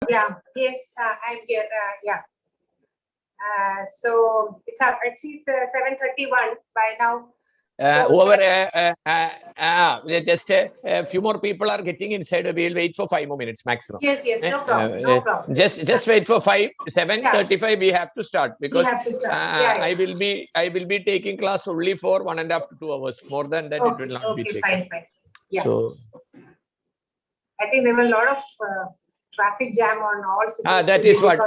Yeah, yes, I'm here. Yeah. So it's actually 7:31 by now. Just a few more people are getting inside. We'll wait for 5 more minutes maximum. Yes, no problem. No problem. Just wait for 7:35. We have to start because I will be taking class only for 1.5 to 2 hours. More than that, it will not be taken. Fine. Yeah. So I think there were a lot of traffic jam on all cities. That is what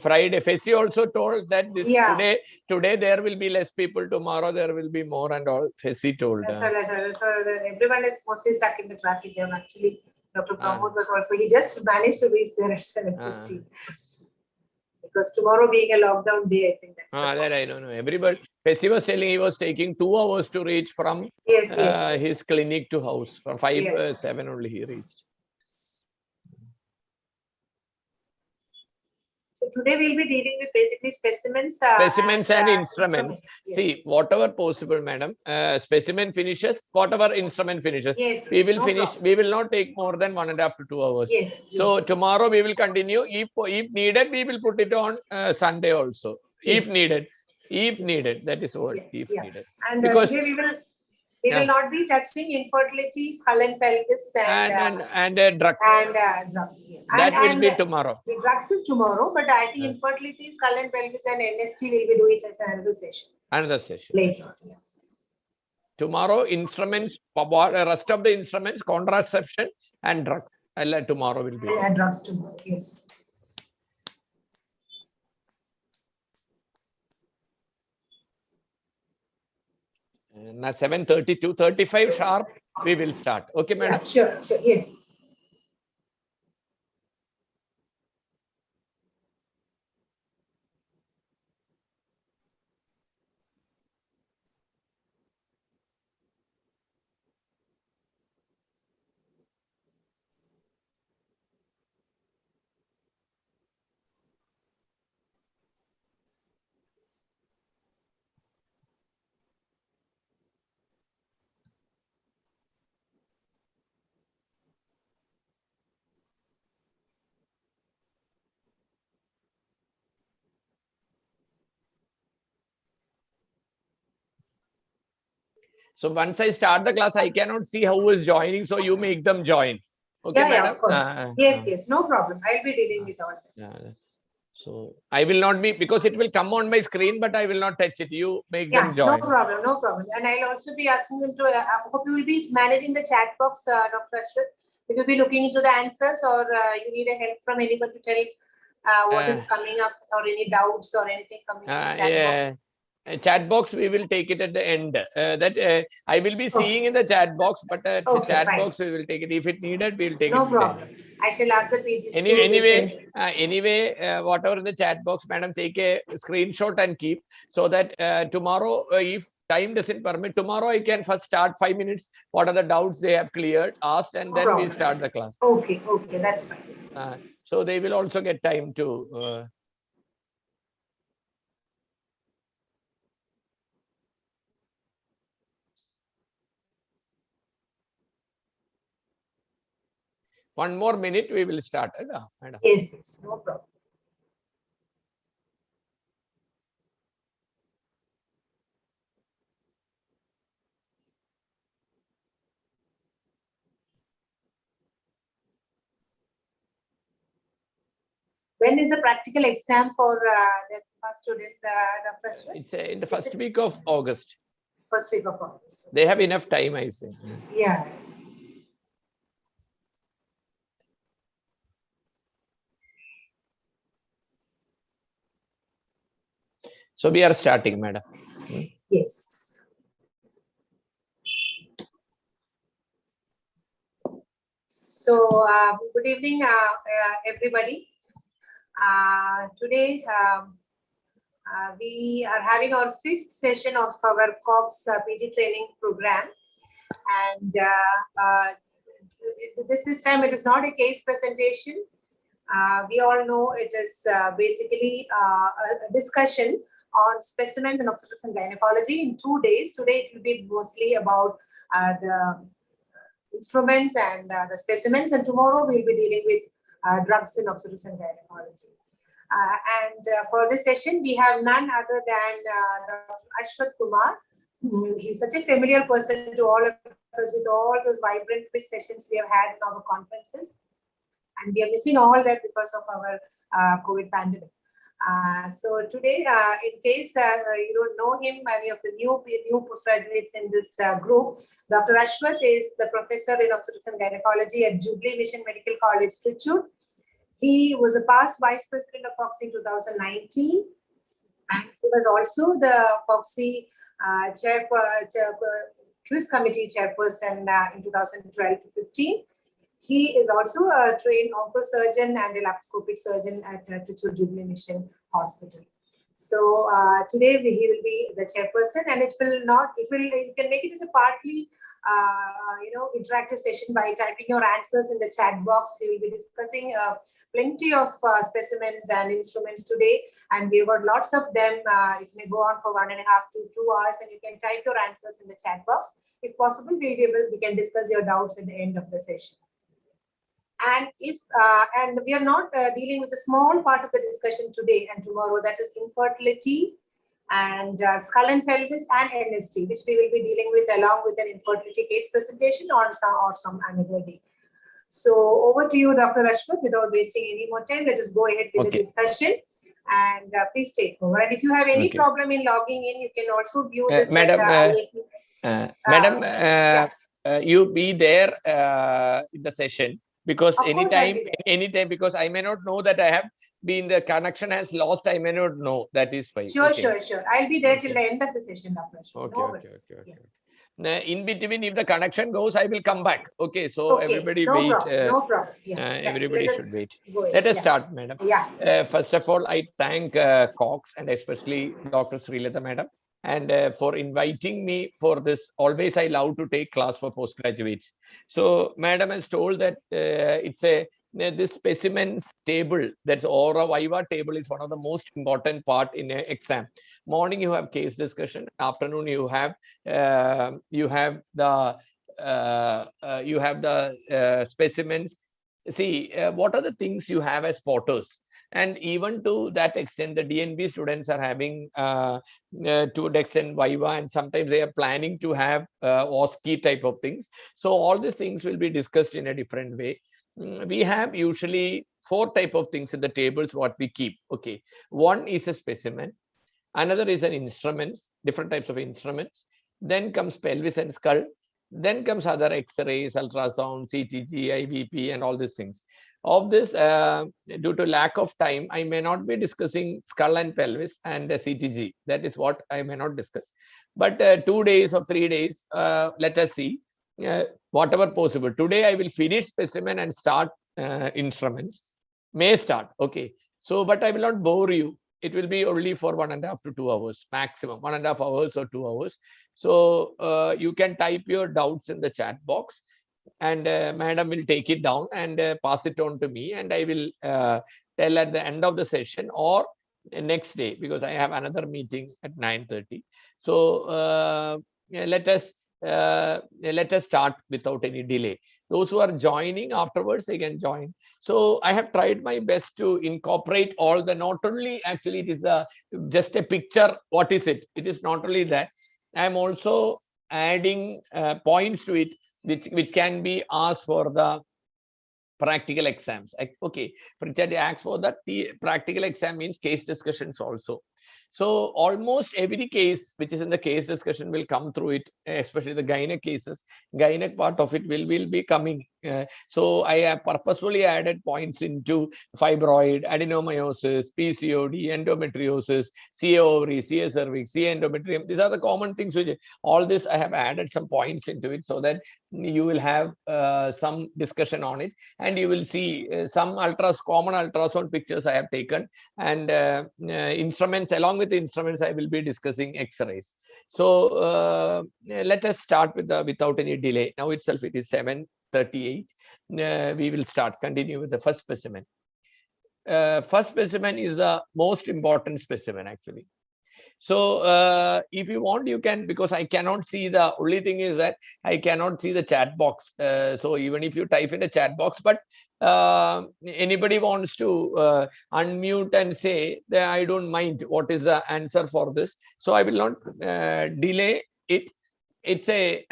Friday. Fesi also told that this today there will be less people. Tomorrow there will be more and all. Fesi told. So everyone is mostly stuck in the traffic jam. Actually, Dr. Pramod was also. He just managed to reach there at 7:50. Because tomorrow being a lockdown day, I think that I don't know. Everybody, Fesi was telling he was taking 2 hours to reach from his clinic to house. From 7 only he reached. So today we'll be dealing with basically specimens. Specimens and instruments. See, whatever possible, madam. Specimen finishes, whatever instrument finishes. We will finish. Problem. We will not take more than 1.5 to 2 hours. So tomorrow we will continue. If needed, we will put it on Sunday also. If needed. That is what. If needed. And because today we will not be touching infertility, skull and pelvis, and drugs. Drugs. That will be tomorrow. The drugs is tomorrow, but I think infertility, skull and pelvis, and NST will be doing it as another session. Another session. Later. Tomorrow, instruments, rest of the instruments, contraception and drugs. Tomorrow will be. And drugs tomorrow, yes. Now 7:32, 35 sharp, we will start. Okay, madam? Yeah, sure. Yes. So once I start the class, I cannot see who is joining. So you make them join. Okay, madam? Yeah, of course. Yes. No problem. I'll be dealing with all that. So I will not be, because it will come on my screen, but I will not touch it. You make them join. No problem. And I'll also be asking them to, I hope you will be managing the chat box, Dr. Aswath. If you'll be looking into the answers, or you need a help from anyone to tell what is coming up, or any doubts or anything coming in the chat box. Chat box, we will take it at the end. I will be seeing in the chat box, but the chat box we will take it. If it needed, we will take it. No problem. I shall ask the pages. Anyway, whatever in the chat box, madam, take a screenshot and keep, so that tomorrow, if time doesn't permit, tomorrow I can first start 5 minutes. What are the doubts they have cleared, asked, and then we start the class. Okay, that's fine. So they will also get time to. One more minute, we will start. Madam. Yes, no problem. When is the practical exam for the students, Dr. Aswath? It's in the first week of August. First week of August. They have enough time, I say. Yeah. So we are starting, madam. Yes. So good evening, everybody. Today we are having our 5th session of our COGS PG training program, and this time it is not a case presentation. We all know it is basically a discussion on specimens and obstetrics and gynecology in 2 days. Today it will be mostly about the instruments and the specimens, and tomorrow we'll be dealing with drugs in obstetrics and gynecology. For this session, we have none other than Dr. Aswath Kumar. He's such a familiar person to all of us with all those vibrant quiz sessions we have had in our conferences. And we are missing all that because of our COVID pandemic. So today, in case you don't know him, many of the new postgraduates in this group, Dr. Aswath is the professor in obstetrics and gynecology at Jubilee Mission Medical College, Trichy. He was a past vice president of FOGSI in 2019, and he was also the FOGSI quiz committee chairperson in 2012 to 15. He is also a trained oncosurgeon and a laparoscopic surgeon at Trichy Jubilee Mission Hospital. So today he will be the chairperson, and you can make it as a partly interactive session by typing your answers in the chat box. We will be discussing plenty of specimens and instruments today, and we got lots of them. It may go on for 1.5 to 2 hours, and you can type your answers in the chat box. If possible, we can discuss your doubts at the end of the session. And and we are not dealing with a small part of the discussion today and tomorrow, that is infertility and skull and pelvis and NST, which we will be dealing with along with an infertility case presentation or some another day. So over to you, Dr. Aswath. Without wasting any more time, let us go ahead with the discussion. And please take over. And if you have any problem in logging in, you can also view this. Madam, you be there in the session. Because anytime, because I may not know that I have been, the connection has lost, I may not know. That is fine. Sure. I'll be there till the end of the session, Dr. Okay. Now, in between, if the connection goes, I will come back. Okay, so everybody wait. No problem. Everybody should wait. Let us start, madam. First of all, I thank COGS and especially Dr. Srilata, madam, and for inviting me for this. Always I love to take class for postgraduates. So madam has told that it's this specimens table, that's Aura Viva table, is one of the most important part in an exam. Morning you have case discussion, afternoon you have the specimens. See, what are the things you have as potters? And even to that extent, the DNB students are having to an extent Viva, and sometimes they are planning to have OSCE type of things. So all these things will be discussed in a different way. We have usually 4 type of things in the tables what we keep. Okay, one is a specimen, another is an instruments, different types of instruments. Then comes pelvis and skull. Then comes other X-rays, ultrasound, CTG, IVP, and all these things. Of this, due to lack of time, I may not be discussing skull and pelvis and CTG. That is what I may not discuss. But 2 days or 3 days, let us see. Whatever possible. Today, I will finish specimen and start instruments. May start. Okay. So, but I will not bore you. It will be only for 1.5 to 2 hours, maximum 1.5 hours or 2 hours. So you can type your doubts in the chat box, and madam will take it down and pass it on to me, and I will tell at the end of the session or next day, because I have another meeting at 9:30. So let us start without any delay. Those who are joining afterwards, they can join. So I have tried my best to incorporate all the, not only actually it is just a picture, what is it? It is not only that. I am also adding points to it, which can be asked for the practical exams. Okay, for asked for that, the practical exam means case discussions also. So almost every case which is in the case discussion will come through it, especially the gynec cases. Gynec part of it will be coming. So I have purposefully added points into fibroid, adenomyosis, PCOD, endometriosis, CA ovary, CA cervix, CA endometrium. These are the common things which all this I have added some points into it, so that you will have some discussion on it, and you will see some common ultrasound pictures I have taken, and instruments. Along with the instruments, I will be discussing X-rays. So let us start with without any delay. Now itself it is 7:38. We will continue with the first specimen. First specimen is the most important specimen actually. So if you want, you can, because I cannot see, the only thing is that I cannot see the chat box. So even if you type in the chat box, but anybody wants to unmute and say that I don't mind what is the answer for this. So I will not delay it. It's a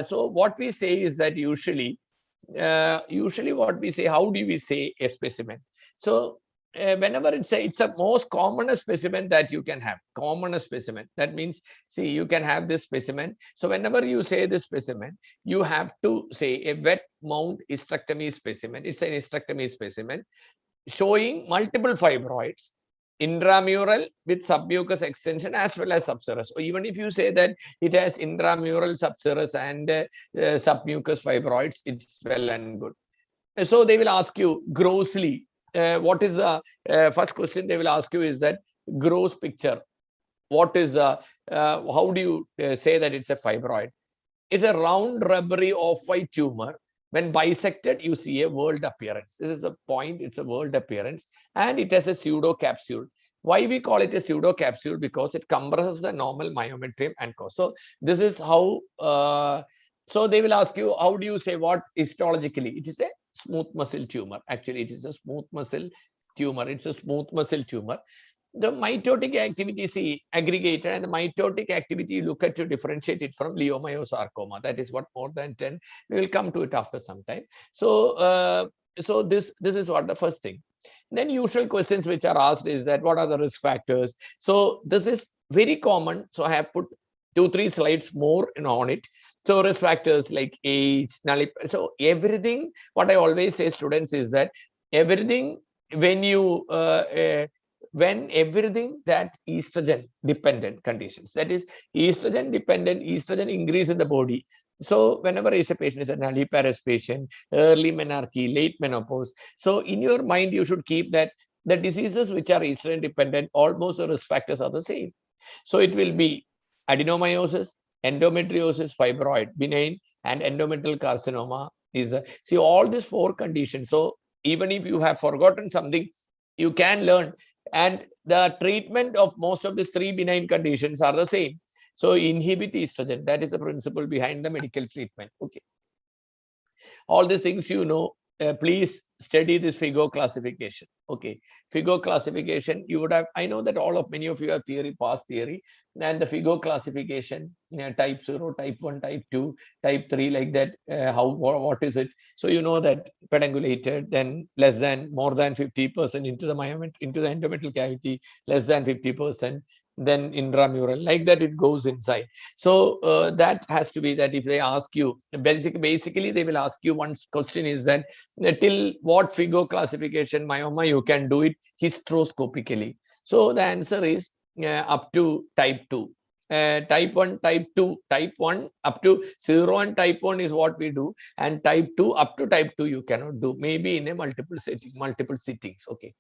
so what we say is that usually what we say, how do we say a specimen? So whenever it's a most commonest specimen that you can have, commonest specimen, that means, see, you can have this specimen. So whenever you say this specimen, you have to say a wet mount hysterectomy specimen. It's an hysterectomy specimen showing multiple fibroids, intramural with submucous extension as well as subserous. So even if you say that it has intramural, subserous and submucous fibroids, it's well and good. So they will ask you grossly, what is the first question they will ask you is that gross picture. What is the, how do you say that it's a fibroid? It's a round rubbery off-white tumor. When bisected, you see a whorled appearance. This is a point, it's a whorled appearance, and it has a pseudo capsule. Why we call it a pseudo capsule? Because it compresses the normal myometrium and cause. So this is how, so they will ask you, how do you say what histologically? It is a smooth muscle tumor. Actually, it is a smooth muscle tumor. It's a smooth muscle tumor. The mitotic activity is aggregated, and the mitotic activity you look at to differentiate it from leiomyosarcoma. That is what more than 10. We will come to it after some time. So, so this is what the first thing. Then usual questions which are asked is that what are the risk factors? So this is very common. So I have put 2-3 slides more on it. So risk factors like age, so everything. What I always say students is that everything when you when everything that estrogen dependent conditions, that is estrogen dependent, estrogen increase in the body. So whenever is a patient is a nulliparous patient, early menarche, late menopause, so in your mind you should keep that the diseases which are estrogen dependent, almost the risk factors are the same. So it will be adenomyosis, endometriosis, fibroid, benign, and endometrial carcinoma is see all these 4 conditions. So even if you have forgotten something, you can learn. And the treatment of most of these 3 benign conditions are the same. So inhibit estrogen. That is the principle behind the medical treatment. Okay. All these things you know. Please study this Figo classification. Okay, Figo classification. You would have. I know that many of you have theory, past theory, and the Figo classification, type 0, type 1, type 2, type 3, like that. What is it? So you know that pentangulated, then less than, more than 50% into the endometrial cavity, less than 50%. Then intramural, like that it goes inside. So that has to be that if they ask you, basically they will ask you one question is that till what Figo classification myoma you can do it hysteroscopically. So the answer is up to type 2. Type 1, type 2, type 1 up to 0 and type 1 is what we do, and type 2 up to type 2 you cannot do, maybe in a multiple sittings. Okay,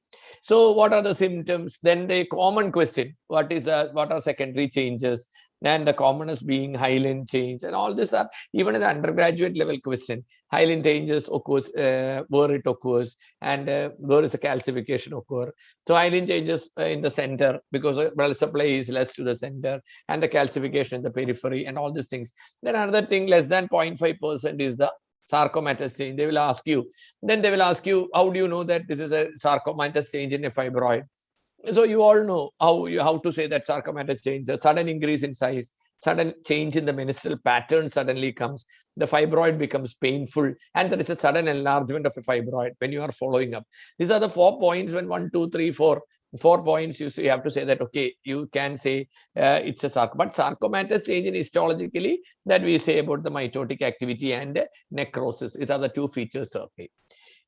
so what are the symptoms? Then the common question, what are secondary changes? And the commonest being hyaline change, and all this are even in the undergraduate level question. Hyaline changes occurs, where it occurs, and where is the calcification occur. So hyaline changes in the center because blood supply is less to the center, and the calcification in the periphery, and all these things. Then another thing, less than 0.5% is the sarcomatous change. They will ask you. Then they will ask you, how do you know that this is a sarcomatous change in a fibroid? So you all know how to say that sarcomatous change, a sudden increase in size, sudden change in the menstrual pattern suddenly comes, the fibroid becomes painful, and there is a sudden enlargement of a fibroid when you are following up. These are the 4 points. When 1, 2, 3, 4 points, you have to say that, okay, you can say it's a but sarcomatous change in histologically, that we say about the mitotic activity and necrosis. These are the 2 features. Okay.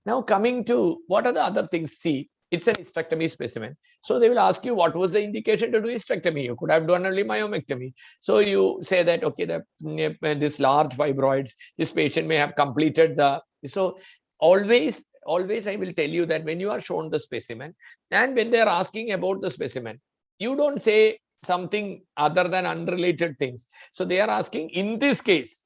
Now coming to what are the other things? See, it's an hysterectomy specimen. So they will ask you, what was the indication to do hysterectomy? You could have done only myomectomy. So you say that, okay, this large fibroids, this patient may have completed the. So always I will tell you that when you are shown the specimen, and when they are asking about the specimen, you don't say something other than unrelated things. So they are asking, in this case,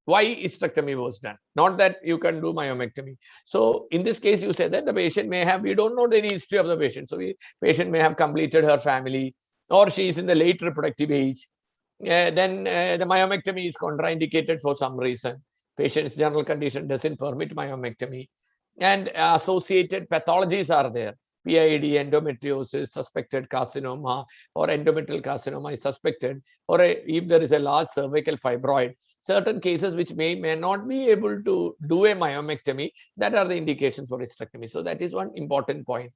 why hysterectomy was done, not that you can do myomectomy. So in this case, you say that the patient may have, we don't know the history of the patient. So patient may have completed her family, or she is in the late reproductive age, then the myomectomy is contraindicated for some reason. Patient's general condition doesn't permit myomectomy, and associated pathologies are there. PID, endometriosis, suspected carcinoma, or endometrial carcinoma is suspected, or if there is a large cervical fibroid, certain cases which may not be able to do a myomectomy, that are the indications for hysterectomy. So that is one important point.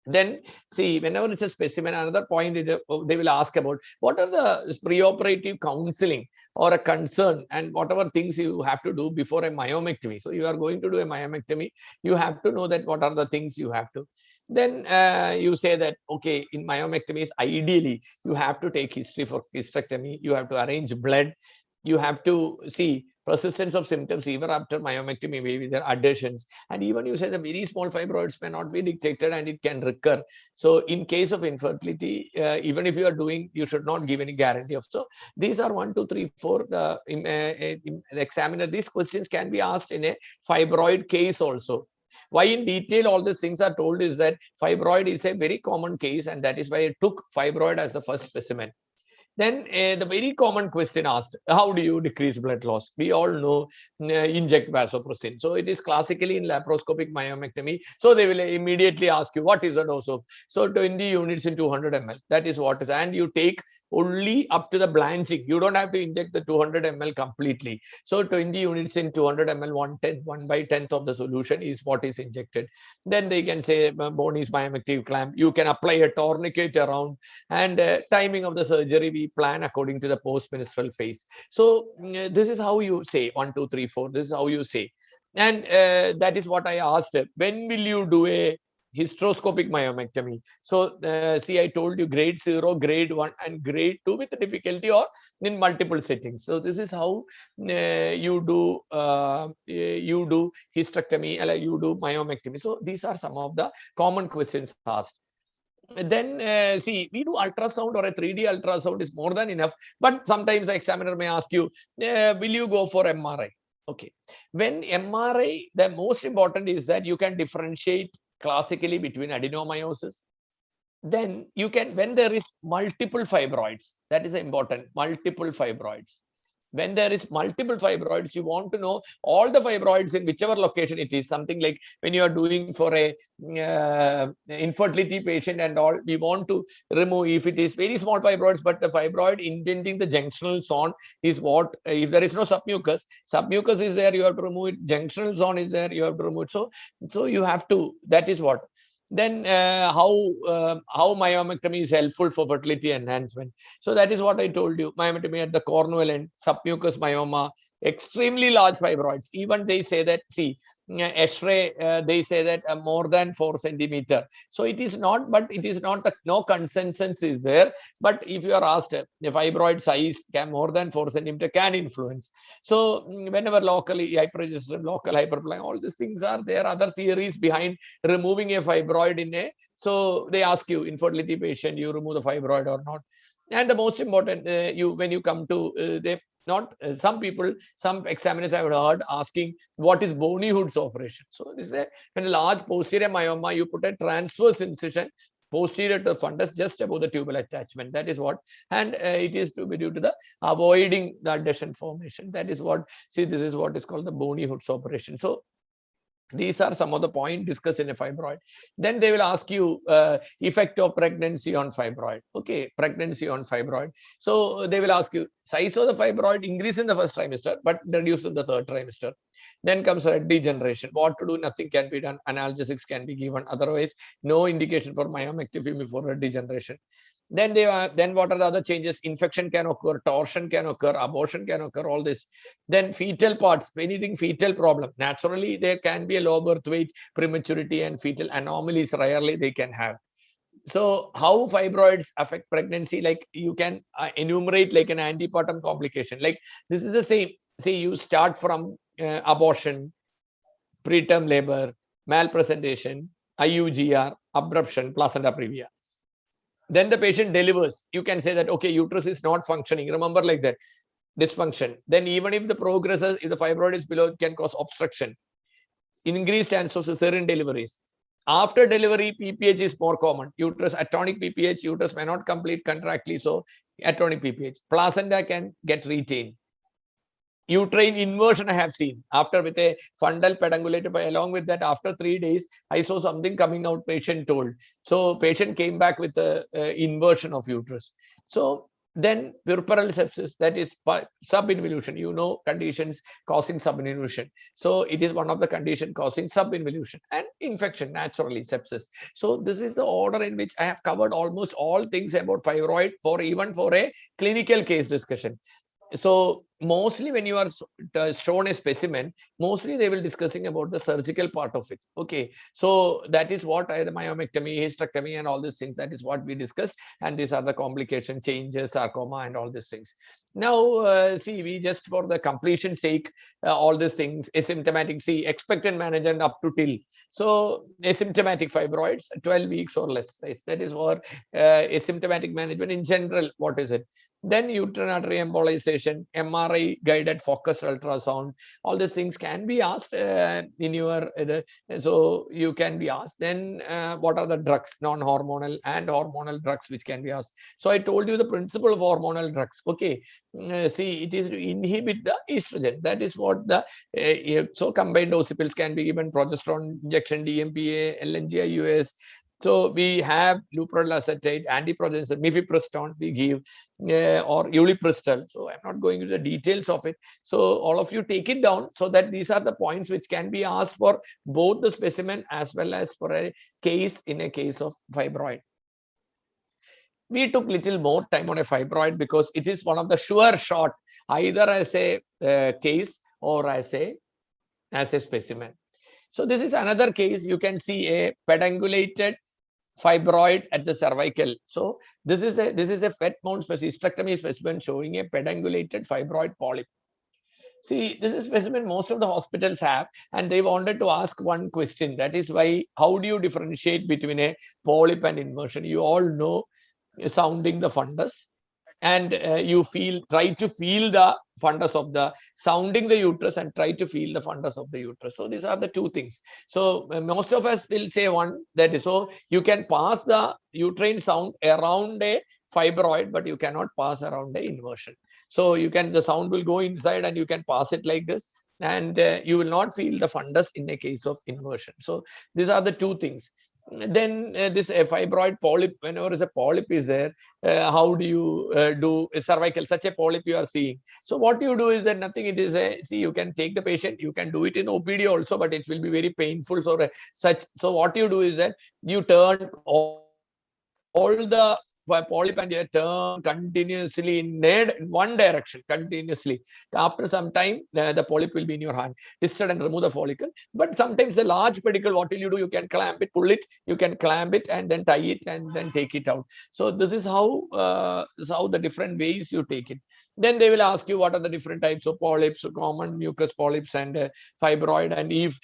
Then see, whenever it's a specimen, another point is they will ask about what are the preoperative counseling or a concern and whatever things you have to do before a myomectomy. So you are going to do a myomectomy, you have to know that what are the things you have to. Then you say that, okay, in myomectomies, ideally, you have to take history for hysterectomy, you have to arrange blood, you have to see persistence of symptoms even after myomectomy, maybe there are adhesions, and even you say the very small fibroids may not be detected and it can recur. So in case of infertility, even if you are doing, you should not give any guarantee of. So these are 1, 2, 3, 4 the examiner. These questions can be asked in a fibroid case also. Why in detail all these things are told is that fibroid is a very common case, and that is why I took fibroid as the first specimen. Then the very common question asked, how do you decrease blood loss? We all know inject vasopressin. So it is classically in laparoscopic myomectomy. So they will immediately ask you, what is the dose of? So 20 units in 200 ml. That is what is, and you take only up to the blanching. You don't have to inject the 200 ml completely. So 20 units in 200 ml, 1/10 of the solution is what is injected. Then they can say bone is myomective clamp. You can apply a tourniquet around, and timing of the surgery we plan according to the post-menstrual phase. So this is how you say 1, 2, 3, 4. This is how you say, and that is what I asked. When will you do a hysteroscopic myomectomy? So see, I told you grade 0, grade 1, and grade 2 with difficulty or in multiple settings. So this is how you do hysterectomy, or you do myomectomy. So these are some of the common questions asked. Then see, we do ultrasound, or a 3D ultrasound is more than enough, but sometimes the examiner may ask you, will you go for MRI? Okay, when MRI, the most important is that you can differentiate classically between adenomyosis. Then you can, when there is multiple fibroids, that is important, multiple fibroids. When there is multiple fibroids, you want to know all the fibroids in whichever location it is. Something like when you are doing for a infertility patient and all, we want to remove, if it is very small fibroids, but the fibroid indenting the junctional zone is what, if there is no submucous is there, you have to remove it. Junctional zone is there, you have to remove it. So you have to, that is what. Then how myomectomy is helpful for fertility enhancement. So that is what I told you. Myomectomy at the cornual end, submucous myoma, extremely large fibroids. Even they say that, see, X-ray, they say that more than 4 centimeter. So it is not, but it is not, no consensus is there. But if you are asked, the fibroid size can more than 4 centimeter can influence. So whenever locally hypergestion, local hyperplasia, all these things are there. Other theories behind removing a fibroid in a, so they ask you, infertility patient, you remove the fibroid or not. And the most important, when you come to not some people, some examiners I have heard asking, what is Bonehood's operation? So this is when a large posterior myoma, you put a transverse incision posterior to the fundus just above the tubal attachment. That is what, and it is to be due to the avoiding the adhesion formation. That is what, see, this is what is called the Bonehood's operation. So these are some of the points discussed in a fibroid. Then they will ask you effect of pregnancy on fibroid. Okay, pregnancy on fibroid. So they will ask you size of the fibroid increase in the first trimester, but reduce in the third trimester. Then comes red degeneration. What to do? Nothing can be done. Analgesics can be given. Otherwise, no indication for myomectomy before red degeneration. Then what are the other changes? Infection can occur, torsion can occur, abortion can occur, all this. Then fetal parts, anything fetal problem. Naturally, there can be a low birth weight, prematurity, and fetal anomalies. Rarely they can have. So how fibroids affect pregnancy? Like you can enumerate like an antepartum complication. Like this is the same. See, you start from abortion, preterm labor, malpresentation, IUGR, abruption, placenta previa. Then the patient delivers. You can say that, okay, uterus is not functioning. Remember like that, dysfunction. Then even if the progresses, if the fibroid is below, it can cause obstruction. Increased chance of cesarean deliveries. After delivery, PPH is more common. Uterus, atonic PPH, uterus may not complete contractly, so atonic PPH. Placenta can get retained. Uterine inversion I have seen after with a fundal pedangulated. Along with that, after 3 days, I saw something coming out, patient told. So patient came back with the inversion of uterus. So then puerperal sepsis, that is subinvolution, you know, conditions causing subinvolution. So it is one of the conditions causing subinvolution and infection, naturally sepsis. So this is the order in which I have covered almost all things about fibroid even for a clinical case discussion. So mostly when you are shown a specimen, mostly they will discussing about the surgical part of it. Okay, so that is what the myomectomy, hysterectomy, and all these things, that is what we discussed, and these are the complication changes, sarcoma, and all these things. Now see, we just for the completion sake, all these things, asymptomatic, see, expectant management up to till. So asymptomatic fibroids 12 weeks or less, that is for asymptomatic management in general. What is it? Then uterine artery embolization, MRI guided focused ultrasound, all these things can be asked in your, so you can be asked. Then what are the drugs, non-hormonal and hormonal drugs which can be asked. So I told you the principle of hormonal drugs. Okay, see, it is to inhibit the estrogen. That is what the, so combined dose pills can be given, progesterone injection, DMPA, LNGI, US. So we have luprol acetate, antiprogesterone, mifepristone we give, or ulipristal. So I'm not going into the details of it. So all of you take it down, so that these are the points which can be asked for both the specimen as well as for a case in a case of fibroid. We took little more time on a fibroid because it is one of the sure shot, either as a case or as a specimen. So this is another case. You can see a pedangulated fibroid at the cervical. So this is a FET mount hysterectomy specimen showing a pedangulated fibroid polyp. See, this is specimen most of the hospitals have, and they wanted to ask one question. That is why, how do you differentiate between a polyp and inversion? You all know sounding the fundus, and you try to feel the fundus of the, sounding the uterus and try to feel the fundus of the uterus. So these are the two things. So most of us will say one, that is, so you can pass the uterine sound around a fibroid, but you cannot pass around the inversion. So you can, the sound will go inside and you can pass it like this, and you will not feel the fundus in a case of inversion. So these are the two things. Then this fibroid polyp, whenever is a polyp is there, how do you do a cervical, such a polyp you are seeing? So what you do is that nothing, it is a, see, you can take the patient, you can do it in OPD also, but it will be very painful. So so what you do is that you turn all the polyp and you turn continuously in one direction continuously. After some time, the polyp will be in your hand. Disturb and remove the follicle. But sometimes the large pedicle, what will you do? You can clamp it, pull it, you can clamp it and then tie it and then take it out. So this is how the different ways you take it. Then they will ask you what are the different types of polyps, common mucous polyps and fibroid. And if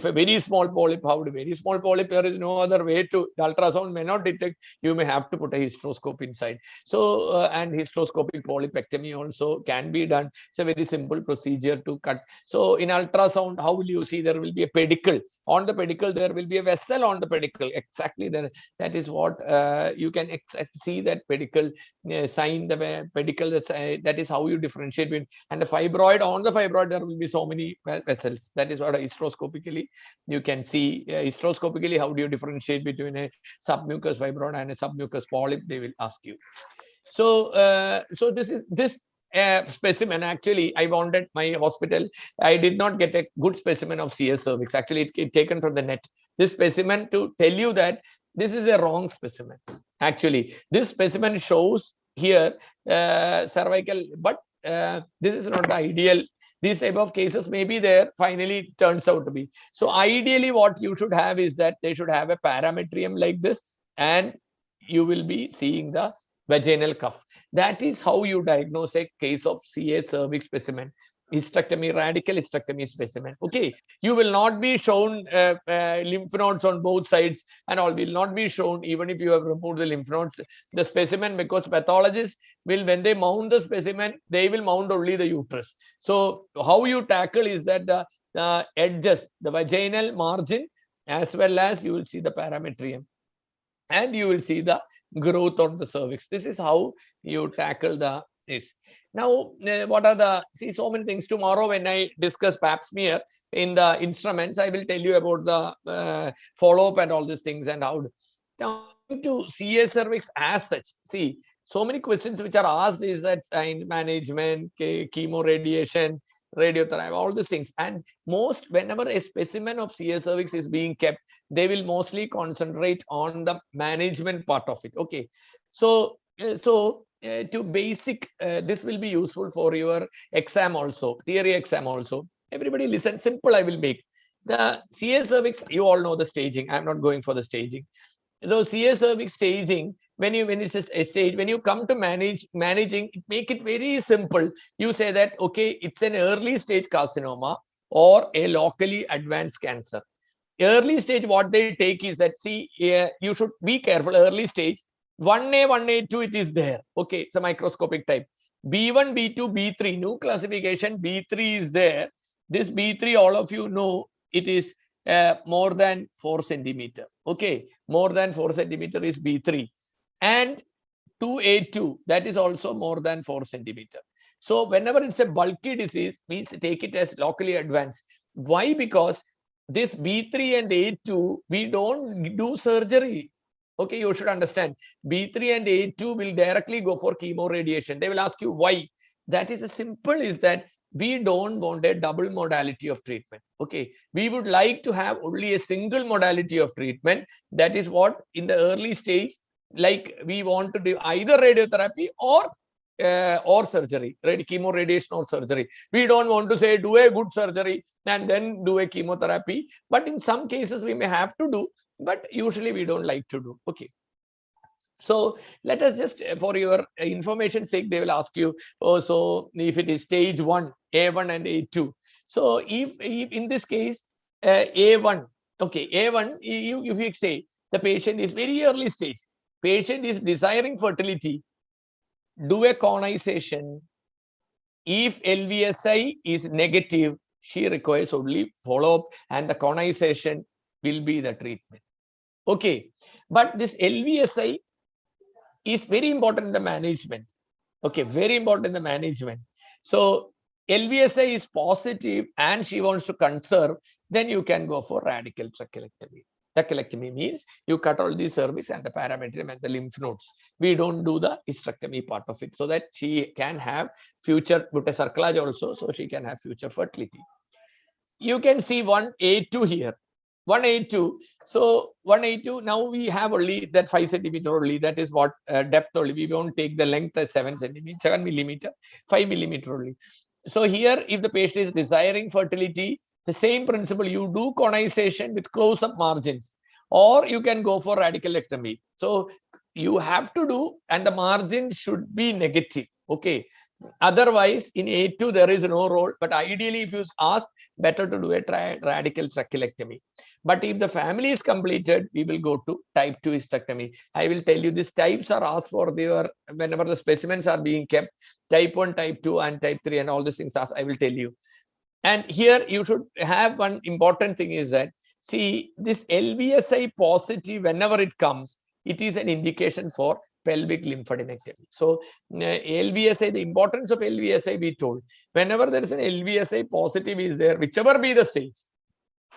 a very small polyp, how to very small polyp, there is no other way to, the ultrasound may not detect, you may have to put a hysteroscope inside. So and hysteroscopic polypectomy also can be done. It's a very simple procedure to cut. So in ultrasound, how will you see? There will be a pedicle. On the pedicle, there will be a vessel on the pedicle. Exactly there. That is what you can see, that pedicle sign, the pedicle. That is how you differentiate between. And the fibroid, on the fibroid, there will be so many vessels. That is what hysteroscopically you can see. Hysteroscopically, how do you differentiate between a submucous fibroid and a submucous polyp? They will ask you. So so this specimen, actually I wanted my hospital, I did not get a good specimen of CS cervix. Actually it taken from the net. This specimen, to tell you that this is a wrong specimen. Actually this specimen shows here cervical, but this is not the ideal. These type of cases may be there, finally it turns out to be. So ideally what you should have is that they should have a parametrium like this, and you will be seeing the vaginal cuff. That is how you diagnose a case of CA cervix specimen. Hysterectomy, radical hysterectomy specimen. Okay, you will not be shown lymph nodes on both sides, and all will not be shown even if you have removed the lymph nodes. The specimen, because pathologists will, when they mount the specimen, they will mount only the uterus. So how you tackle is that the edges, the vaginal margin as well as you will see the parametrium, and you will see the growth on the cervix. This is how you tackle this. Now, what are the, see, so many things. Tomorrow when I discuss pap smear in the instruments, I will tell you about the follow-up and all these things and how. Now, to CA cervix as such, see, so many questions which are asked is that sign management, chemo radiation, radiotherapy, all these things. And most, whenever a specimen of CA cervix is being kept, they will mostly concentrate on the management part of it. Okay. So, to basic, this will be useful for your exam also, theory exam also. Everybody listen, simple I will make. The CA cervix, you all know the staging. I'm not going for the staging. So CA cervix staging, when it's a stage, when you come to managing, make it very simple. You say that, okay, it's an early stage carcinoma or a locally advanced cancer. Early stage, what they take is that, see, you should be careful. Early stage, 1A, 1A2, it is there. Okay, it's a microscopic type. B1, B2, B3, new classification, B3 is there. This B3, all of you know, it is more than 4 centimeter. Okay, more than 4 centimeter is B3. And 2A2, that is also more than 4 centimeter. So whenever it's a bulky disease, we take it as locally advanced. Why? Because this B3 and A2, we don't do surgery. Okay, you should understand. B3 and A2 will directly go for chemo radiation. They will ask you why. That is as simple is that we don't want a double modality of treatment. Okay, we would like to have only a single modality of treatment. That is what in the early stage, like we want to do either radiotherapy or surgery, right? Chemo radiation or surgery. We don't want to say do a good surgery and then do a chemotherapy. But in some cases we may have to do, but usually we don't like to do. Okay. So let us just, for your information sake, they will ask you, oh, so if it is stage 1, A1 and A2. So if in this case, A1, okay, A1, if you say the patient is very early stage, patient is desiring fertility, do a conization. If LVSI is negative, she requires only follow-up and the conization will be the treatment. Okay, but this LVSI is very important in the management. Okay, very important in the management. So LVSI is positive and she wants to conserve, then you can go for radical trachelectomy. Trachelectomy means you cut all the cervix and the parametrium and the lymph nodes. We don't do the hysterectomy part of it, so that she can have future buttercirclage also, so she can have future fertility. You can see 1A2 here. 1A2. So 1A2, now we have only that 5 centimeter only. That is what depth only. We won't take the length as 7 centimeter, 7 millimeter, 5 millimeter only. So here, if the patient is desiring fertility, the same principle, you do conization with close-up margins, or you can go for radicalectomy. So you have to do, and the margin should be negative. Okay. Otherwise, in A2, there is no role. But ideally, if you ask, better to do a radical trachelectomy. But if the family is completed, we will go to type 2 hysterectomy. I will tell you these types are asked for their, whenever the specimens are being kept, type 1, type 2, and type 3, and all these things I will tell you. And here you should have one important thing is that, see, this LVSI positive, whenever it comes, it is an indication for pelvic lymphadenectomy. So LVSI, the importance of LVSI we told. Whenever there is an LVSI positive is there, whichever be the stage,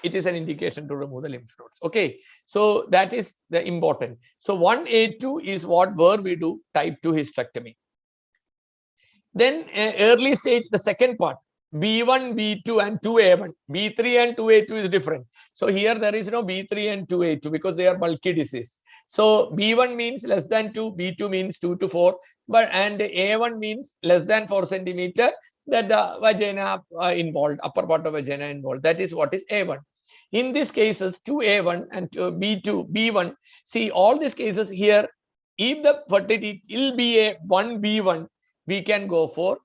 it is an indication to remove the lymph nodes. Okay, so that is the important. So 1A2 is where we do type 2 hysterectomy. Then early stage, the second part, B1, B2 and 2A1. B3 and 2A2 is different. So here there is no B3 and 2A2 because they are bulky disease. So B1 means less than 2, B2 means 2 to 4, and A1 means less than 4 centimeter, that the vagina involved, upper part of vagina involved. That is what is A1. In these cases, 2A1 and B2, B1, see all these cases here, if the fertility will be a 1B1, we can go for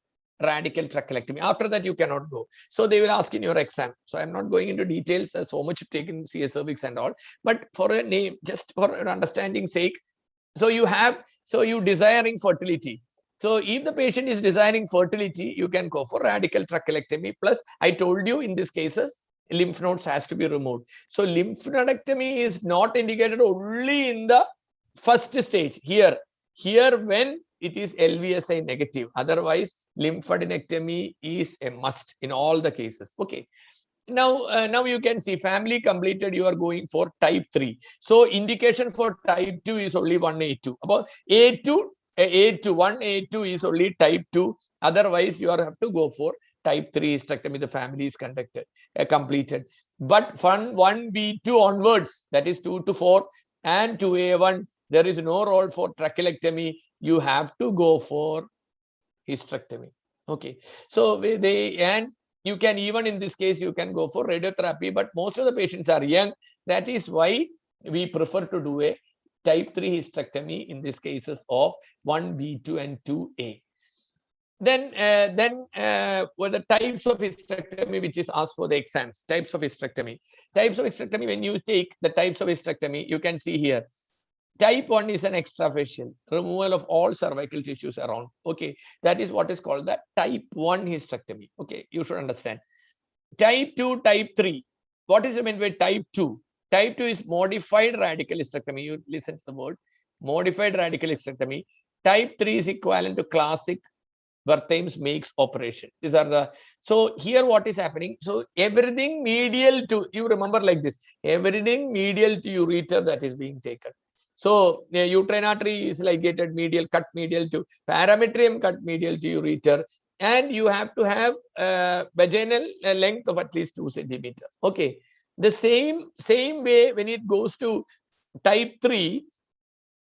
radical trachelectomy. After that, you cannot go. So they will ask in your exam. So I'm not going into details. There's so much taken CA cervix and all. But for a name, just for an understanding sake, so you desiring fertility. So if the patient is desiring fertility, you can go for radical trachelectomy. Plus, I told you in these cases, lymph nodes has to be removed. So lymphadenectomy is not indicated only in the first stage here when it is LVSI negative. Otherwise, lymphadenectomy is a must in all the cases. Okay. Now you can see family completed, you are going for type 3. So indication for type 2 is only 1A2. About A2, 1A2 is only type 2. Otherwise, you have to go for type 3 hysterectomy. The family is completed. But from 1B2 onwards, that is 2 to 4 and 2A1, there is no role for trachelectomy. You have to go for hysterectomy. Okay. So you can, even in this case, you can go for radiotherapy, but most of the patients are young. That is why we prefer to do a type 3 hysterectomy in these cases of 1B2 and 2A. Then were the types of hysterectomy which is asked for the exams. Types of hysterectomy. Types of hysterectomy, when you take the types of hysterectomy, you can see here. Type 1 is an extrafacial removal of all cervical tissues around. Okay, that is what is called the type 1 hysterectomy. Okay, you should understand. Type 2, type 3. What is meant by type 2? Type 2 is modified radical hysterectomy. You listen to the word modified radical hysterectomy. Type 3 is equivalent to classic Wertheim's makes operation. These are the, so here what is happening? So everything medial to, you remember like this, everything medial to ureter that is being taken. So uterine artery is ligated medial, cut medial to parametrium, cut medial to ureter, and you have to have vaginal length of at least 2 centimeters. Okay, the same way when it goes to type 3,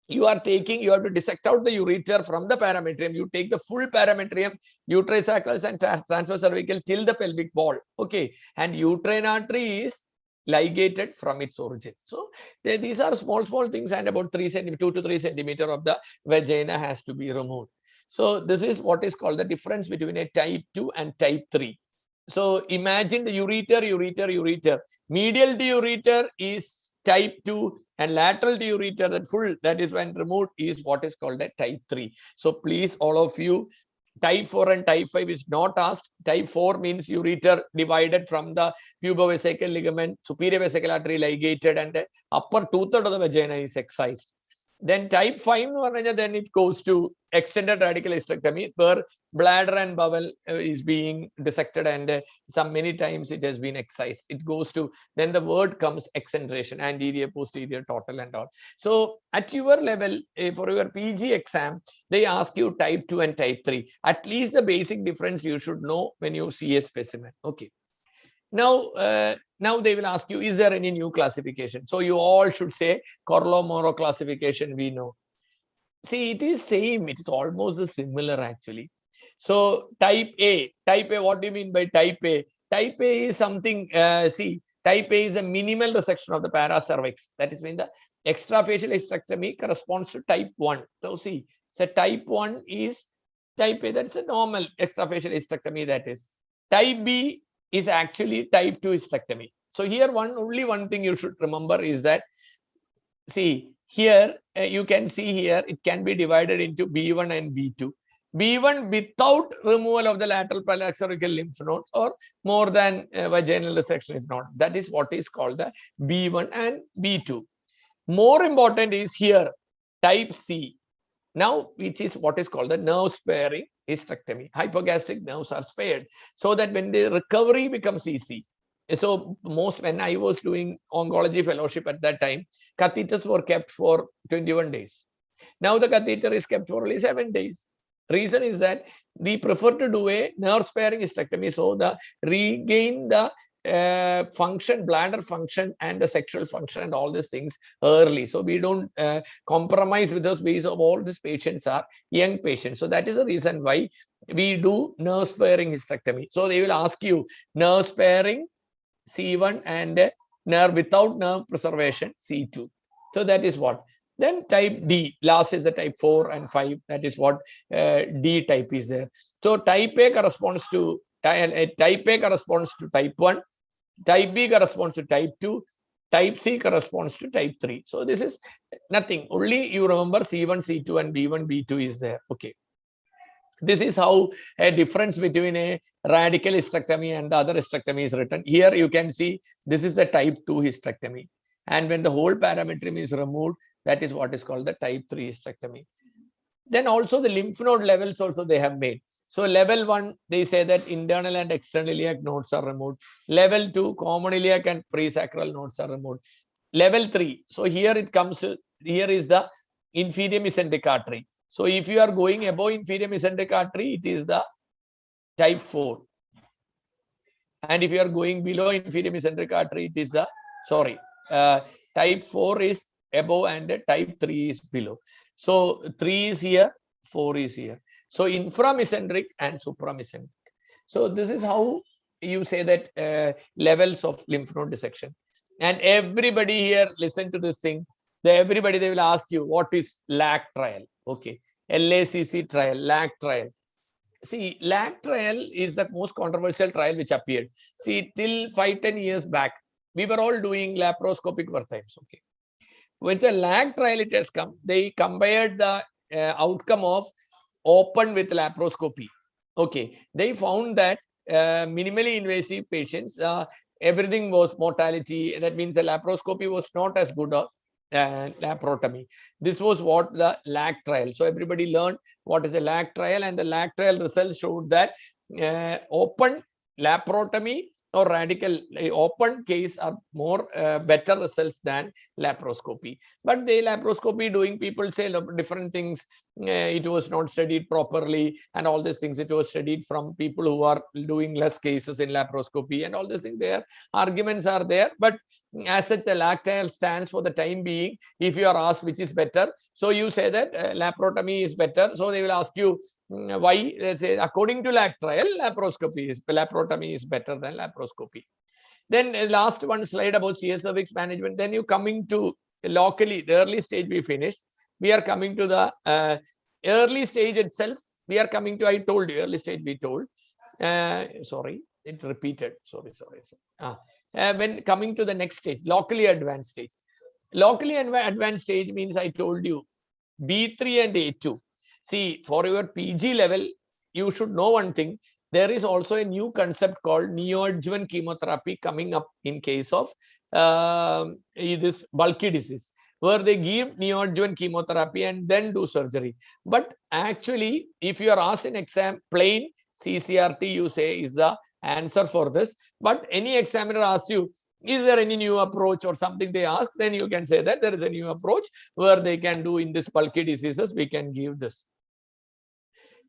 you have to dissect out the ureter from the parametrium. You take the full parametrium, uterosacral and transverse cervical till the pelvic wall. Okay, and uterine artery is ligated from its origin. So these are small things, and about 2 to 3 centimeters of the vagina has to be removed. So this is what is called the difference between a type 2 and type 3. So imagine the ureter. Medial to ureter is type 2 and lateral to ureter, that is when removed, is what is called a type 3. So please, all of you, type 4 and type 5 is not asked. Type 4 means ureter divided from the pubovesical ligament, superior vesical artery ligated, and upper 2/3 of the vagina is excised. Then type 5, then it goes to extended radical hysterectomy, where bladder and bowel is being dissected, and many times it has been excised. It goes to, then the word comes excenteration, anterior, posterior, total and all. So at your level, for your PG exam, they ask you type 2 and type 3. At least the basic difference you should know when you see a specimen. Okay. Now they will ask you, is there any new classification? So you all should say Coromora Classification, we know. See, it is same. It is almost similar actually. So type A, what do you mean by type A? Type A is something, type A is a minimal resection of the paracervix. That is when the extrafacial hysterectomy corresponds to type 1. So see, so type 1 is type A. That's a normal extrafacial hysterectomy, that is. Type B is actually type 2 hysterectomy. So here only one thing you should remember is that, see here, you can see here, it can be divided into B1 and B2. B1 without removal of the lateral paracervical lymph nodes or more than vaginal resection is not. That is what is called the B1 and B2. More important is here, type C. Now, which is what is called the nerve sparing hysterectomy. Hypogastric nerves are spared so that when the recovery becomes easy. So when I was doing oncology fellowship at that time, catheters were kept for 21 days. Now the catheter is kept for only 7 days. Reason is that we prefer to do a nerve sparing hysterectomy so the regain the function, bladder function and the sexual function and all these things early. So we don't compromise with those ways of all these patients are young patients. So that is the reason why we do nerve sparing hysterectomy. So they will ask you nerve sparing C1 and nerve without nerve preservation C2. So that is what. Then type D, last is the type 4 and 5. That is what D type is there. So type A corresponds to type 1. Type B corresponds to type 2. Type C corresponds to type 3. So this is nothing. Only you remember C1, C2 and B1, B2 is there. Okay. This is how a difference between a radical hysterectomy and the other hysterectomy is written. Here you can see this is the type 2 hysterectomy. And when the whole parametrium is removed, that is what is called the type 3 hysterectomy. Then also the lymph node levels also they have made. So level 1, they say that internal and external iliac nodes are removed. Level 2, common iliac and presacral nodes are removed. Level 3, so here it comes, here is the inferior mesenteric artery. So if you are going above inferior mesenteric artery, it is the type 4. And if you are going below inferior mesenteric artery, it is the, sorry, type 4 is above and type 3 is below. So 3 is here, 4 is here. So inframesenteric and supramesenteric. So this is how you say that levels of lymph node dissection. And everybody here listen to this thing. Everybody, they will ask you, what is LAC trial? Okay, LACC trial, LAC trial. See, LAC trial is the most controversial trial which appeared. See, till 5-10 years back, we were all doing laparoscopic times. Okay, when the LAC trial it has come, they compared the outcome of open with laparoscopy. Okay, they found that minimally invasive patients, everything was mortality. That means the laparoscopy was not as good as laparotomy. This was what the LAC trial. So everybody learned what is a LAC trial, and the LAC trial results showed that open laparotomy or radical open case are more better results than laparoscopy. But the laparoscopy doing people say different things. It was not studied properly and all these things. It was studied from people who are doing less cases in laparoscopy and all these things. Their arguments are there, but as such the LAC trial stands for the time being. If you are asked which is better, so you say that laparotomy is better. So they will ask you why. Let's say according to LAC trial, laparotomy is better than laparoscopy. Then last one slide about CS cervix management. Then you coming to locally, the early stage we finished. We are coming to the early stage itself. We are coming to, I told you, early stage we told. Sorry, it repeated. Sorry. When coming to the next stage, locally advanced stage. Locally advanced stage means I told you B3 and A2. See, for your PG level, you should know one thing. There is also a new concept called neoadjuvant chemotherapy coming up in case of this bulky disease, where they give neoadjuvant chemotherapy and then do surgery. But actually, if you are asked in exam, plain CCRT, you say is the answer for this. But any examiner asks you, is there any new approach or something they ask, then you can say that there is a new approach where they can do in this bulky diseases, we can give this.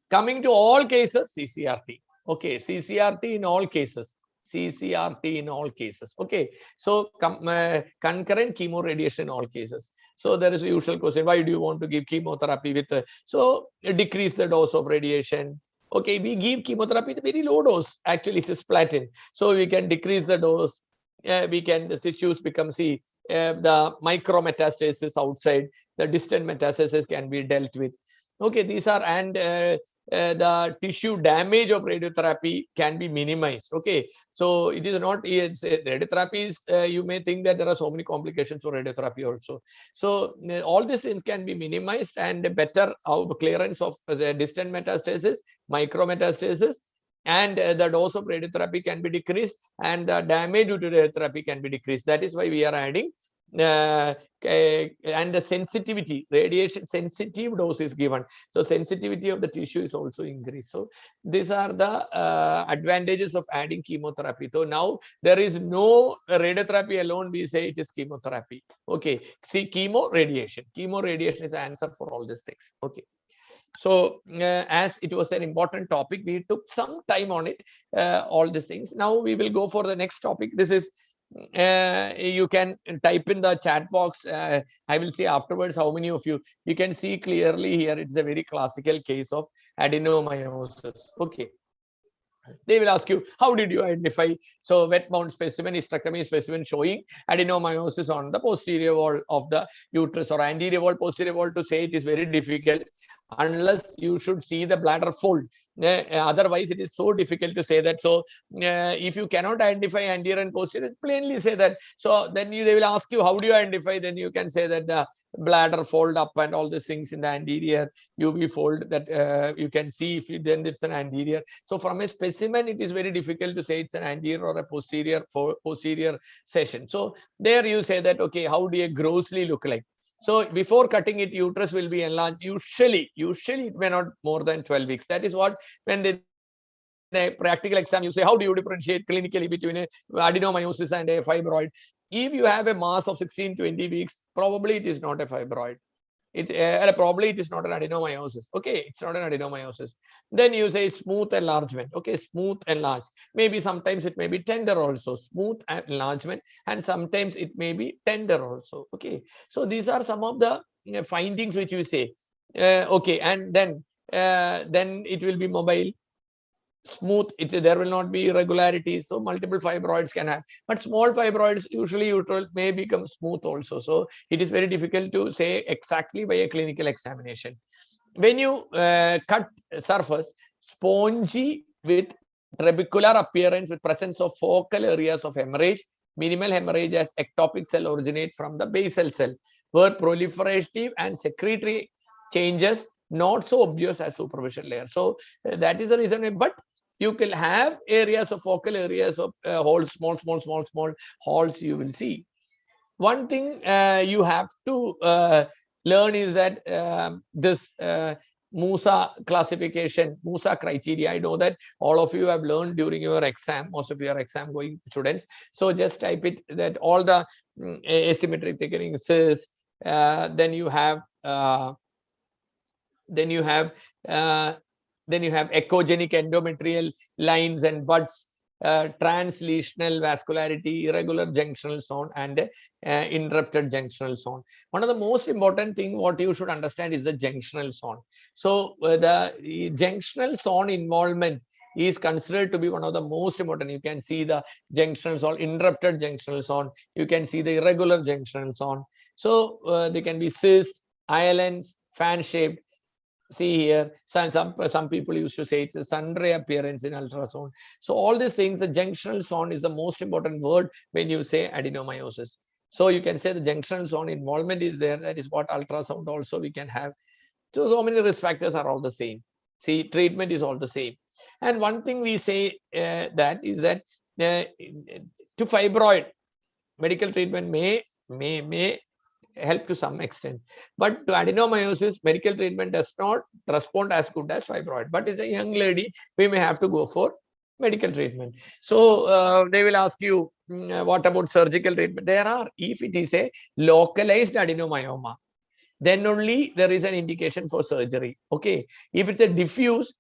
Coming to all cases, CCRT. Okay, CCRT in all cases. CCRT in all cases. Okay, so concurrent chemoradiation in all cases. So there is a usual question, why do you want to give chemotherapy with so decrease the dose of radiation? Okay, we give chemotherapy at very low dose, actually cisplatin. So we can decrease the dose. We can, the tissues become, see, the micrometastasis outside, the distant metastasis can be dealt with. Okay, these are, and the tissue damage of radiotherapy can be minimized. Okay, so it is not, radiotherapy is, you may think that there are so many complications for radiotherapy also. So all these things can be minimized, and better clearance of distant metastasis, micrometastasis, and the dose of radiotherapy can be decreased, and the damage due to radiotherapy can be decreased. That is why we are adding and the sensitivity, radiation sensitive dose is given. So sensitivity of the tissue is also increased. So these are the advantages of adding chemotherapy. So now there is no radiotherapy alone, we say it is chemotherapy. Okay, see, chemoradiation is the answer for all these things. Okay. So as it was an important topic, we took some time on it, all these things. Now we will go for the next topic. This is, you can type in the chat box. I will see afterwards how many of you can see clearly here. It's a very classical case of adenomyosis. Okay. They will ask you, how did you identify? So wet bound specimen, hysterectomy specimen showing adenomyosis on the posterior wall of the uterus or anterior wall, posterior wall. To say it is very difficult. unless you should see the bladder fold. Otherwise, it is so difficult to say that. So, if you cannot identify anterior and posterior, plainly say that. So then they will ask you, how do you identify? Then you can say that the bladder fold up and all these things in the anterior UV fold, that you can see if then it's an anterior. So from a specimen, it is very difficult to say it's an anterior or a posterior session. So there you say that, okay, how do you grossly look like? So before cutting it, uterus will be enlarged. Usually it may not more than 12 weeks. That is what, when in a practical exam, you say, how do you differentiate clinically between a adenomyosis and a fibroid? If you have a mass of 16-20 weeks, probably it is not a fibroid. Probably it is not an adenomyosis. Okay, it's not an adenomyosis. Then you say smooth enlargement. Okay, smooth enlarged. Maybe sometimes it may be tender also. Smooth enlargement, and sometimes it may be tender also. Okay, so these are some of the findings which we say. Okay, and then it will be mobile. Smooth, there will not be irregularities, so multiple fibroids can have, but small fibroids usually uterus may become smooth also. So it is very difficult to say exactly by a clinical examination. When you cut surface, spongy with trabecular appearance with presence of focal areas of hemorrhage, minimal hemorrhage as ectopic cell originate from the basal cell, where proliferative and secretory changes not so obvious as superficial layer. So that is the reason. But you can have areas of focal areas of holes, small holes you will see. One thing you have to learn is that this Musa classification, Musa criteria, I know that all of you have learned during your exam, most of your exam going students. So just type it, that all the asymmetric thickening cysts, then you have echogenic endometrial lines and buds, translesional vascularity, irregular junctional zone, and interrupted junctional zone. One of the most important thing what you should understand is the junctional zone. So the junctional zone involvement is considered to be one of the most important. You can see the junctional zone, interrupted junctional zone. You can see the irregular junctional zone. So they can be cyst, islands, fan-shaped. See here, some people used to say it's a sundry appearance in ultrasound. So all these things, the junctional zone is the most important word when you say adenomyosis. So you can say the junctional zone involvement is there. That is what ultrasound also we can have. So many risk factors are all the same. See, treatment is all the same. And one thing we say that is that to fibroid, medical treatment may help to some extent, but to adenomyosis, medical treatment does not respond as good as fibroid. But as a young lady, we may have to go for medical treatment. So they will ask you, what about surgical treatment? There are, if it is a localized adenomyoma, then only there is an indication for surgery. Okay, if it's a diffuse,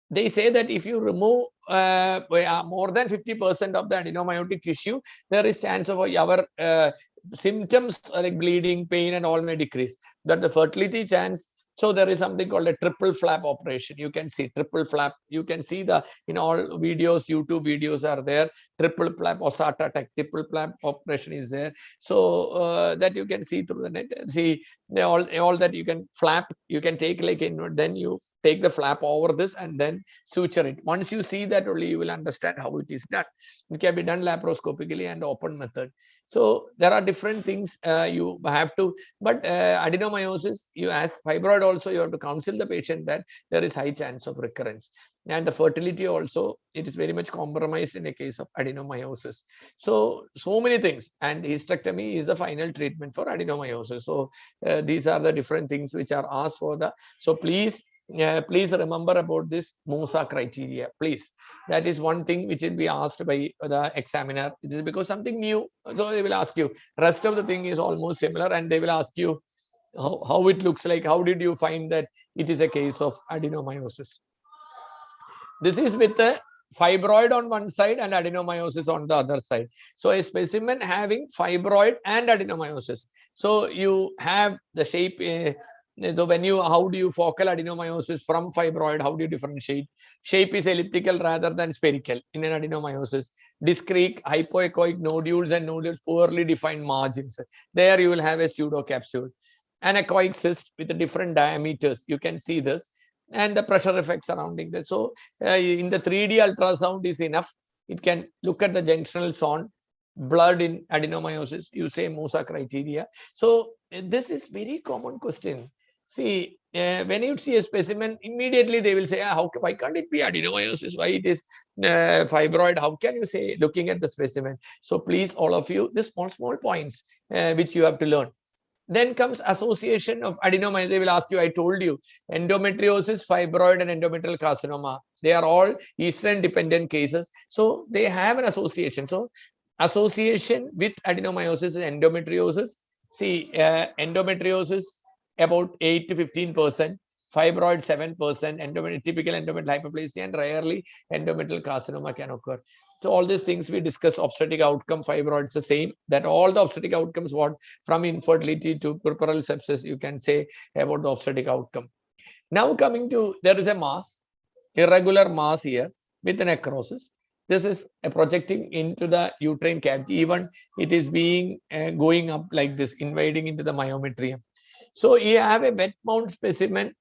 they say that if you remove more than 50% of the adenomyotic tissue, there is chance of our symptoms like bleeding, pain, and all may decrease. That the fertility chance. So there is something called a triple flap operation. You can see triple flap. You can see the in all videos, YouTube videos are there. Triple flap Osata tech, triple flap operation is there. So that you can see through the net. See all that you can flap. You can take like then you take the flap over this and then suture it. Once you see that, only you will understand how it is done. It can be done laparoscopically and open method. So there are different things you have to, but adenomyosis, you ask fibroid also, you have to counsel the patient that there is high chance of recurrence. And the fertility also, it is very much compromised in a case of adenomyosis. So many things, and hysterectomy is the final treatment for adenomyosis. So these are the different things which are asked for the, so please remember about this Musa criteria, please. That is one thing which will be asked by the examiner. It is because something new, so they will ask you. Rest of the thing is almost similar, and they will ask you how it looks like. How did you find that it is a case of adenomyosis? This is with a fibroid on one side and adenomyosis on the other side. So a specimen having fibroid and adenomyosis. So you have the shape. So when you, how do you focal adenomyosis from fibroid? How do you differentiate? Shape is elliptical rather than spherical in an adenomyosis. Discrete, hypoechoic nodules and nodules, poorly defined margins. There you will have a pseudocapsule. anechoic cyst with different diameters. You can see this, and the pressure effect surrounding that. So in the 3D ultrasound is enough. It can look at the junctional zone, blood in adenomyosis. You say Musa criteria. So this is very common question. See, when you see a specimen, immediately they will say, why can't it be adenomyosis? Why it is fibroid? How can you say, looking at the specimen? So please, all of you, the small points which you have to learn. Then comes association of adenomyosis. They will ask you, I told you, endometriosis, fibroid, and endometrial carcinoma. They are all estrogen dependent cases. So they have an association. So association with adenomyosis and endometriosis. See, endometriosis about 8 to 15%, fibroid 7%, typical endometrial hyperplasia, and rarely endometrial carcinoma can occur. So all these things we discuss, obstetric outcome, fibroids, the same, that all the obstetric outcomes, what from infertility to puerperal sepsis, you can say about the obstetric outcome. Now coming to, there is a mass, irregular mass here with necrosis. This is projecting into the uterine cavity. Even it is being going up like this, invading into the myometrium. So you have a wet mount specimen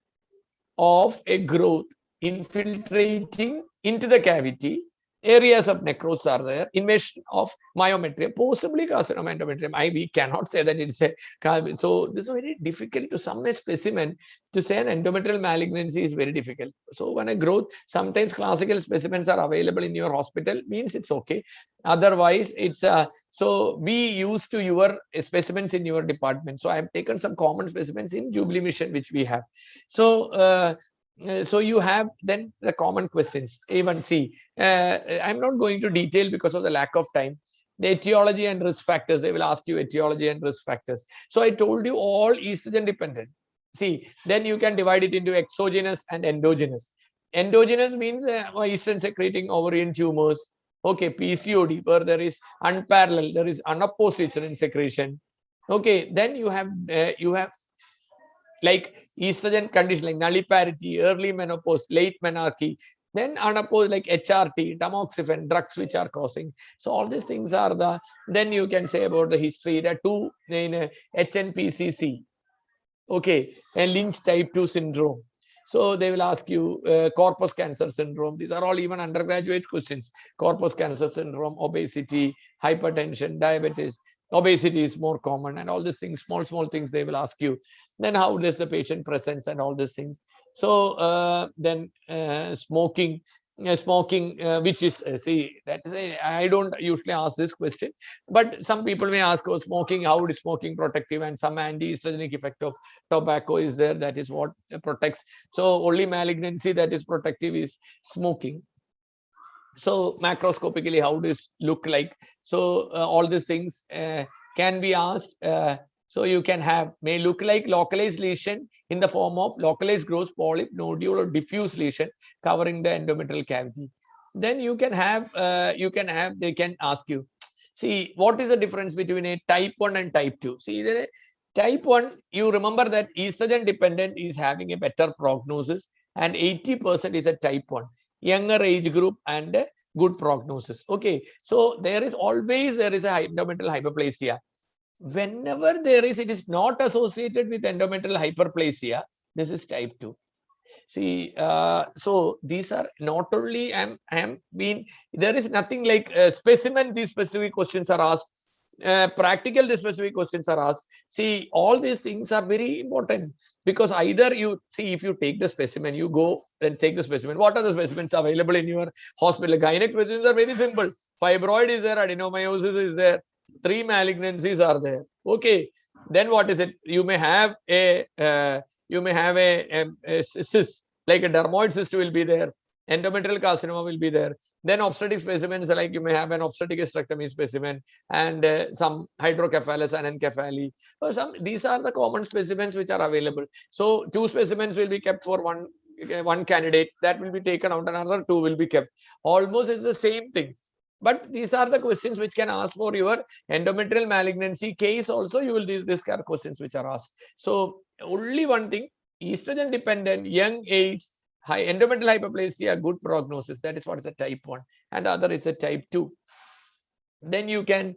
of a growth infiltrating into the cavity. Areas of necrosis are there, invasion of myometrium, possibly carcinoma endometrium. We cannot say that it's a, so this is very difficult to sum a specimen. To say an endometrial malignancy is very difficult. So when a growth, sometimes classical specimens are available in your hospital, means it's okay. Otherwise, it's so be used to your specimens in your department. So I have taken some common specimens in Jubilee Mission, which we have. So so you have then the common questions. Even see, I'm not going to detail because of the lack of time. The etiology and risk factors, they will ask you etiology and risk factors. So I told you all estrogen dependent. See, then you can divide it into exogenous and endogenous. Endogenous means estrogen secreting ovarian tumors. Okay, PCOD, where there is unparalleled, there is unopposed estrogen secretion. Okay, then you have like estrogen condition like nulliparity, early menopause, late menarche, then unopposed like HRT, tamoxifen, drugs which are causing. So all these things are the, then you can say about the history, the 2 in HNPCC, okay, and Lynch type 2 syndrome. So they will ask you corpus cancer syndrome. These are all even undergraduate questions. Corpus cancer syndrome, obesity, hypertension, diabetes. Obesity is more common, and all these things, small things they will ask you. Then how does the patient presents and all these things. So then smoking, which is see, that is I don't usually ask this question, but some people may ask, oh, smoking, how is smoking protective? And some anti-estrogenic effect of tobacco is there, that is what protects. So only malignancy that is protective is smoking. So macroscopically, how does it look like? So all these things can be asked. So you can have, may look like localized lesion in the form of localized growth, polyp, nodule, or diffuse lesion covering the endometrial cavity. Then you can have, they can ask you, see, what is the difference between a type 1 and type 2? See, type 1, you remember that estrogen dependent is having a better prognosis, and 80% is a type 1. Younger age group and good prognosis. Okay, so there is always, there is a endometrial hyperplasia. Whenever there is, it is not associated with endometrial hyperplasia, this is type 2. See, so these are not only, there is nothing like specimen, these specific questions are asked. Practical, the specific questions are asked. See, all these things are very important, because either you see, if you take the specimen, you go and take the specimen. What are the specimens available in your hospital? Gynec specimens are very simple. Fibroid is there, adenomyosis is there, 3 malignancies are there. Okay, then what is it? You may have a cyst, like a dermoid cyst will be there, endometrial carcinoma will be there. Then obstetric specimens, like you may have an obstetric hysterectomy specimen and some hydrocephalus and encephaly. So these are the common specimens which are available. So 2 specimens will be kept for one candidate, that will be taken out, another 2 will be kept. Almost it's the same thing. But these are the questions which can ask for your endometrial malignancy case also. You will, these are questions which are asked. So only one thing, estrogen dependent, young age, high endometrial hyperplasia, good prognosis. That is what is a type 1, and other is a type 2. Then you can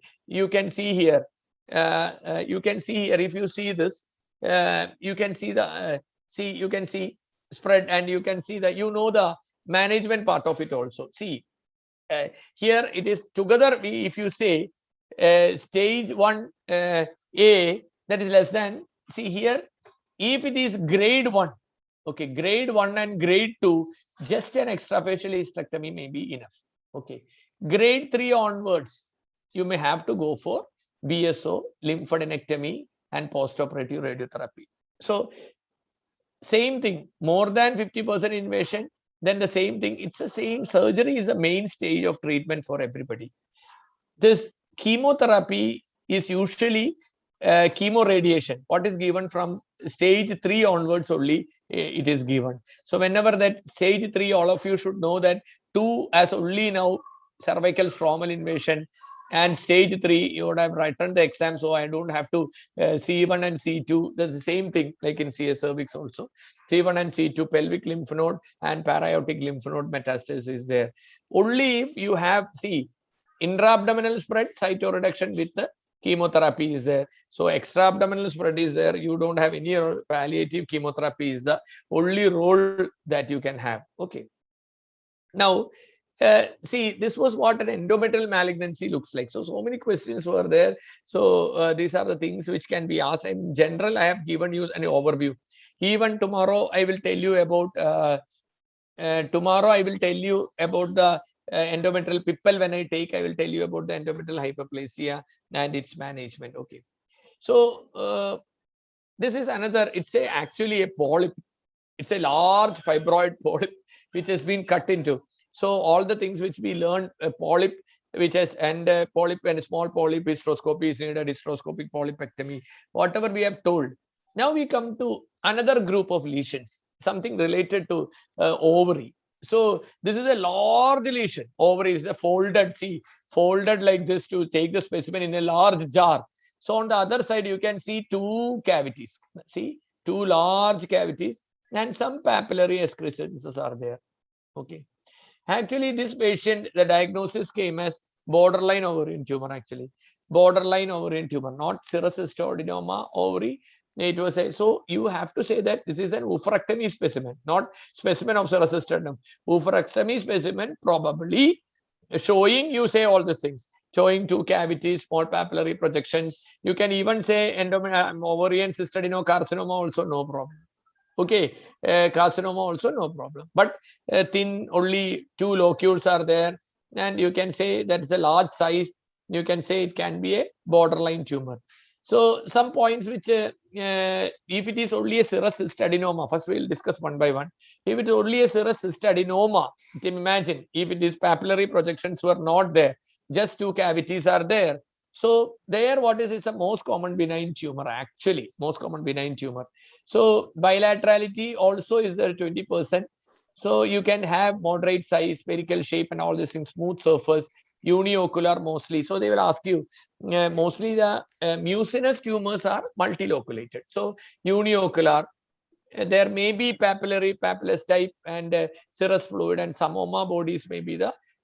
see here. You can see here, if you see this, you can see the you can see spread, and you can see that the management part of it also. See, here it is together. If you say stage 1 A, that is less than, see here, if it is grade 1, okay, grade 1 and grade 2, just an extrafacial hysterectomy may be enough. Okay, grade 3 onwards, you may have to go for BSO, lymphadenectomy, and postoperative radiotherapy. So same thing, more than 50% invasion, then the same thing. It's the same. Surgery is the main stage of treatment for everybody. This chemotherapy is usually chemoradiation. What is given from stage 3 onwards only, it is given. So whenever that stage 3, all of you should know that 2 as only now cervical stromal invasion, and stage 3 you would have written the exam, so I don't have to C1 and C2. That's the same thing like in CS cervix also. C1 and C2, pelvic lymph node and paraortic lymph node metastasis is there. Only if you have, see, intra-abdominal spread, cytoreduction with the chemotherapy is there. So extra-abdominal spread is there. You don't have any palliative chemotherapy is the only role that you can have. Okay. Now, see, this was what an endometrial malignancy looks like. So many questions were there. So these are the things which can be asked. In general, I have given you an overview. Even tomorrow, I will tell you about the endometrial pipple. When I take, I will tell you about the endometrial hyperplasia and its management. Okay. So this is another, it's actually a polyp. It's a large fibroid polyp which has been cut into. So all the things which we learned, polyp, which has, and polyp and small polyp, hysteroscopy is needed, hysteroscopic polypectomy, whatever we have told. Now we come to another group of lesions, something related to ovary. So this is a large lesion. Ovary is folded, see, folded like this to take the specimen in a large jar. So on the other side, you can see 2 cavities. See, 2 large cavities, and some papillary excrescences are there. Okay. Actually, this patient, the diagnosis came as borderline ovarian tumor, actually. Borderline ovarian tumor, not serous hystoadenoma ovary. It was a, so you have to say that this is an oophorectomy specimen, not specimen of serous hystoadenoma. Oophorectomy specimen, probably showing, you say all these things, showing 2 cavities, small papillary projections. You can even say ovarian cystadenoma carcinoma also, no problem. Okay, carcinoma also no problem, but thin, only 2 locules are there, and you can say that is a large size. You can say it can be a borderline tumor. So some points which, if it is only a serous cystadenoma, first we will discuss one by one. If it is only a serous cystadenoma, you can imagine if it is papillary projections were not there, just 2 cavities are there. So there, what is a most common benign tumor, actually, most common benign tumor. So bilaterality also is there 20%. So you can have moderate size, spherical shape, and all these things, smooth surface, uniocular mostly. So they will ask you, mostly the mucinous tumors are multiloculated. So uniocular, there may be papillary, papillus type, and serous fluid, and some oma bodies may be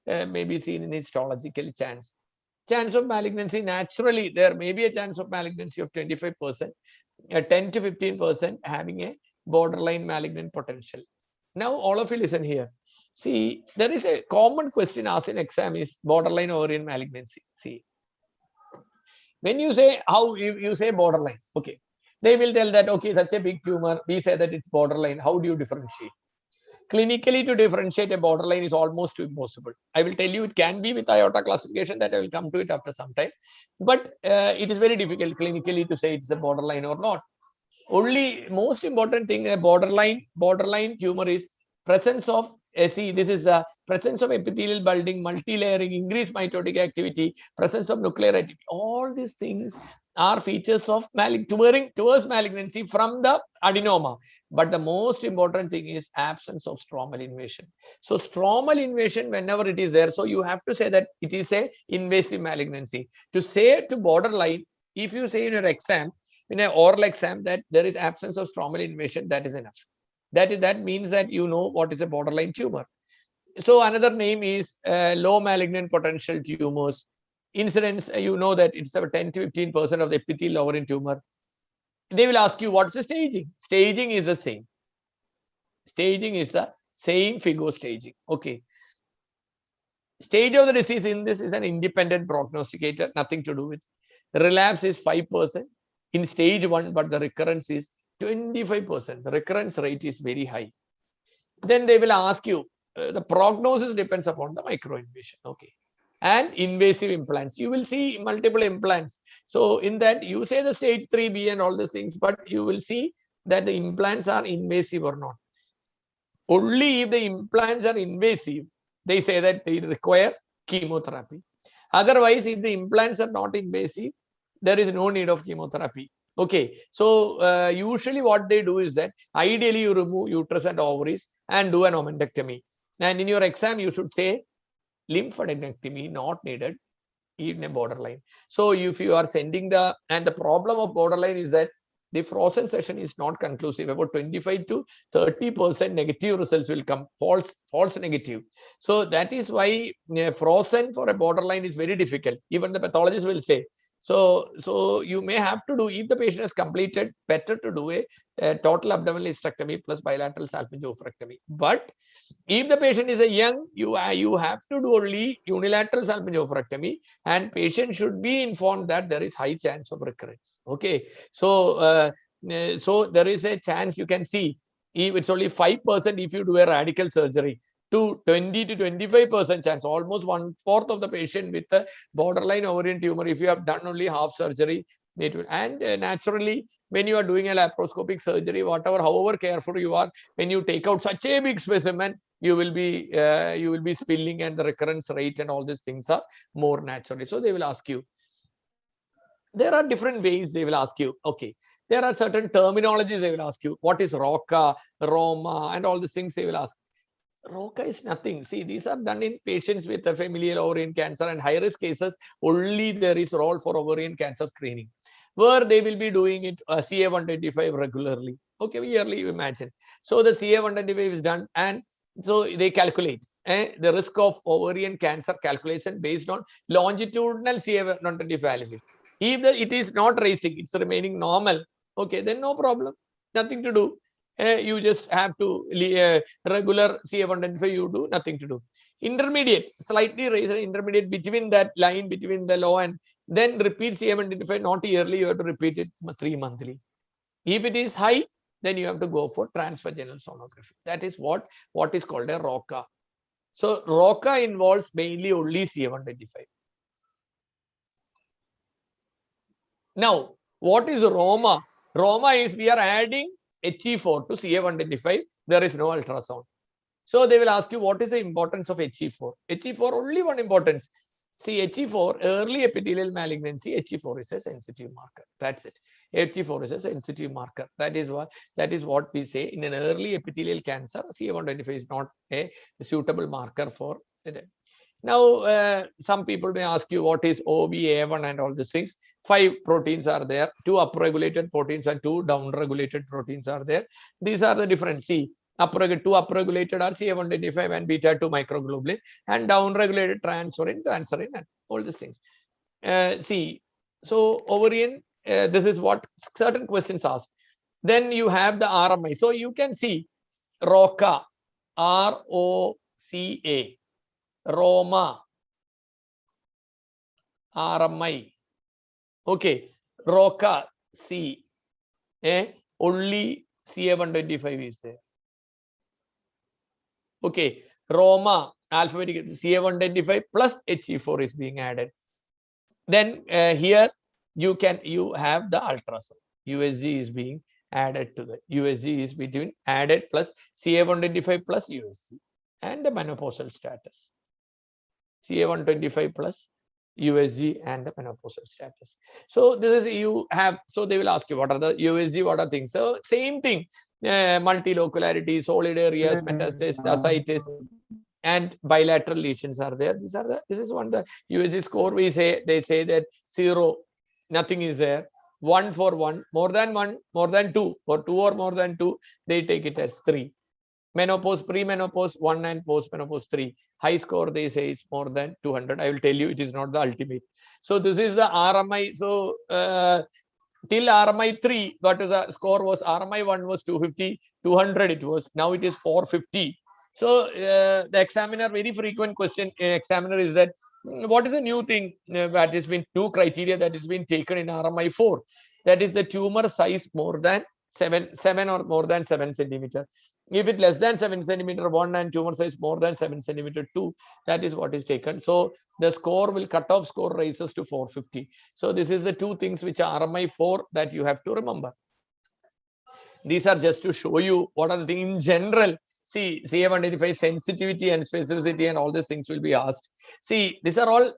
may be seen in histological chance. Chance of malignancy, naturally, there may be a chance of malignancy of 25%, 10 to 15% having a borderline malignant potential. Now, all of you listen here. See, there is a common question asked in exam is borderline ovarian malignancy. See, when you say, how you say borderline, okay, they will tell that, okay, such a big tumor, we say that it's borderline. How do you differentiate? Clinically, to differentiate a borderline is almost impossible. I will tell you it can be with IOTA classification, that I will come to it after some time. But it is very difficult clinically to say it's a borderline or not. Only most important thing, a borderline tumor is presence of, see, this is the presence of epithelial budding, multi-layering, increased mitotic activity, presence of nuclear activity. All these things are features of towards malignancy from the adenoma. But the most important thing is absence of stromal invasion. So stromal invasion, whenever it is there, so you have to say that it is a invasive malignancy. To say to borderline, if you say in your exam, in an oral exam, that there is absence of stromal invasion, that is enough. That means that you know what is a borderline tumor. So another name is low malignant potential tumors. Incidence, you know that it's about 10 to 15% of the epithelial ovarian tumor. they will ask you what's the staging. Staging is the same. Staging is the same Figo staging. Okay. Stage of the disease in this is an independent prognosticator, nothing to do with. Relapse is 5% in stage 1, but the recurrence is 25%. The recurrence rate is very high. Then they will ask you, the prognosis depends upon the microinvasion. Okay. And invasive implants. You will see multiple implants. So in that, you say the stage 3B and all these things, but you will see that the implants are invasive or not. Only if the implants are invasive, they say that they require chemotherapy. Otherwise, if the implants are not invasive, there is no need of chemotherapy. Okay, so usually what they do is that ideally you remove uterus and ovaries and do an omentectomy. And in your exam, you should say lymphadenectomy not needed in a borderline. So if you are sending the, and the problem of borderline is that the frozen session is not conclusive. About 25 to 30% negative results will come, false negative. So that is why frozen for a borderline is very difficult. Even the pathologist will say. So you may have to do, if the patient has completed, better to do a total abdominal hysterectomy plus bilateral salpingo-oophorectomy. But if the patient is a young, you have to do only unilateral salpingo-oophorectomy, and patient should be informed that there is high chance of recurrence. Okay, so so there is a chance, you can see, if it's only 5% if you do a radical surgery, to 20 to 25% chance, almost 1/4 of the patient with a borderline ovarian tumor, if you have done only half surgery, it will, and naturally, when you are doing a laparoscopic surgery, however careful you are, when you take out such a big specimen, you will be spilling, and the recurrence rate and all these things are more naturally. So they will ask you. There are different ways they will ask you. Okay, there are certain terminologies they will ask you. What is ROCA, Roma, and all these things they will ask. ROCA is nothing. See, these are done in patients with a familial ovarian cancer, and high-risk cases, only there is role for ovarian cancer screening, where they will be doing it CA-125 regularly. Okay, yearly, you imagine. So the CA-125 is done, and so they calculate the risk of ovarian cancer calculation based on longitudinal CA-125 analysis. If it is not raising, it's remaining normal, okay, then no problem, nothing to do. You just have to regular CA-125, you do nothing to do. Intermediate, slightly raise intermediate between that line between the low, and then repeat CA-125, not yearly, you have to repeat it 3 monthly. If it is high, then you have to go for transvaginal sonography. That is what is called a ROCA. So ROCA involves mainly only CA-125. Now, what is Roma? Roma is we are adding HE4 to CA-125. There is no ultrasound. So they will ask you, what is the importance of HE4? HE4, only one importance. See, HE4, early epithelial malignancy, HE4 is a sensitive marker. That's it. HE4 is a sensitive marker. That is what we say in an early epithelial cancer. CA-125 is not a suitable marker for it. Now, some people may ask you, what is OBA1 and all these things? 5 proteins are there. 2 upregulated proteins and 2 downregulated proteins are there. These are the different. See, 2 upregulated are CA-125 and beta-2 microglobulin, and downregulated transferrin, and all these things. See, so ovarian, this is what certain questions ask. Then you have the RMI. So you can see ROCA, ROCA, Roma, RMI. Okay, ROCA, C, only CA-125 is there. Okay, Roma, alphabetic CA-125 plus HE4 is being added. Then here you have the ultrasound. USG is being added to the USG is between added plus CA-125 plus USG, and the menopausal status. CA-125 plus USG and the menopausal status. So this is you have. So they will ask you, what are the USG? What are things? So same thing. Multilocularity, solid areas, metastasis, ascites, and bilateral lesions are there. These are this is one the USG score. They say that 0, nothing is there. 1 for 1, more than 1, more than 2, for 2 or more than 2, they take it as 3. Menopause, premenopause 1, and postmenopause 3. High score, they say it's more than 200. I will tell you, it is not the ultimate. So this is the RMI. So till RMI 3, what is the score was? RMI 1 was 250, 200 it was. Now it is 450. So the examiner, very frequent question examiner is that, what is a new thing that has been, two criteria that has been taken in RMI 4? That is the tumor size more than 7 or more than 7 centimeter. If it less than 7 centimeter 1 and tumor size more than 7 centimeter 2, that is what is taken. So the score will, cutoff score raises to 450. So this is the two things which are RMI 4 that you have to remember. These are just to show you what are the things in general. See, CA125 sensitivity and specificity and all these things will be asked. See, these are all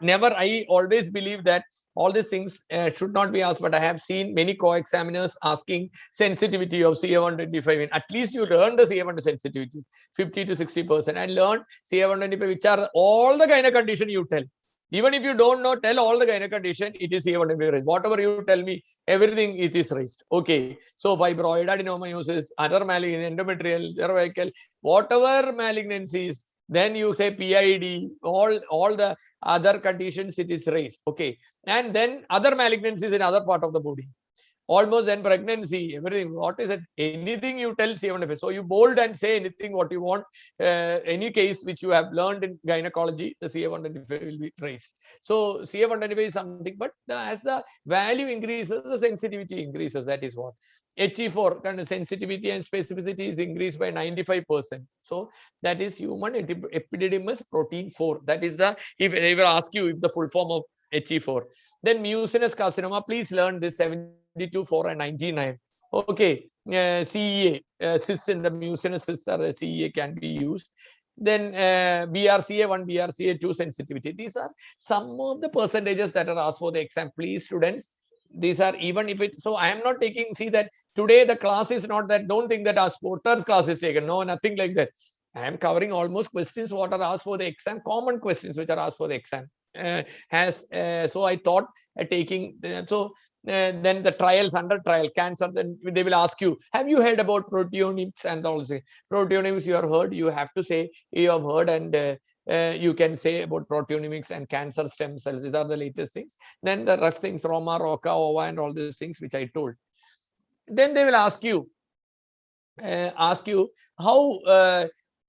never, I always believe that all these things should not be asked, but I have seen many co-examiners asking sensitivity of CA125. At least you learn the CA1 sensitivity, 50 to 60%, and learn CA125, which are all the kind of condition you tell. Even if you don't know, tell all the kind of condition, it is CA125 raised. Whatever you tell me, everything it is raised. Okay. So fibroid, adenomyosis, other malignant, endometrial, cervical, whatever malignancies, then you say PID, all the other conditions, it is raised. Okay. And then other malignancies in other part of the body. Almost then pregnancy, everything. What is it? Anything you tell CA125. So you bold and say anything what you want. Any case which you have learned in gynecology, the CA125 will be raised. So CA125 is something, but as the value increases, the sensitivity increases. That is what. HE4 kind of sensitivity and specificity is increased by 95%. So that is human epididymis protein 4. That is the, if they will ask you if the full form of HE4. Then mucinous carcinoma, please learn this 72, 4 and 99. Okay, CEA, cysts in the mucinous cysts or the CEA can be used. Then BRCA1, BRCA2 sensitivity. These are some of the percentages that are asked for the exam. Please, students, these are, even if it, so I am not taking, see that today the class is not that, don't think that our sporters class is taken. No, nothing like that. I am covering almost questions what are asked for the exam, common questions which are asked for the exam. So I thought taking, then the trials, under trial, cancer, then they will ask you, have you heard about proteomics and all this? Proteomics you have heard, you have to say you have heard, and you can say about proteomics and cancer stem cells. These are the latest things. Then the rest things, Roma, Roca, Ova, and all these things which I told. Then they will ask you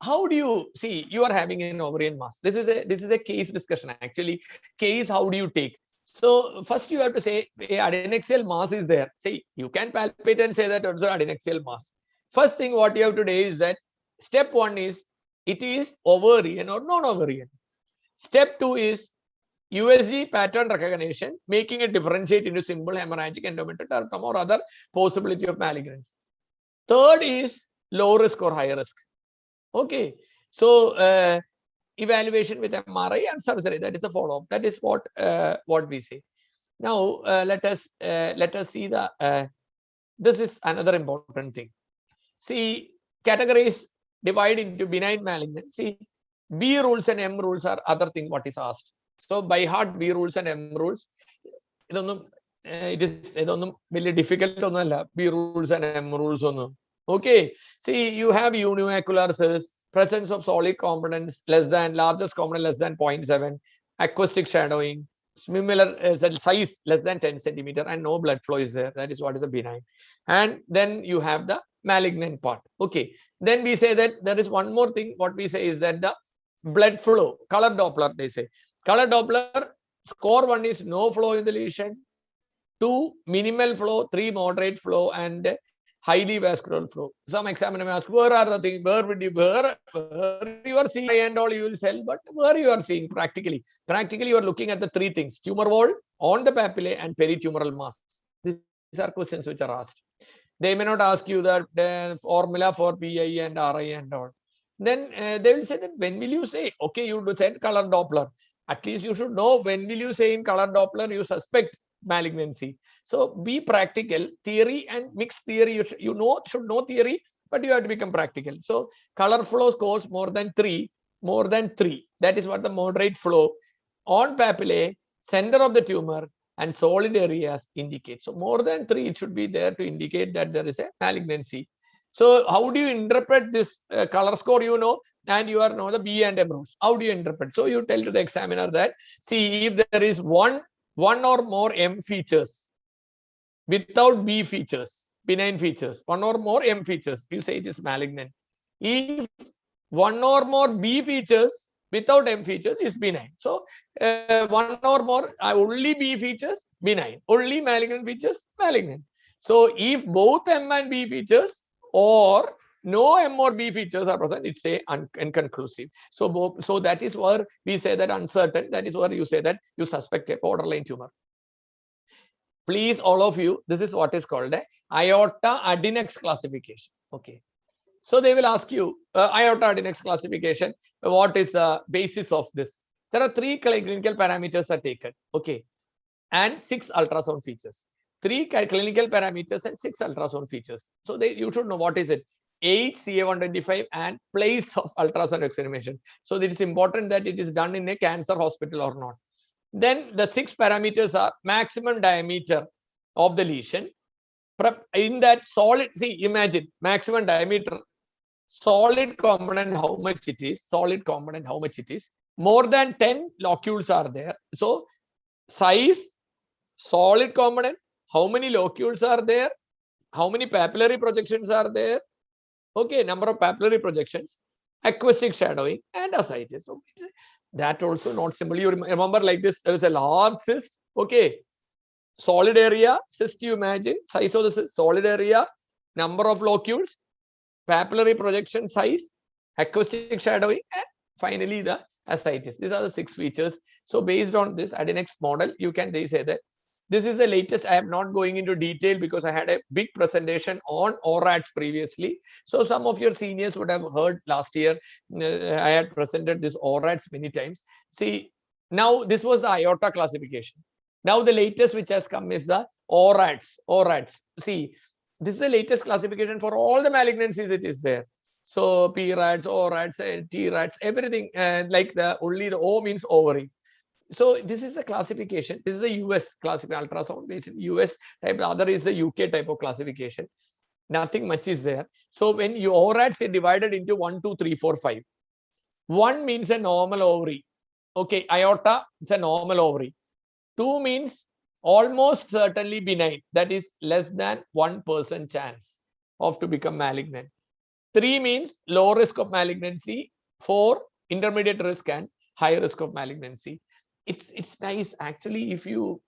how do you see you are having an ovarian mass? This is a case discussion actually. Case, how do you take? So first you have to say adnexial mass is there. See, you can palpate and say that also adnexial mass. First thing what you have to do is that step 1 is it is ovarian or non-ovarian. Step 2 is USG pattern recognition, making it differentiate into simple hemorrhagic endometrial or other possibility of malignancy. Third is low risk or high risk. Okay, so evaluation with MRI and surgery, that is a follow-up. That is what we say. Now let us see the this is another important thing. See, categories divide into benign malignancy. B rules and M rules are other thing what is asked. So by heart B rules and M rules. It is very difficult. B rules and M rules. Okay, see, you have unimacular cyst, presence of solid components less than, largest component less than 0.7, acoustic shadowing, similar size less than 10 centimeter, and no blood flow is there. That is what is a benign. And then you have the malignant part. Okay, then we say that there is one more thing. What we say is that the blood flow, color Doppler, they say. Color Doppler, score 1 is no flow in the lesion, 2 minimal flow, 3 moderate flow, and highly vascular flow. Some examiner may ask, where are the things? Where you are seeing and all you will sell, but where you are seeing practically? Practically, you are looking at the 3 things: tumor wall, on the papillae, and peritumoral mass. These are questions which are asked. They may not ask you the formula for PI and RI and all. Then they will say that when will you say, okay, you said color Doppler. At least you should know when will you say in color Doppler you suspect malignancy. So be practical. Theory and mixed theory, you should know theory, but you have to become practical. So color flow scores more than 3. That is what the moderate flow on papillae, center of the tumor, and solid areas indicate. So more than 3, it should be there to indicate that there is a malignancy. So how do you interpret this color score? And you know the B and M rules. How do you interpret? So you tell to the examiner that, see, if there is one or more M features, without B features, benign features, one or more M features, you say it is malignant. If one or more B features without M features is benign. So one or more only B features, benign. Only malignant features, malignant. So if both M and B features or no M or B features are present, it's a inconclusive. So that is where we say that uncertain. That is where you say that you suspect a borderline tumor. Please, all of you, this is what is called a iota adnex classification. Okay. So they will ask you iota adnex classification. What is the basis of this? There are 3 clinical parameters are taken. Okay. And 6 ultrasound features. 3 clinical parameters and 6 ultrasound features. So you should know what is it. 8 CA125 and place of ultrasound examination. So it is important that it is done in a cancer hospital or not. Then the 6 parameters are maximum diameter of the lesion. In that solid, see, imagine maximum diameter, solid component, how much it is, solid component, how much it is. More than 10 locules are there. So size, solid component, how many locules are there, how many papillary projections are there, okay, number of papillary projections, acoustic shadowing, and ascites. So that also not simple. You remember like this, there is a large cyst, okay, solid area, cyst, you imagine, size of the cyst, solid area, number of locules, papillary projection size, acoustic shadowing, and finally the ascites. These are the 6 features. So based on this adnex model, you can say that this is the latest. I am not going into detail because I had a big presentation on ORADs previously. So some of your seniors would have heard last year. I had presented this ORADs many times. See, now this was the iota classification. Now the latest which has come is the ORADs. ORADs. See, this is the latest classification for all the malignancies. It is there. So PRADs, ORADs, and TRADs, everything. Like only the O means ovary. So this is a classification. This is a US classification, ultrasound based in US type. The other is the UK type of classification. Nothing much is there. So when you ORADs are divided into 1, 2, 3, 4, 5. 1 means a normal ovary. Okay, iota, it's a normal ovary. 2 means almost certainly benign. That is less than 1% chance of to become malignant. 3 means low risk of malignancy. 4, intermediate risk and high risk of malignancy. It's nice actually. If you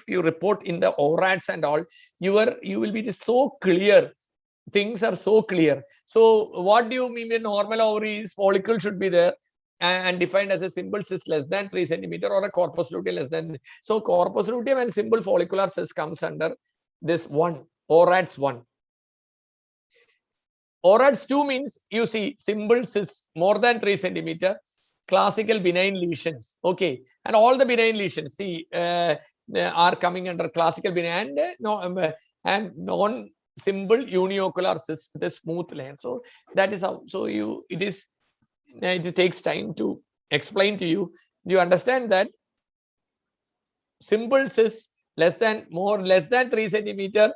report in the ORADs and all, you will be just so clear. Things are so clear. So what do you mean? A normal ovary is follicle should be there and defined as a simple cyst less than 3 centimeter or a corpus luteum less than. So corpus luteum and simple follicular cyst comes under this 1, ORADs 1. ORADs 2 means you see simple cysts more than 3 centimeter. Classical benign lesions, okay, and all the benign lesions, see, are coming under classical benign and non-simple uniocular cyst with a smooth layer. So that is how. So it takes time to explain to you. You understand that simple cyst less than 3 centimeter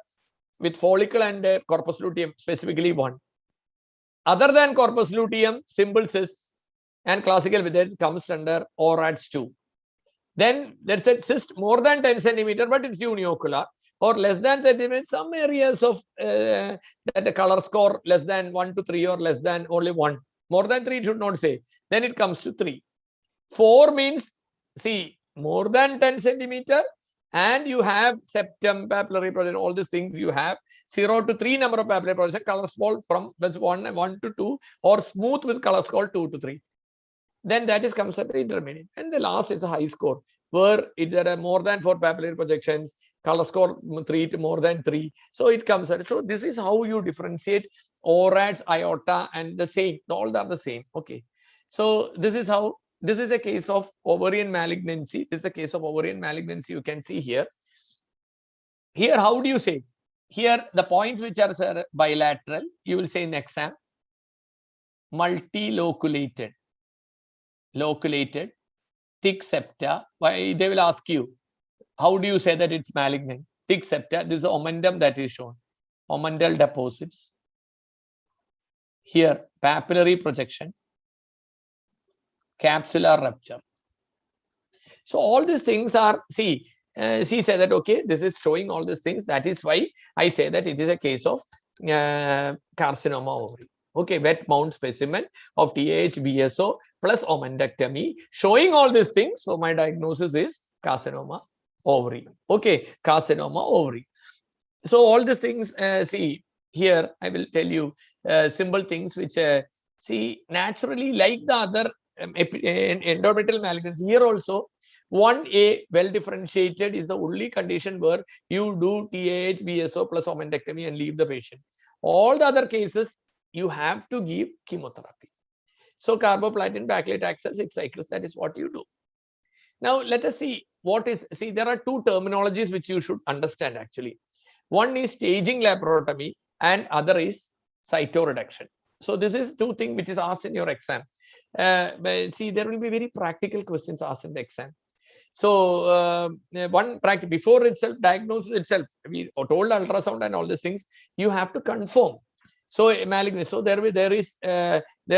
with follicle and corpus luteum, specifically 1. Other than corpus luteum, simple cyst and classical with comes under ORADs 2. Then there's a cyst more than 10 centimeter, but it's uniocular, or less than centimeter. Some areas of that the color score less than 1 to 3 or less than only 1. More than 3 should not say. Then it comes to 3. 4 means, see, more than 10 centimeter, and you have septum, papillary projection, all these things you have. 0 to 3 number of papillary projection, color score from that's 1 to 2, or smooth with color score 2 to 3. Then that is considered intermediate. And the last is a high score, where there are more than 4 papillary projections, color score 3 to more than 3. So it comes out. So this is how you differentiate ORADs, iota, and the same. All are the same. Okay. So this is how. This is a case of ovarian malignancy. This is a case of ovarian malignancy. You can see here. Here, how do you say? Here, the points which are bilateral, you will say in exam, multiloculated. Loculated, thick septa. Why they will ask you, how do you say that it's malignant? Thick septa. This is omentum that is shown. Omental deposits. Here, papillary projection, capsular rupture. So all these things are, see, she said that, okay, this is showing all these things. That is why I say that it is a case of carcinoma ovary. Okay, wet mount specimen of TAH BSO plus omentectomy showing all these things. So my diagnosis is carcinoma ovary. Okay, carcinoma ovary. So all these things, see here, I will tell you simple things which see naturally like the other endometrial malignancy. Here also 1A well differentiated is the only condition where you do TAH BSO plus omentectomy and leave the patient. All the other cases you have to give chemotherapy. So carboplatin, paclitaxel, 6 cycles, that is what you do. Now let us see what is, see there are two terminologies which you should understand actually. One is staging laparotomy and other is cytoreduction. So this is two things which is asked in your exam. See, there will be very practical questions asked in the exam. So one practice before itself, diagnosis itself, we told ultrasound and all these things, you have to confirm. So malignancy. So there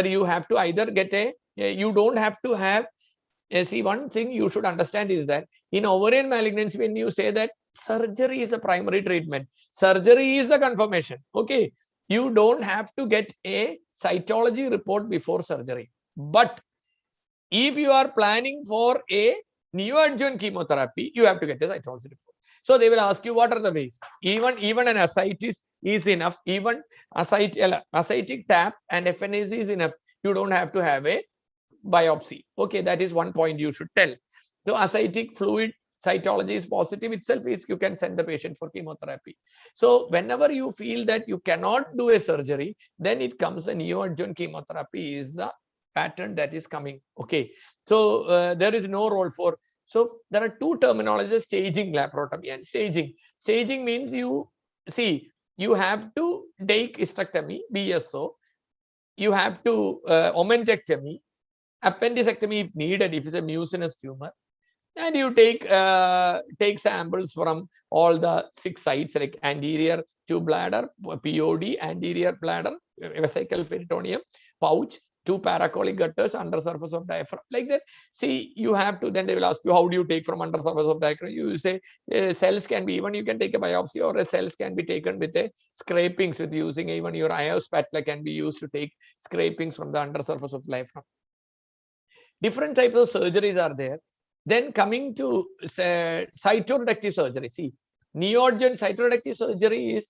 you have to either get you don't have to have. See, one thing you should understand is that in ovarian malignancy, when you say that surgery is the primary treatment, surgery is the confirmation. Okay, you don't have to get a cytology report before surgery. But if you are planning for a neoadjuvant chemotherapy, you have to get a cytology report. So they will ask you what are the ways. Even an ascites is enough. Even ascitic tap and FNAC is enough. You don't have to have a biopsy. Okay, that is one point you should tell. So ascitic fluid cytology is positive itself, is you can send the patient for chemotherapy. So whenever you feel that you cannot do a surgery, then it comes a neoadjuvant chemotherapy is the pattern that is coming. Okay, so there is no role for. So there are two terminologies: staging laparotomy and staging. Staging means you see you have to take hysterectomy, BSO. You have to omentectomy, appendicectomy if needed, if it's a mucinous tumor, and you take samples from all the 6 sites like anterior to bladder, POD, anterior bladder, vesical peritoneum, pouch, 2 paracolic gutters, under surface of diaphragm, like that. See, you have to, then they will ask you, how do you take from under surface of diaphragm? You say cells can be, even you can take a biopsy, or a cells can be taken with a scrapings, with using even your IO spatula can be used to take scrapings from the under surface of diaphragm. Different types of surgeries are there. Then coming to cytoreductive surgery. See, neoadjuvant cytoreductive surgery is,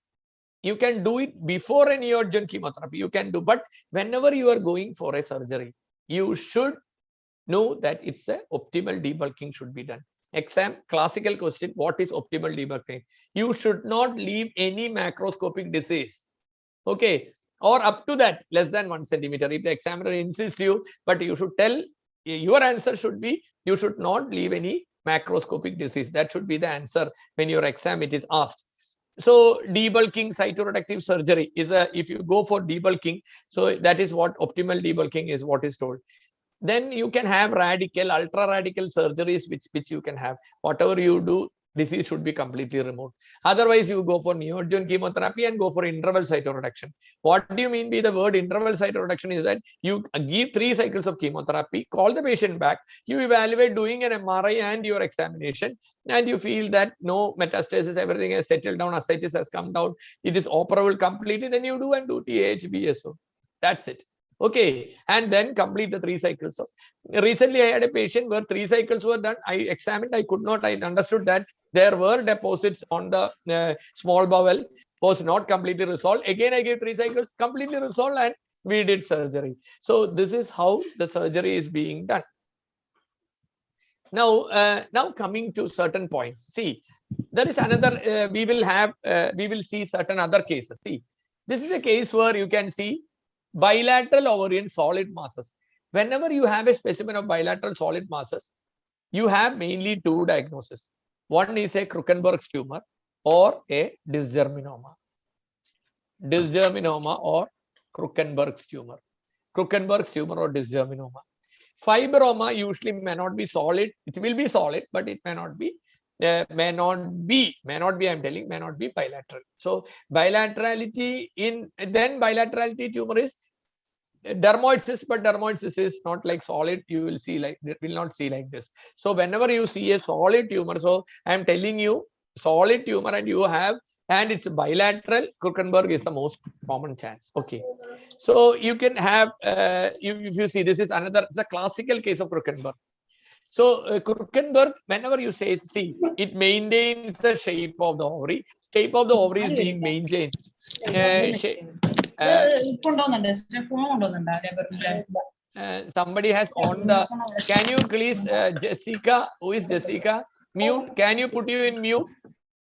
you can do it before a neoadjuvant chemotherapy. You can do, but whenever you are going for a surgery, you should know that it's a optimal debulking should be done. Exam classical question: what is optimal debulking? You should not leave any macroscopic disease. Okay, or up to that less than 1 centimeter. If the examiner insists you, but you should tell, your answer should be, you should not leave any macroscopic disease. That should be the answer when your exam it is asked. So debulking cytoreductive surgery is if you go for debulking, so that is what optimal debulking is, what is told. Then you can have radical, ultra radical surgeries, which you can have. Whatever you do, disease should be completely removed. Otherwise, you go for neoadjuvant chemotherapy and go for interval cytoreduction. What do you mean by the word interval cytoreduction? Is that you give 3 cycles of chemotherapy, call the patient back, you evaluate doing an MRI and your examination, and you feel that no metastasis, everything has settled down, ascites has come down, it is operable completely, then you do and do TAH BSO. That's it. Okay, and then complete the 3 cycles of. Recently, I had a patient where 3 cycles were done. I examined, I understood that there were deposits on the small bowel, was not completely resolved. Again, I gave 3 cycles, completely resolved, and we did surgery. So this is how the surgery is being done. Now coming to certain points. See, there is another. We will see certain other cases. See, this is a case where you can see bilateral ovarian solid masses. Whenever you have a specimen of bilateral solid masses, you have mainly 2 diagnoses. One is a Krukenberg's tumor or a dysgerminoma. Dysgerminoma or Krukenberg's tumor. Krukenberg's tumor or dysgerminoma. Fibroma usually may not be solid. It will be solid, but it may not be. May not be. I'm telling, may not be bilateral. So bilaterality then bilaterality tumor is dermoids, but dermoids is not like solid. You will see like, will not see like this. So whenever you see a solid tumor, so I am telling you solid tumor and you have, and it's bilateral, Krukenberg is the most common chance. Okay. So you can have, if you see, this is another, it's a classical case of Krukenberg. So Krukenberg, whenever you say, see, it maintains the shape of the ovary. Shape of the ovary is being maintained. Somebody has on the, can you please, Jessica, who is Jessica? Mute, can you put you in mute?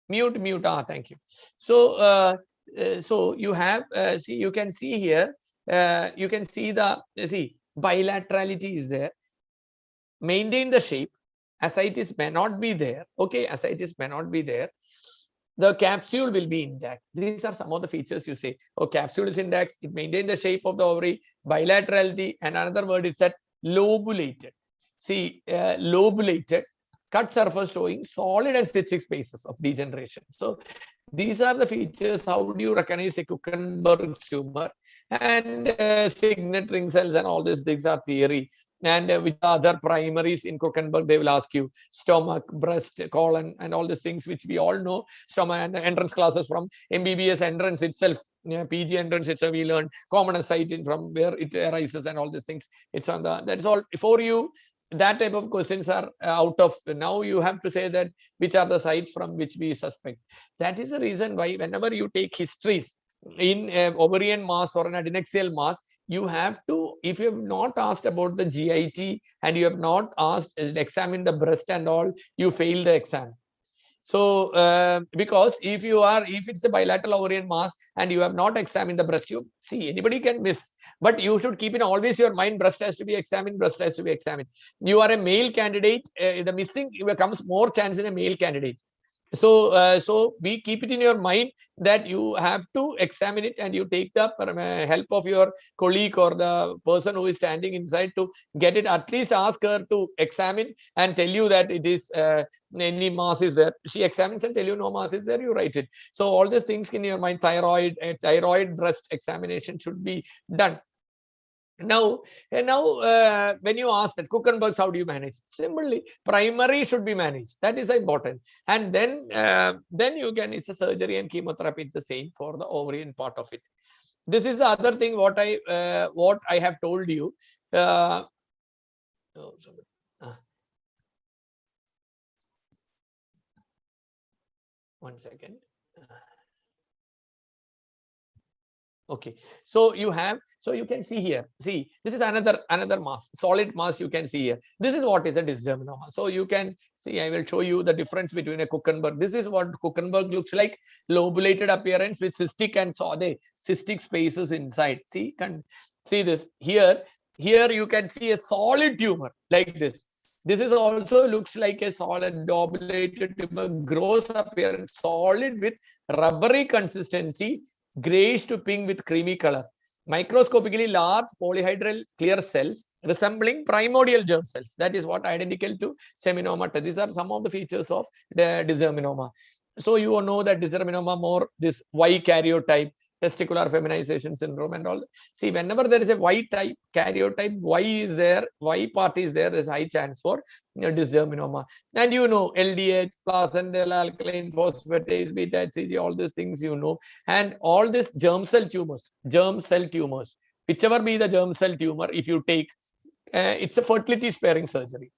Mute, thank you. So, so you have, see, you can see here, you can see the, see, bilaterality is there. Maintain the shape. Ascites may not be there. Okay, ascites may not be there. The capsule will be intact. These are some of the features you say. Oh, capsule is intact. It maintains the shape of the ovary. Bilaterality. And another word is that lobulated. See, lobulated. Cut surface showing solid and cystic spaces of degeneration. So these are the features. How do you recognize a Krukenberg tumor? And signet ring cells and all these things are theory. And with other primaries in Krukenberg, they will ask you stomach, breast, colon, and all these things which we all know. Stomach and the entrance classes from MBBS entrance itself, PG entrance itself, we learn common ascite from where it arises and all these things. It's on the, that's all for you. That type of questions are out of, now you have to say that which are the sites from which we suspect. That is the reason why whenever you take histories in ovarian mass or an adnexal mass, you have to, if you have not asked about the GIT and you have not asked, examine the breast and all, you fail the exam. So because if it's a bilateral ovarian mass and you have not examined the breast, you see, anybody can miss, but you should keep in always your mind, breast has to be examined, breast has to be examined. You are a male candidate, the missing becomes more chance in a male candidate. So so we keep it in your mind that you have to examine it, and you take the help of your colleague or the person who is standing inside to get it. At least ask her to examine and tell you that it is any mass is there. She examines and tell you no mass is there, you write it. So all these things in your mind, thyroid breast examination should be done. Now, when you ask that Krukenbergs, how do you manage? Simply, primary should be managed. That is important. And then you can, it's a surgery and chemotherapy. It's the same for the ovarian part of it. This is the other thing what I have told you. One second. Okay, so you have, so you can see here, see, this is another mass, solid mass you can see here. This is what is a dysgerminoma. So you can see, I will show you the difference between a Krukenberg. This is what Krukenberg looks like, lobulated appearance with cystic and cystic spaces inside. See, see this here you can see a solid tumor like this. This is also looks like a solid lobulated tumor, gross appearance, solid with rubbery consistency, grayish to pink with creamy color. Microscopically large polyhedral clear cells resembling primordial germ cells. That is what identical to seminoma. These are some of the features of the dysgerminoma. So you will know that dysgerminoma more this Y karyotype, testicular feminization syndrome and all. See, whenever there is a Y type karyotype, Y is there, Y part is there, there's high chance for dysgerminoma. And you know, LDH, placental alkaline phosphatase, beta HCG, all these things you know. And all these germ cell tumors, whichever be the germ cell tumor, if you take, it's a fertility sparing surgery.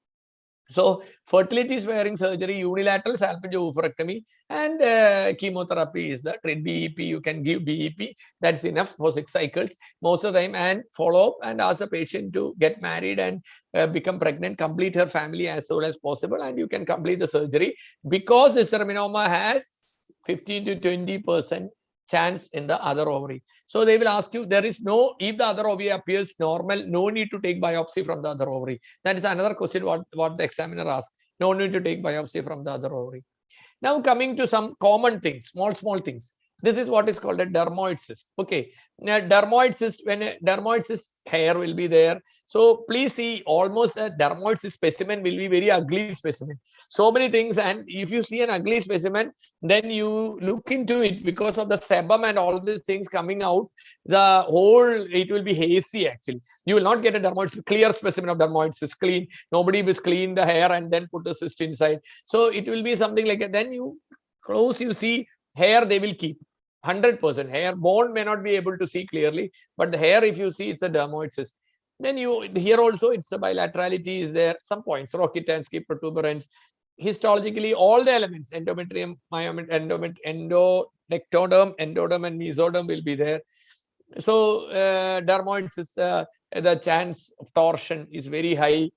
So fertility sparing surgery, unilateral salpingo-oophorectomy, and chemotherapy is the treat. BEP, you can give BEP, that's enough for 6 cycles most of the time, and follow up and ask the patient to get married and become pregnant, complete her family as soon as possible, and you can complete the surgery, because this dysgerminoma has 15 to 20% chance in the other ovary. So they will ask you, there is no, if the other ovary appears normal, no need to take biopsy from the other ovary. That is another question what the examiner asks. No need to take biopsy from the other ovary. Now coming to some common things, small things. This is what is called a dermoid cyst. Okay, now dermoid cyst, when a dermoid cyst hair will be there. So please see, almost a dermoid cyst specimen will be very ugly specimen. So many things, and if you see an ugly specimen, then you look into it because of the sebum and all these things coming out. The whole, it will be hazy actually. You will not get a dermoid cyst, clear specimen of dermoid cyst, clean. Nobody will clean the hair and then put the cyst inside. So it will be something like that. Then you close, you see hair, they will keep. 100% hair. Bone may not be able to see clearly, but the hair, if you see, it's a dermoid cyst. Then you here also, it's a bilaterality is there. Some points, Rokitansky, protuberance. Histologically, all the elements, endometrium, myometrium, endodectoderm, endoderm, and mesoderm will be there. So dermoid cyst, the chance of torsion is very high.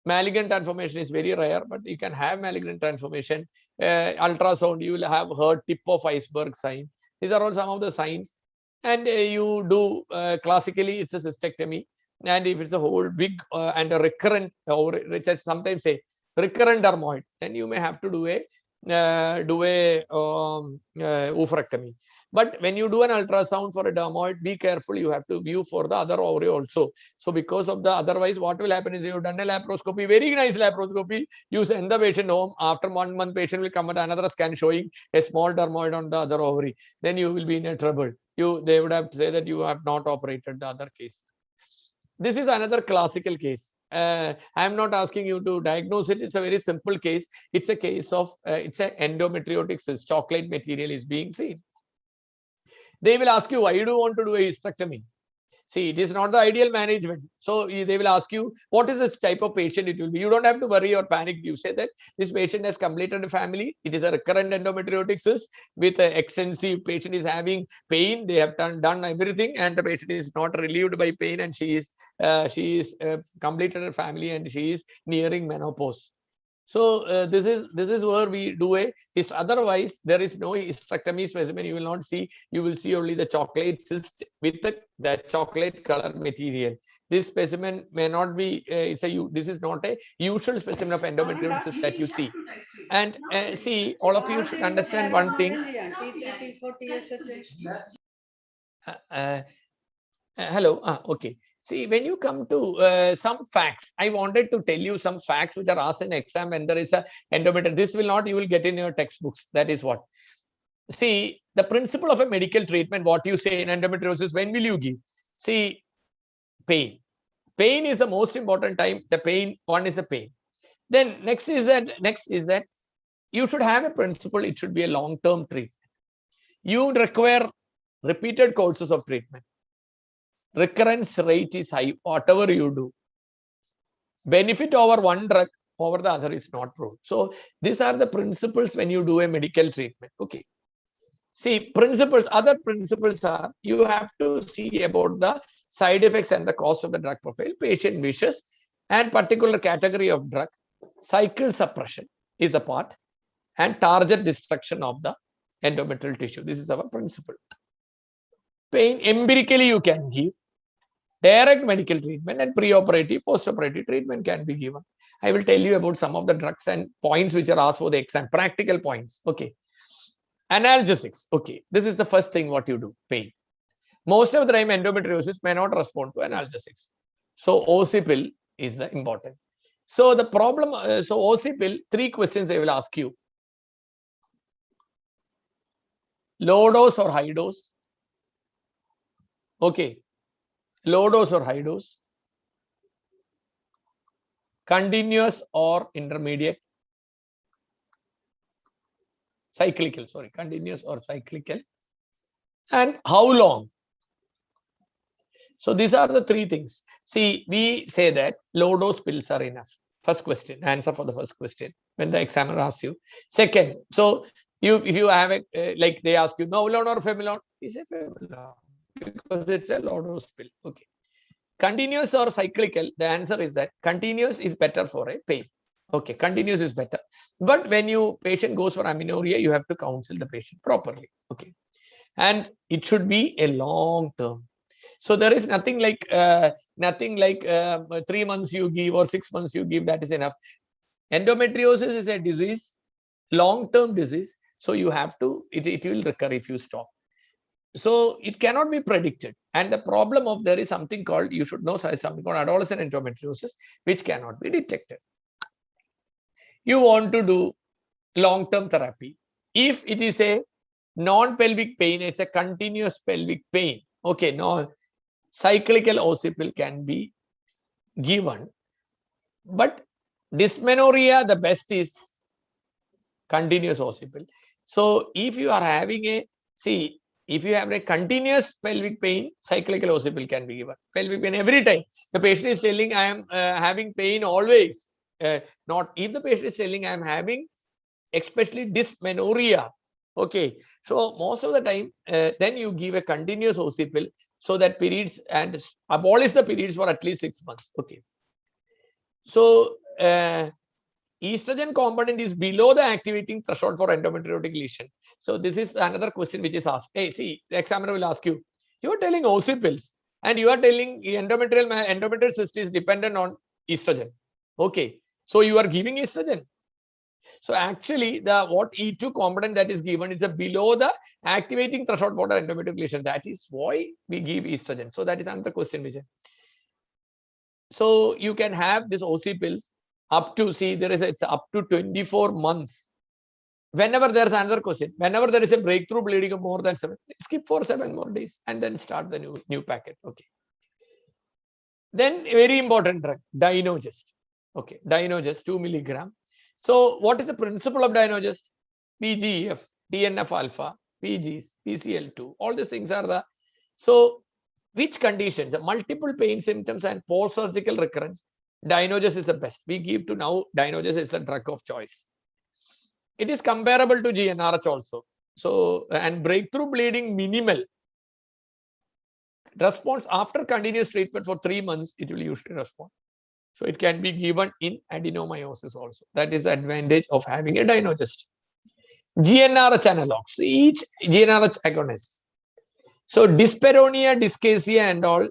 Malignant transformation is very rare, but you can have malignant transformation. Ultrasound, you will have heard tip of iceberg sign. These are all some of the signs. And you do, classically, it's a cystectomy. And if it's a whole big and a recurrent, or which I sometimes say recurrent dermoid, then you may have to do a oophorectomy. But when you do an ultrasound for a dermoid, be careful. You have to view for the other ovary also. So because of the, otherwise what will happen is you've done a laparoscopy, very nice laparoscopy, you send the patient home. After 1 month, patient will come at another scan showing a small dermoid on the other ovary. Then you will be in a trouble. They would have to say that you have not operated the other case. This is another classical case. I am not asking you to diagnose it. It's a very simple case. It's a case of, it's an endometriotic cyst. Chocolate material is being seen. They will ask you, why do you want to do a hysterectomy? See, it is not the ideal management. So they will ask you, what is this type of patient it will be? You don't have to worry or panic. You say that this patient has completed a family. It is a recurrent endometriotic cyst with an extensive, patient is having pain. They have done everything, and the patient is not relieved by pain, and she is completed her family, and she is nearing menopause. So this is where we do a is. Otherwise, there is no hysterectomy specimen. You will not see. You will see only the chocolate cyst with the chocolate color material. This specimen may not be. This is not a usual specimen of endometriosis that you see. And see, all of you should understand one thing. Hello. Okay. See, when you come to some facts, I wanted to tell you some facts which are asked in exam when there is a endometrium. This will not, you will get in your textbooks. That is what. See, the principle of a medical treatment, what you say in endometriosis, when will you give? See, pain. Pain is the most important time. The pain, one is the pain. Then next is that you should have a principle. It should be a long-term treatment. You require repeated courses of treatment. Recurrence rate is high, whatever you do. Benefit over one drug over the other is not proved. So these are the principles when you do a medical treatment. Okay. See, principles, other principles are, you have to see about the side effects and the cost of the drug profile, patient wishes, and particular category of drug. Cycle suppression is a part, and target destruction of the endometrial tissue. This is our principle. Pain, empirically you can give. Direct medical treatment and preoperative, postoperative treatment can be given. I will tell you about some of the drugs and points which are asked for the exam, practical points. Okay. Analgesics. Okay. This is the first thing what you do, pain. Most of the time, endometriosis may not respond to analgesics. So OC pill is the important. So the problem, so OC pill, 3 questions they will ask you. Low dose or high dose? Okay. Low dose or high dose? Continuous or intermediate? Cyclical, sorry, continuous or cyclical? And how long? So these are the 3 things. See, we say that low dose pills are enough. First question, answer for the first question when the examiner asks you. Second, so if you have a, like they ask you, Novolon or Femilon, you say Femilon because it's a low dose pill. Okay. Continuous or cyclical, the answer is that continuous is better for a pain. Okay, continuous is better. But when you patient goes for amenorrhea, you have to counsel the patient properly. Okay. And it should be a long term. So there is nothing like 3 months you give or 6 months you give, that is enough. Endometriosis is a disease, long-term disease. So you have to, it will recur if you stop. So it cannot be predicted. And the problem of there is something called, you should know, something called adolescent endometriosis, which cannot be detected. You want to do long-term therapy. If it is a non-pelvic pain, it's a continuous pelvic pain. Okay, no, cyclical occipit can be given. But dysmenorrhea, the best is continuous occipit. So if you are having a, see, if you have a continuous pelvic pain, cyclical occipit can be given. Pelvic pain every time. The patient is telling, I am having pain always. Not if the patient is telling, I am having especially dysmenorrhea. Okay. So most of the time, then you give a continuous occipit so that periods and abolish the periods for at least 6 months. Okay. So estrogen component is below the activating threshold for endometriotic lesion. So this is another question which is asked. Hey, see, the examiner will ask you, you are telling occipits and you are telling endometrial cyst is dependent on estrogen. Okay, so you are giving estrogen. So actually, the what E2 component that is given is a below the activating threshold for the endometriotic lesion. That is why we give estrogen. So that is another question, Vijay. So you can have this occipits up to, see, there is it's up to 24 months. Whenever there's another question, whenever there is a breakthrough bleeding of more than 7, skip for 7 more days and then start the new packet. Okay. Then very important drug, Dynogest. Okay, Dynogest 2 milligram. So what is the principle of Dynogest? PGF, TNF alpha, PGs, PCL2, all these things are the, so which conditions, the multiple pain symptoms and post-surgical recurrence, Dynogest is the best. We give to now, Dynogest is a drug of choice. It is comparable to GnRH also. So, and breakthrough bleeding minimal. Response after continuous treatment for 3 months, it will usually respond. So it can be given in adenomyosis also. That is the advantage of having a Dynogest. GnRH analogs, each GnRH agonist. So dyspareunia, dysphagia and all,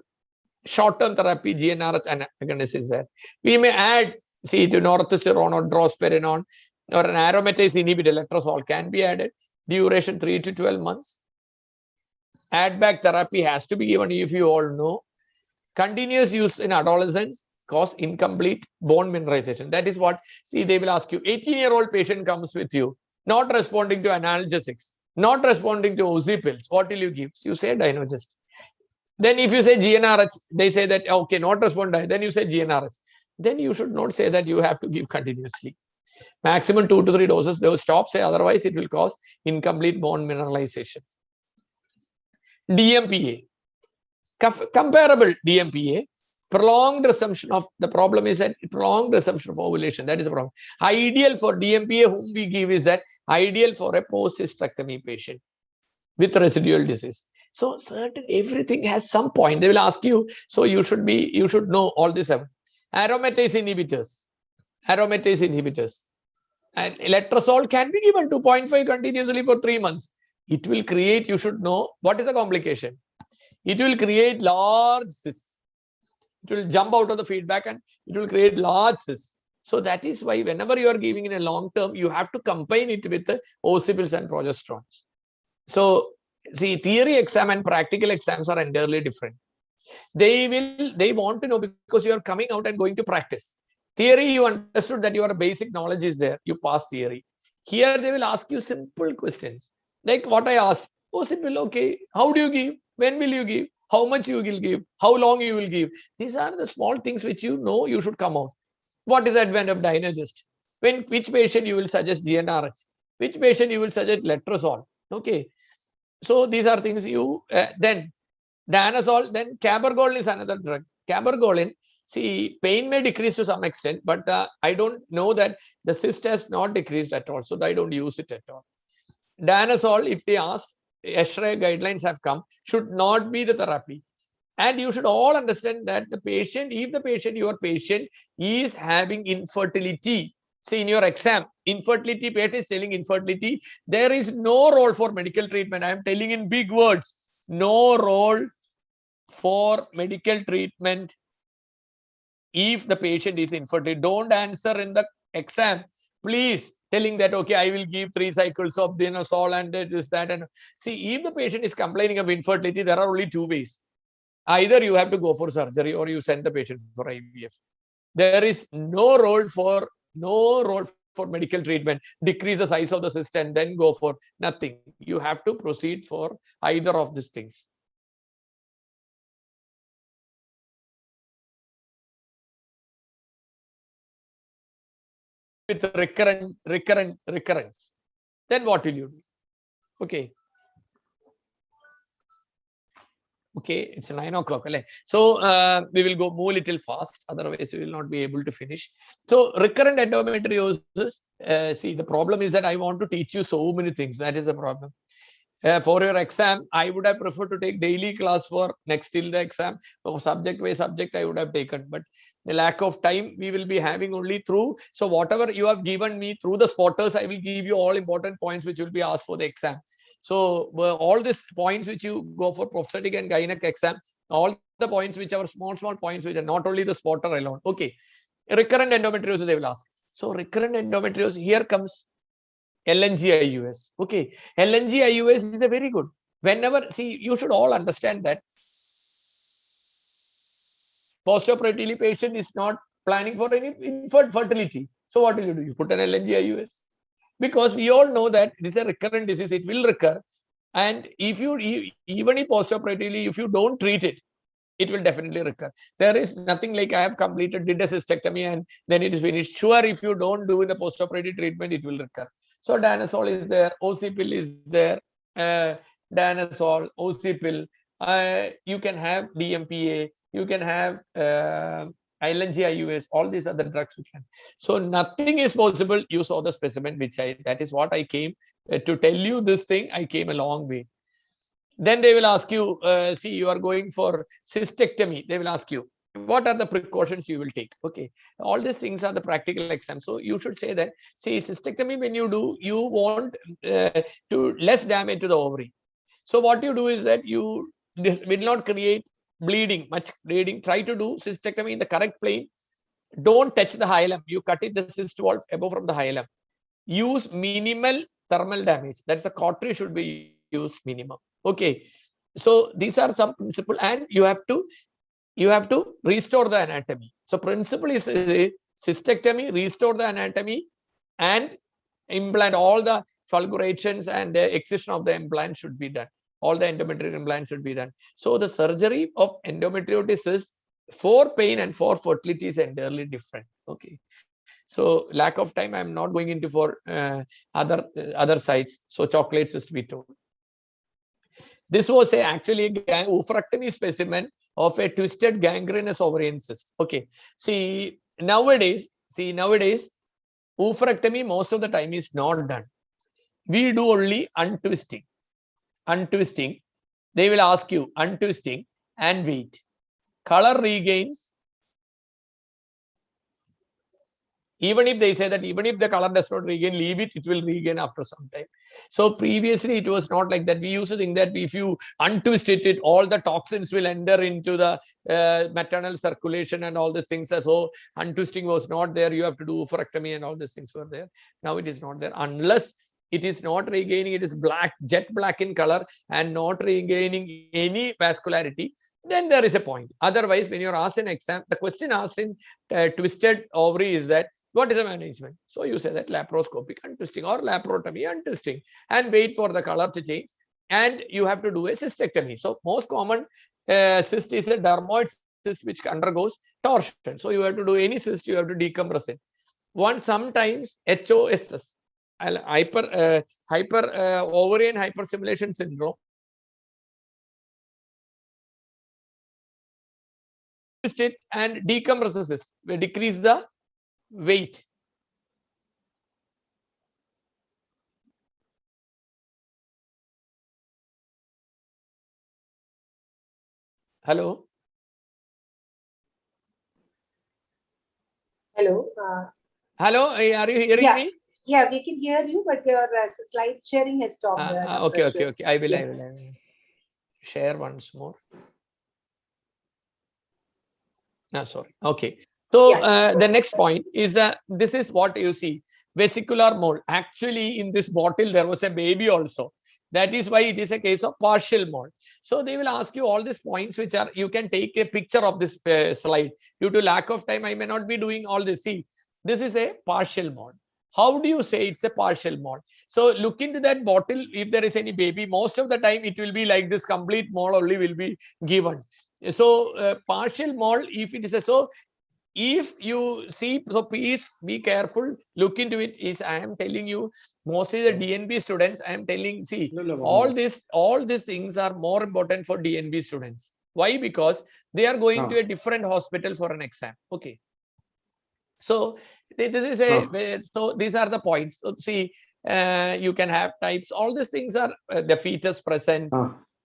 short-term therapy, GnRH agonist is there. We may add, see, to northisterone or drospirenone or an aromatase inhibitor, letrozole can be added. Duration 3 to 12 months. Add-back therapy has to be given, if you all know. Continuous use in adolescents cause incomplete bone mineralization. That is what, see, they will ask you, 18-year-old patient comes with you, not responding to analgesics, not responding to occipits. What will you give? You say Dynogest. Then if you say GnRH, they say that, okay, not responding, then you say GnRH. Then you should not say that you have to give continuously. Maximum 2 to 3 doses, they will stop, say, otherwise it will cause incomplete bone mineralization. DMPA, comparable DMPA, prolonged resumption of, the problem is that prolonged resumption of ovulation. That is the problem. Ideal for DMPA, whom we give is that ideal for a post-hysterectomy patient with residual disease. So certain, everything has some point. They will ask you, so you should know all this. Aromatase inhibitors. And letrozole can be given 2.5 continuously for 3 months. It will create, you should know, what is the complication? It will create large cysts. It will jump out of the feedback and it will create large cysts. So that is why whenever you are giving in a long term, you have to combine it with the occipits and progesterones. So see, theory exam and practical exams are entirely different. They want to know because you are coming out and going to practice. Theory, you understood that your basic knowledge is there. You pass theory. Here they will ask you simple questions. Like what I asked. Occipit, okay. How do you give? When will you give? How much you will give? How long you will give? These are the small things which you know you should come out. What is the advantage of Dynogest? Which patient you will suggest GnRH? Which patient you will suggest letrozole? Okay. So these are things you, then danazole, then cabergoline is another drug. Cabergoline, see, pain may decrease to some extent, but I don't know that the cyst has not decreased at all. So I don't use it at all. Danazole, if they ask, ESHRE guidelines have come, should not be the therapy. And you should all understand that the patient, if the patient, your patient is having infertility, see in your exam, infertility, patient is telling infertility, there is no role for medical treatment. I am telling in big words, no role for medical treatment if the patient is infertile. Don't answer in the exam. Please telling that, okay, I will give 3 cycles of dinosol and this, that. And see, if the patient is complaining of infertility, there are only 2 ways. Either you have to go for surgery or you send the patient for IVF. There is no role for medical treatment. Decrease the size of the cyst and then go for nothing. You have to proceed for either of these things. With recurrence, then what will you do? Okay. Okay, it's 9 o'clock. So we will move a little fast, otherwise we will not be able to finish. So recurrent endometriosis, see, the problem is that I want to teach you so many things. That is the problem. For your exam, I would have preferred to take daily class for next till the exam. So subject by subject I would have taken, but the lack of time we will be having only through. So whatever you have given me through the spotters, I will give you all important points which will be asked for the exam. So all these points which you go for prosthetic and gynec exam, all the points which are small points which are not only the spotter alone. Okay, recurrent endometriosis they will ask. So recurrent endometriosis, here comes LNG-IUS. Okay, LNG-IUS is a very good. Whenever, see, you should all understand that post-operatively patient is not planning for any infertility. So what will you do? You put an LNG-IUS. Because we all know that this is a recurrent disease, it will recur. And if you, even if post-operatively, if you don't treat it, it will definitely recur. There is nothing like I have completed, did a cystectomy and then it is finished. Sure, if you don't do the post-operative treatment, it will recur. So Danazol is there, OC pill is there, Danazol, OC pill. You can have DMPA, you can have LNG-IUS, all these other drugs we can. So nothing is possible. You saw the specimen, which that is what I came to tell you this thing. I came a long way. Then they will ask you, see, you are going for cystectomy. They will ask you, what are the precautions you will take? Okay, all these things are the practical exam. So you should say that, see, cystectomy, when you do, you want to less damage to the ovary. So what you do is that you will not create much bleeding. Try to do cystectomy in the correct plane. Don't touch the hilum. You cut it the cyst wall above from the hilum. Use minimal thermal damage. That's the cautery should be used minimum. Okay. So these are some principles, and you have to restore the anatomy. So principle is cystectomy, restore the anatomy, and implant. All the fulgurations and excision of the implant should be done. All the endometrial implants should be done. So the surgery of endometriosis is for pain and for fertility is entirely different. Okay. So lack of time, I'm not going into for other sites. So chocolate cyst we told. This was actually a oophorectomy specimen of a twisted gangrenous ovarian cyst. Okay. See, nowadays, oophorectomy most of the time is not done. We do only untwisting. Untwisting. They will ask you untwisting and wait. Color regains. Even if they say that even if the color does not regain, leave it, it will regain after some time. So previously it was not like that. We used to think that if you untwist it, all the toxins will enter into the maternal circulation and all these things. So untwisting was not there. You have to do oophorectomy and all these things were there. Now it is not there unless it is not regaining. It is black, jet black in color and not regaining any vascularity. Then there is a point. Otherwise, when you're asked in exam, the question asked in twisted ovary is that, what is the management? So you say that laparoscopic untwisting or laparotomy untwisting and wait for the color to change. And you have to do a cystectomy. So most common cyst is a dermoid cyst which undergoes torsion. So you have to do any cyst, you have to decompress it. Sometimes HOSS, hyper ovarian hyperstimulation syndrome. Twist it and decompress the cyst. We decrease the weight. Hello. Hello. Hello. Are you hearing me? Yeah, we can hear you, but your slide sharing has stopped. Okay. I will share once more. Sorry. Okay. So the next point is that this is what you see. vesicular mole. Actually, in this bottle, there was a baby also. That is why it is a case of partial mole. So they will ask you all these points, which are, you can take a picture of this slide. Due to lack of time, I may not be doing all this. See, this is a partial mole. How do you say it's a partial mole? So look into that bottle. If there is any baby, most of the time it will be like this, complete mole only will be given. So partial mole, if it is a, so if you see, so please be careful, look into it. Is I am telling you, mostly the DNB students, I am telling, see, all these things are more important for DNB students. Why? Because they are going to a different hospital for an exam. Okay. So this is a, so these are the points. So see, you can have types. All these things are the fetus present,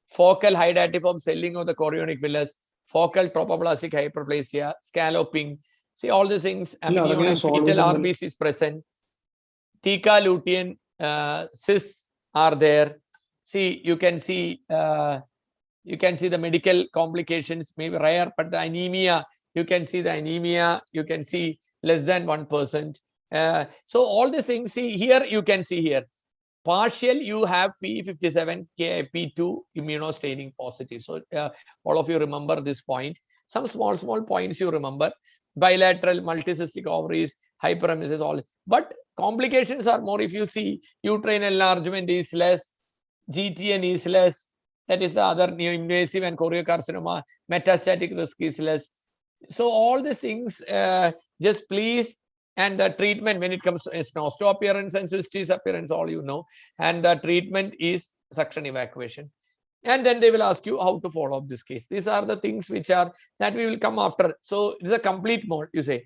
focal hydatiform swelling of the chorionic villus, focal tropoplastic hyperplasia, scalloping. See, all these things. Amnion and fetal RBC is present. Theca lutein cysts are there. See, you can see the medical complications, maybe rare, but the anemia, you can see the anemia, you can see less than 1%. So all these things, see here, you can see here. Partial, you have P57, P2 immunostaining positive. So all of you remember this point. Some small points you remember. Bilateral, multicystic ovaries, hyperemesis, all. But complications are more. If you see, uterine enlargement is less, GTN is less. That is the other neoinvasive and choriocarcinoma. Metastatic risk is less. So all these things, just please. And the treatment, when it comes to osteoappearance and cystis appearance, all you know. And the treatment is suction evacuation. And then they will ask you how to follow up this case. These are the things which are, that we will come after. So it's a complete mole, you say.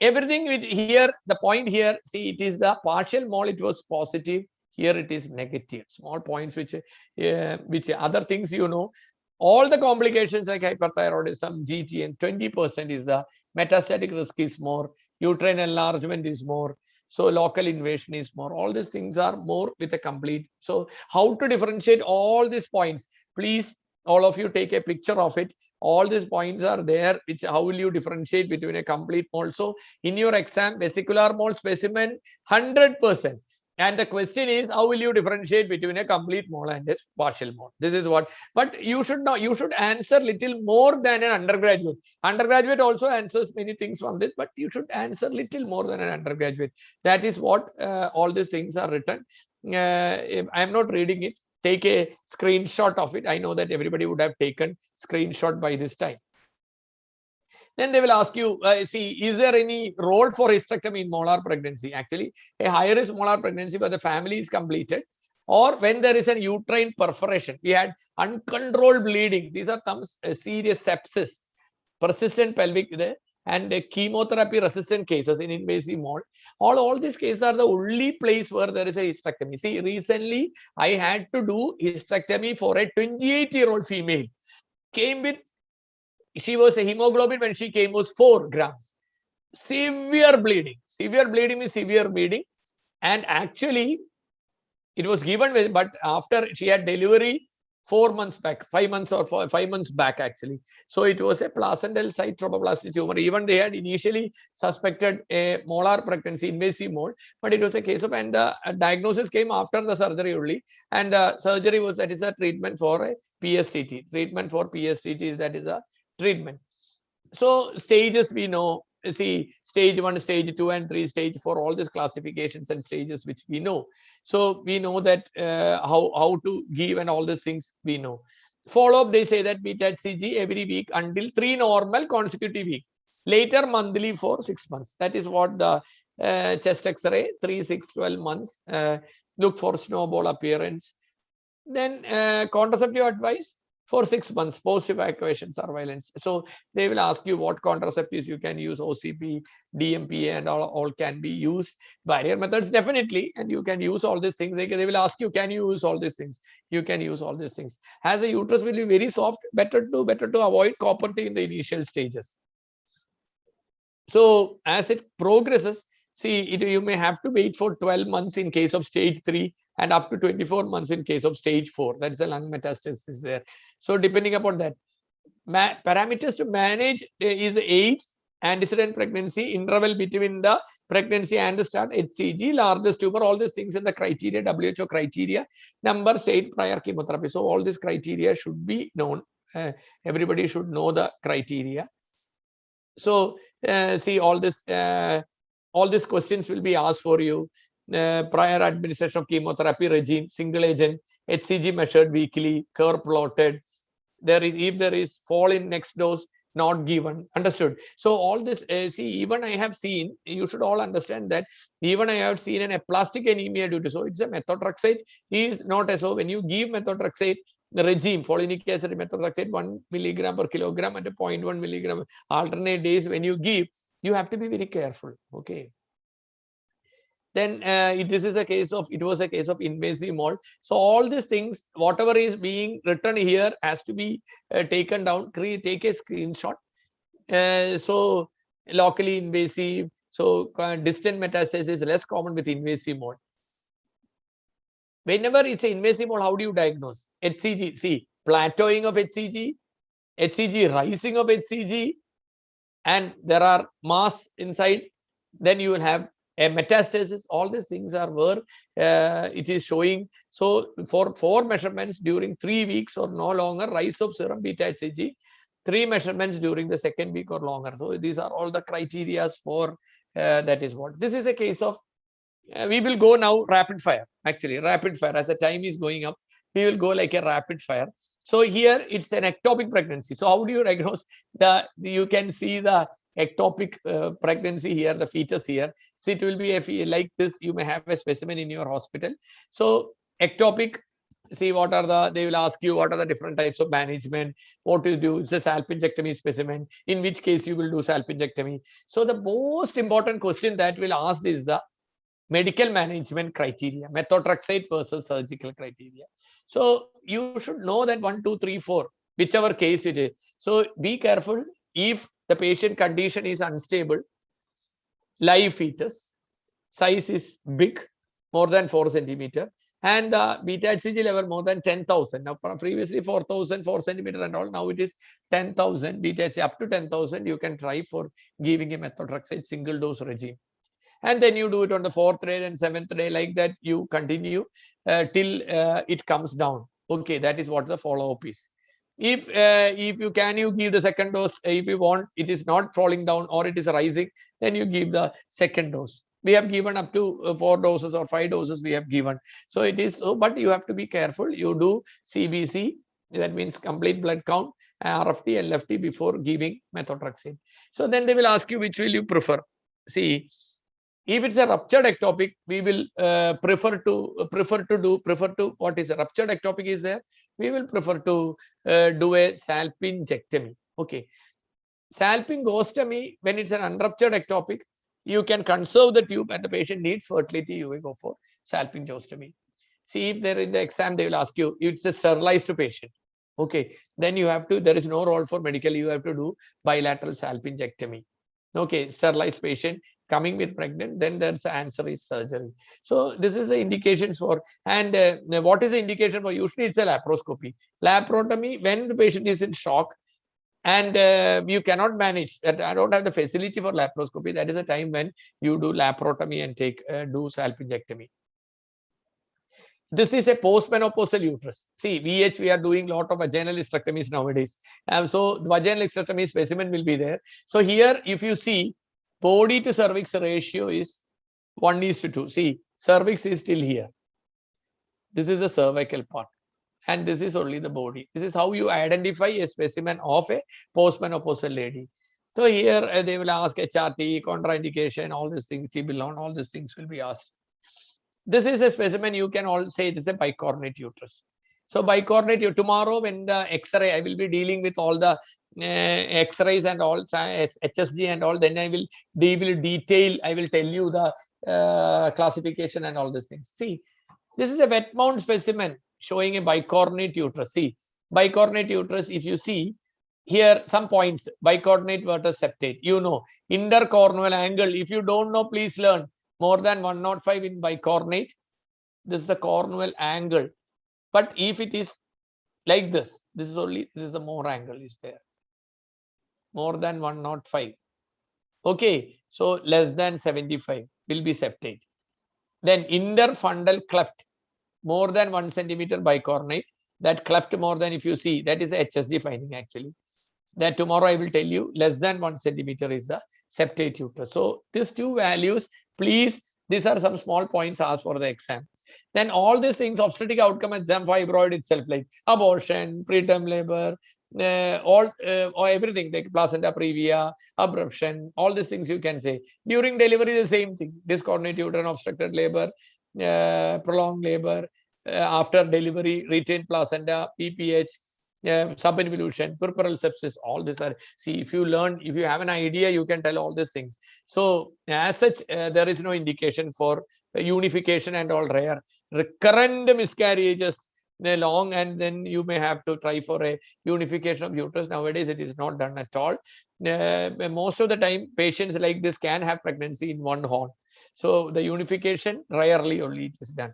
Everything with here, the point here, see, it is the partial mole, it was positive. Here it is negative. Small points which other things you know. All the complications like hyperthyroidism, GTN, 20% is the metastatic risk is more. Uterine enlargement is more. So local invasion is more. All these things are more with a complete. So how to differentiate all these points? Please, all of you take a picture of it. All these points are there. Which, how will you differentiate between a complete mole? So in your exam, vesicular mole specimen, 100%. And the question is, how will you differentiate between a complete mole and a partial mole? This is what, but you should know, you should answer little more than an undergraduate. Undergraduate also answers many things from this, but you should answer little more than an undergraduate. That is what all these things are written. I am not reading it. Take a screenshot of it. I know that everybody would have taken screenshot by this time. Then they will ask you, see, is there any role for hysterectomy in molar pregnancy? Actually, a high risk molar pregnancy where the family is completed, or when there is a uterine perforation. We had uncontrolled bleeding. These are some serious sepsis, persistent pelvic, and chemotherapy resistant cases in invasive mole. All these cases are the only place where there is a hysterectomy. See, recently I had to do hysterectomy for a 28-year-old female. Came with, she was a hemoglobin when she came was 4 grams. Severe bleeding. Severe bleeding is severe bleeding. And actually, it was given with, but after she had delivery 4 months back, 5 months or 5 months back actually. So it was a placental site trophoblastic tumor. Even they had initially suspected a molar pregnancy, invasive mole, but it was a case of, and the diagnosis came after the surgery only. And surgery was, that is a treatment for a PSTT. Treatment for PSTT is, that is a treatment. So stages we know, see, stage 1, stage 2 and 3, stage 4, all these classifications and stages which we know. So we know that how to give and all these things we know. Follow up, they say that beta HCG every week until 3 normal consecutive weeks. Later monthly for 6 months. That is what the chest X-ray, 3, 6, 12 months. Look for snowball appearance. Then contraceptive advice for 6 months, post-evacuation surveillance. So they will ask you what contraceptives you can use, OCP, DMPA, and all can be used. Barrier methods, definitely, and you can use all these things. They will ask you, can you use all these things? You can use all these things. As the uterus will be very soft, better to avoid copper T in the initial stages. So as it progresses, see, you may have to wait for 12 months in case of stage 3 and up to 24 months in case of stage 4. That is a lung metastasis there. So depending upon that, parameters to manage is age antecedent pregnancy, interval between the pregnancy and the start, HCG, largest tumor, all these things in the criteria, WHO criteria, number, state, prior chemotherapy. So all these criteria should be known. Everybody should know the criteria. So see, all these questions will be asked for you. Prior administration of chemotherapy regime, single agent, HCG measured weekly, curve plotted. If there is fall in next dose, not given. Understood? So all this, see, even I have seen, you should all understand that even I have seen an aplastic anemia due to, so it's a methotrexate is not a, so when you give methotrexate, the regime, folinic acid methotrexate 1 milligram per kilogram at a 0.1 milligram alternate days, when you give, you have to be very careful. Okay. Then this is a case of, it was a case of invasive mold. So all these things, whatever is being written here has to be taken down, take a screenshot. So locally invasive, so distant metastasis is less common with invasive mold. Whenever it's an invasive mold, how do you diagnose? HCG, see, plateauing of HCG, HCG rising of HCG, and there are mass inside, then you will have a metastasis. All these things are where it is showing. So for 4 measurements during 3 weeks or no longer, rise of serum beta HCG, 3 measurements during the 2nd week or longer. So these are all the criteria for that is what. This is a case of, we will go now rapid fire, actually rapid fire. As the time is going up, we will go like a rapid fire. So here it's an ectopic pregnancy. So how do you diagnose you can see the ectopic pregnancy here, the fetus here. So it will be like this. You may have a specimen in your hospital. So ectopic, see what are they will ask you what are the different types of management, what to do. It's a salpingectomy specimen, in which case you will do salpingectomy. So the most important question that will ask is the medical management criteria, methotrexate versus surgical criteria. So you should know that 1, 2, 3, 4, whichever case it is. So be careful. If the patient condition is unstable, live fetus, size is big, more than 4 centimeter, and the beta HCG level more than 10,000. Now previously 4,000, 4 centimeter and all, now it is 10,000. Beta HCG up to 10,000, you can try for giving a methotrexate single dose regime. And then you do it on the 4th day and 7th day, like that you continue till it comes down. Okay, that is what the follow-up is. If you give the 2nd dose, if you want it is not falling down or it is rising, then you give the 2nd dose. We have given up to 4 doses or 5 doses we have given. So it is so, but you have to be careful. You do CBC, that means complete blood count, RFT, LFT before giving methotrexate. So then they will ask you which will you prefer. See, if it's a ruptured ectopic, we will prefer to what is a ruptured ectopic is there. We will prefer to do a salpingectomy. Okay, salpingostomy, when it's an unruptured ectopic, you can conserve the tube and the patient needs fertility. You will go for salpingostomy. See, if they're in the exam, they will ask you it's a sterilized patient. Okay, then you have to. There is no role for medical. You have to do bilateral salpingectomy. Okay, sterilized patient coming with pregnant, then the answer is surgery. So this is the indications for, and what is the indication for? Usually it's a laparoscopy. Laparotomy, when the patient is in shock and you cannot manage that, I don't have the facility for laparoscopy, that is a time when you do laparotomy and do salpingectomy. This is a post-menopausal uterus. See, VH, we are doing a lot of vaginal hysterectomies nowadays. So the vaginal hysterectomy specimen will be there. So here, if you see, body to cervix ratio is 1:2. See, cervix is still here. This is the cervical part. And this is only the body. This is how you identify a specimen of a post-menopausal lady. So here they will ask HRT, contraindication, all these things, Tibulon, all these things will be asked. This is a specimen, you can all say this is a bicornate uterus. So bicornate, tomorrow when the X-ray, I will be dealing with all the X-rays and all, HSG and all, then I will detail, I will tell you the classification and all these things. See, this is a wet mount specimen showing a bicornate uterus. See, bicornate uterus, if you see here some points, bicornate versus septate, you know, intercornual angle, if you don't know, please learn. More than 105 in bicornate, this is the cornual angle. But if it is like this, this is the more angle is there. More than 105. Okay, so less than 75 will be septate. Then interfundal cleft, more than 1 centimeter bicornate. That cleft more than, if you see, that is a HSD finding actually. That tomorrow I will tell you, less than 1 centimeter is the septate uterus. So these two values, please, these are some small points asked for the exam. Then all these things, obstetric outcome exam, fibroid itself, like abortion, preterm labor, or everything like placenta previa, abruption, all these things you can say. During delivery, the same thing: discoordinate uterine obstructed labor, prolonged labor, after delivery, retained placenta, PPH, subinvolution, puerperal sepsis. All these are, see, if you learn, if you have an idea, you can tell all these things. So as such, there is no indication for unification and all rare. Recurrent miscarriages, long, and then you may have to try for a unification of uterus. Nowadays it is not done at all. Most of the time patients like this can have pregnancy in one horn, so the unification rarely only it is done.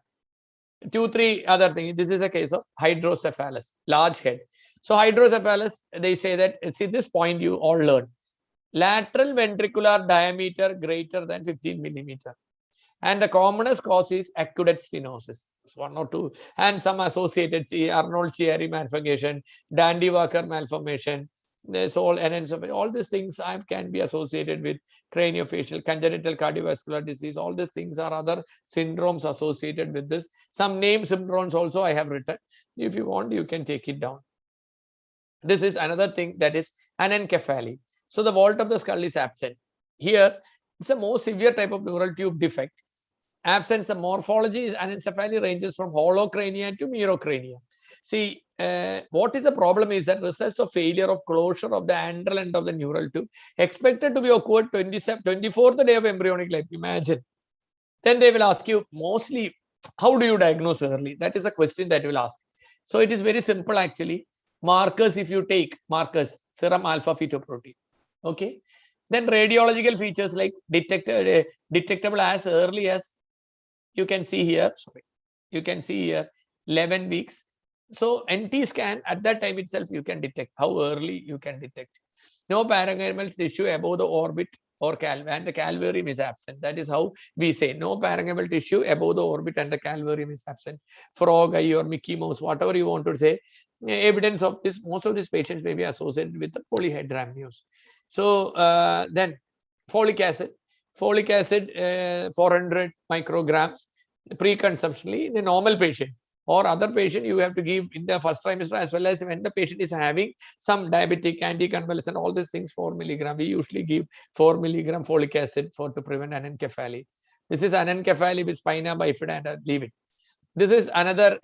2-3 other things. This is a case of hydrocephalus, large head. So hydrocephalus, they say that, see this point you all learn, lateral ventricular diameter greater than 15 millimeter. And the commonest cause is aqueduct stenosis, 1 or 2, and some associated Arnold-Chiari malformation, Dandy-Walker malformation. So all these things can be associated with craniofacial, congenital cardiovascular disease. All these things are other syndromes associated with this. Some name syndromes also I have written. If you want, you can take it down. This is another thing, that is anencephaly. So the vault of the skull is absent. Here, it's a more severe type of neural tube defect. Absence, the morphology is anencephaly ranges from holocrania to merocrania. See, what is the problem is that results of failure of closure of the antral end of the neural tube expected to be occurred 24th day of embryonic life. Imagine. Then they will ask you mostly, how do you diagnose early? That is a question that will ask. So it is very simple actually. Markers, if you take markers, serum alpha fetoprotein. Okay. Then radiological features like detectable as early as, you can see here, sorry, you can see here 11 weeks. So NT scan at that time itself you can detect how early you can detect. No parenchymal tissue above the orbit or calvarium, and the calvarium is absent. That is how we say no parenchymal tissue above the orbit and the calvarium is absent. Frog eye or Mickey Mouse, whatever you want to say. Evidence of this, most of these patients may be associated with the polyhydramnios. So then folic acid 400 micrograms pre-conceptually in a normal patient, or other patient you have to give in the first trimester, as well as when the patient is having some diabetic, anticonvulsant, all these things, 4 milligram. We usually give 4 milligram folic acid to prevent anencephaly. This is anencephaly with spina bifida, and leave it. This is another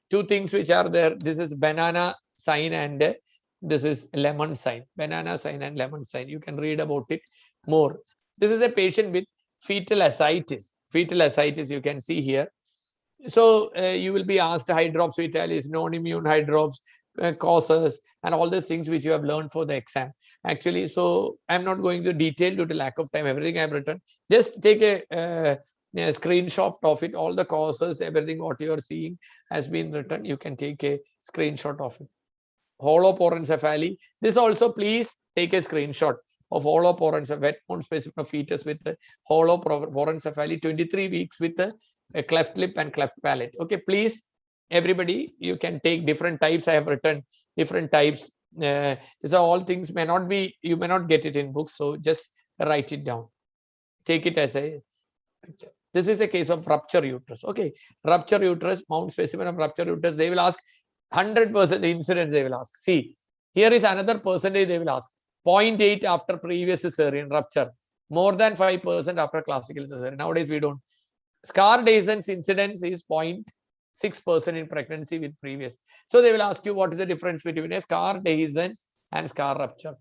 2 things which are there. This is banana sign and this is lemon sign. Banana sign and lemon sign. You can read about it more. This is a patient with fetal ascites. Fetal ascites you can see here. So you will be asked hydrops fetalis, non-immune hydrops, causes, and all these things which you have learned for the exam. Actually, so I'm not going to detail due to lack of time. Everything I've written. Just take a screenshot of it. All the causes, everything what you are seeing has been written. You can take a screenshot of it. Holoporencephaly. This also, please take a screenshot of holoporencephaly, wet Bound Specimen of fetus with holoporencephaly, 23 weeks with a cleft lip and cleft palate. Okay, please, everybody, you can take different types. I have written different types. These are all things may not be, you may not get it in books, so just write it down. Take it as a picture. This is a case of rupture uterus. Okay, rupture uterus, Bound Specimen of rupture uterus. They will ask 100% the incidence. They will ask. See, here is another percentage they will ask. 0.8 after previous cesarean rupture, more than 5% after classical cesarean. Nowadays we don't. Scar dehiscence incidence is 0.6% in pregnancy with previous. So they will ask you what is the difference between a scar dehiscence and scar rupture.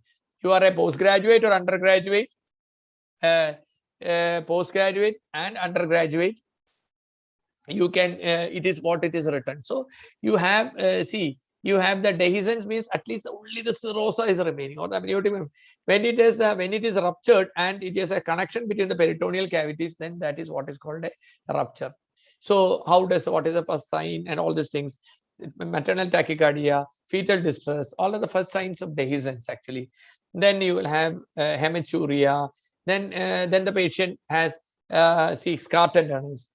You are a postgraduate or undergraduate, postgraduate and undergraduate. You can, it is what it is written. So you have, see, you have the dehiscence means at least only the serosa is remaining, or the amniotic. When it is ruptured and it is a connection between the peritoneal cavities, then that is what is called a rupture. So what is the first sign and all these things? Maternal tachycardia, fetal distress, all are the first signs of dehiscence actually. Then you will have hematuria. Then the patient has scar tenderness.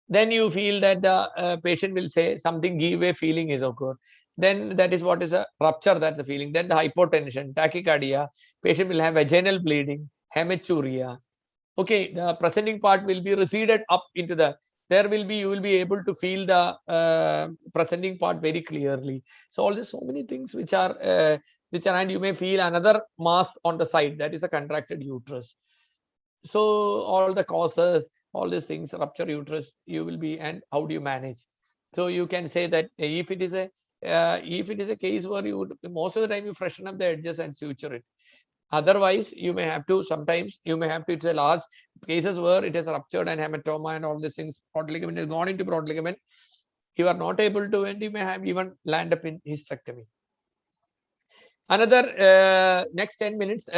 Then you feel that the patient will say something give away feeling is occurred. Then that is what is a rupture, that's the feeling. Then the hypotension, tachycardia, patient will have vaginal bleeding, hematuria. Okay, the presenting part will be receded up into the, there will be, you will be able to feel the presenting part very clearly. So all this, so many things which are, and you may feel another mass on the side, that is a contracted uterus. So all the causes, all these things, rupture uterus, you will be, and how do you manage? So you can say that if it is a case where you would, most of the time you freshen up the edges and suture it. Otherwise, you may have to, sometimes you may have to, it's a large cases where it is ruptured and hematoma and all these things, broad ligament has gone into broad ligament. You are not able to, and you may have even land up in hysterectomy. Another next 10 minutes.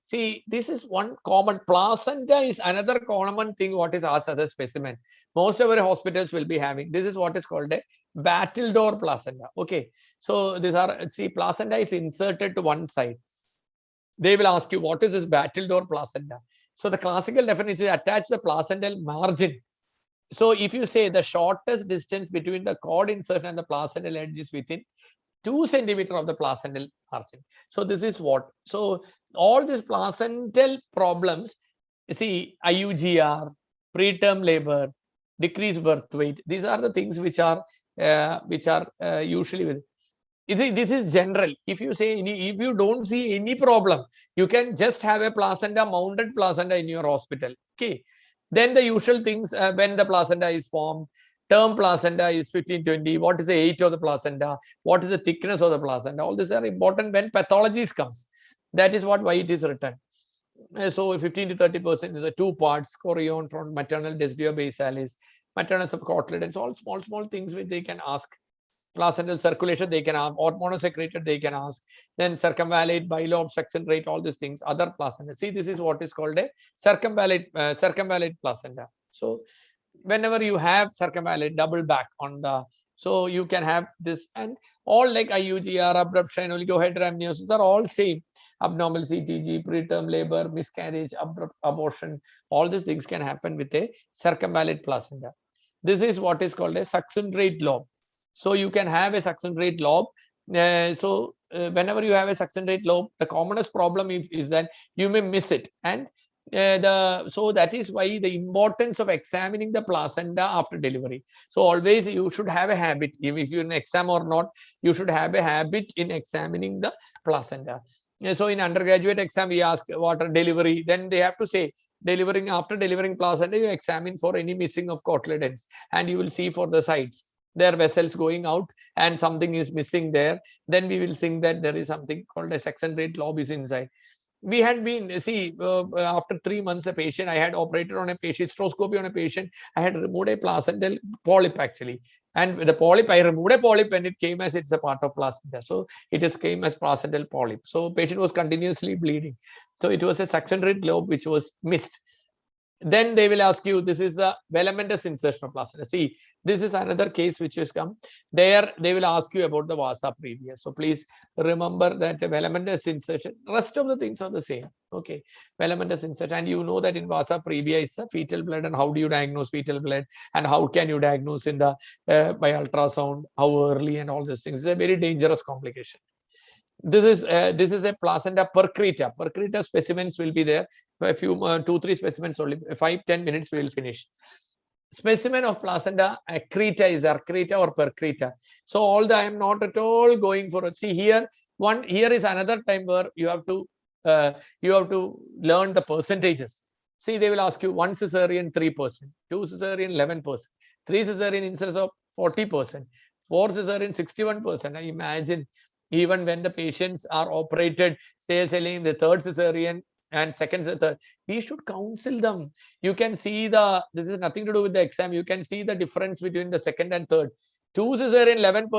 See, this is one common. Placenta is another common thing what is asked as a specimen. Most of our hospitals will be having. This is what is called a battledore placenta. Okay, so these are, see, placenta is inserted to one side. They will ask you, what is this battledore placenta? So the classical definition is attach the placental margin. So if you say the shortest distance between the cord insertion and the placental edge is within 2 centimeters of the placental margin. So this is what. So all these placental problems, see, IUGR, preterm labor, decreased birth weight. These are the things which are usually with. This is general. If you say if you don't see any problem, you can just have a placenta, mounted placenta in your hospital. Okay. Then the usual things when the placenta is formed. Term placenta is 15-20. What is the age of the placenta? What is the thickness of the placenta? All these are important when pathologies comes. That is why it is written. So 15 to 30% is the 2 parts, chorion from maternal desio basalis, maternal subcotyledons, all small things which they can ask. Placental circulation they can ask, or monosecreted they can ask. Then circumvallate, bilobe, suction rate, all these things, other placenta. See, this is what is called a circumvallate placenta. So whenever you have circumvallate, double back on the, so you can have this, and all like IUGR, abruption, oligohydramniosis are all same. Abnormal CTG, preterm labor, miscarriage, abortion, all these things can happen with a circumvallate placenta. This is what is called a suction rate lobe. So you can have a suction rate lobe. Whenever you have a suction rate lobe, the commonest problem is that you may miss it, and so that is why the importance of examining the placenta after delivery. So always you should have a habit, if you're in exam or not, you should have a habit in examining the placenta. So in undergraduate exam, we ask what are delivery, then they have to say after delivering placenta, you examine for any missing of cotyledons, and you will see for the sides. There are vessels going out and something is missing there. Then we will think that there is something called a suction rate lobe is inside. We had been, see, after 3 months, a patient, I had operated on a patient, hystoscopy on a patient. I had removed a placental polyp actually. And the polyp, I removed a polyp and it came as it's a part of placenta. So it is came as placental polyp. So patient was continuously bleeding. So it was a suction rate lobe which was missed. Then they will ask you, this is a velamentous insertion of placenta. See, this is another case which has come. There, they will ask you about the vasa previa. So please remember that the velamentous insertion, rest of the things are the same. Okay, velamentous insertion. And you know that in vasa previa is a fetal blood, and how do you diagnose fetal blood, and how can you diagnose in the by ultrasound, how early, and all these things. It's a very dangerous complication. This is a placenta percreta. Percreta specimens will be there. A few 2-3 specimens only. 5-10 minutes we will finish. Specimen of placenta accreta is arcreta or percreta. So all the, I am not at all going for it. See here, here is another time where you have to learn the percentages. See, they will ask you 1 cesarean 3%, 2 cesarean 11%, 3 cesarean incidence of 40%, 4 cesarean 61%. I imagine even when the patients are operated, say selling the 3rd cesarean and 2nd cesarean, we should counsel them. You can see this is nothing to do with the exam. You can see the difference between the 2nd and 3rd. 2 cesarean 11%,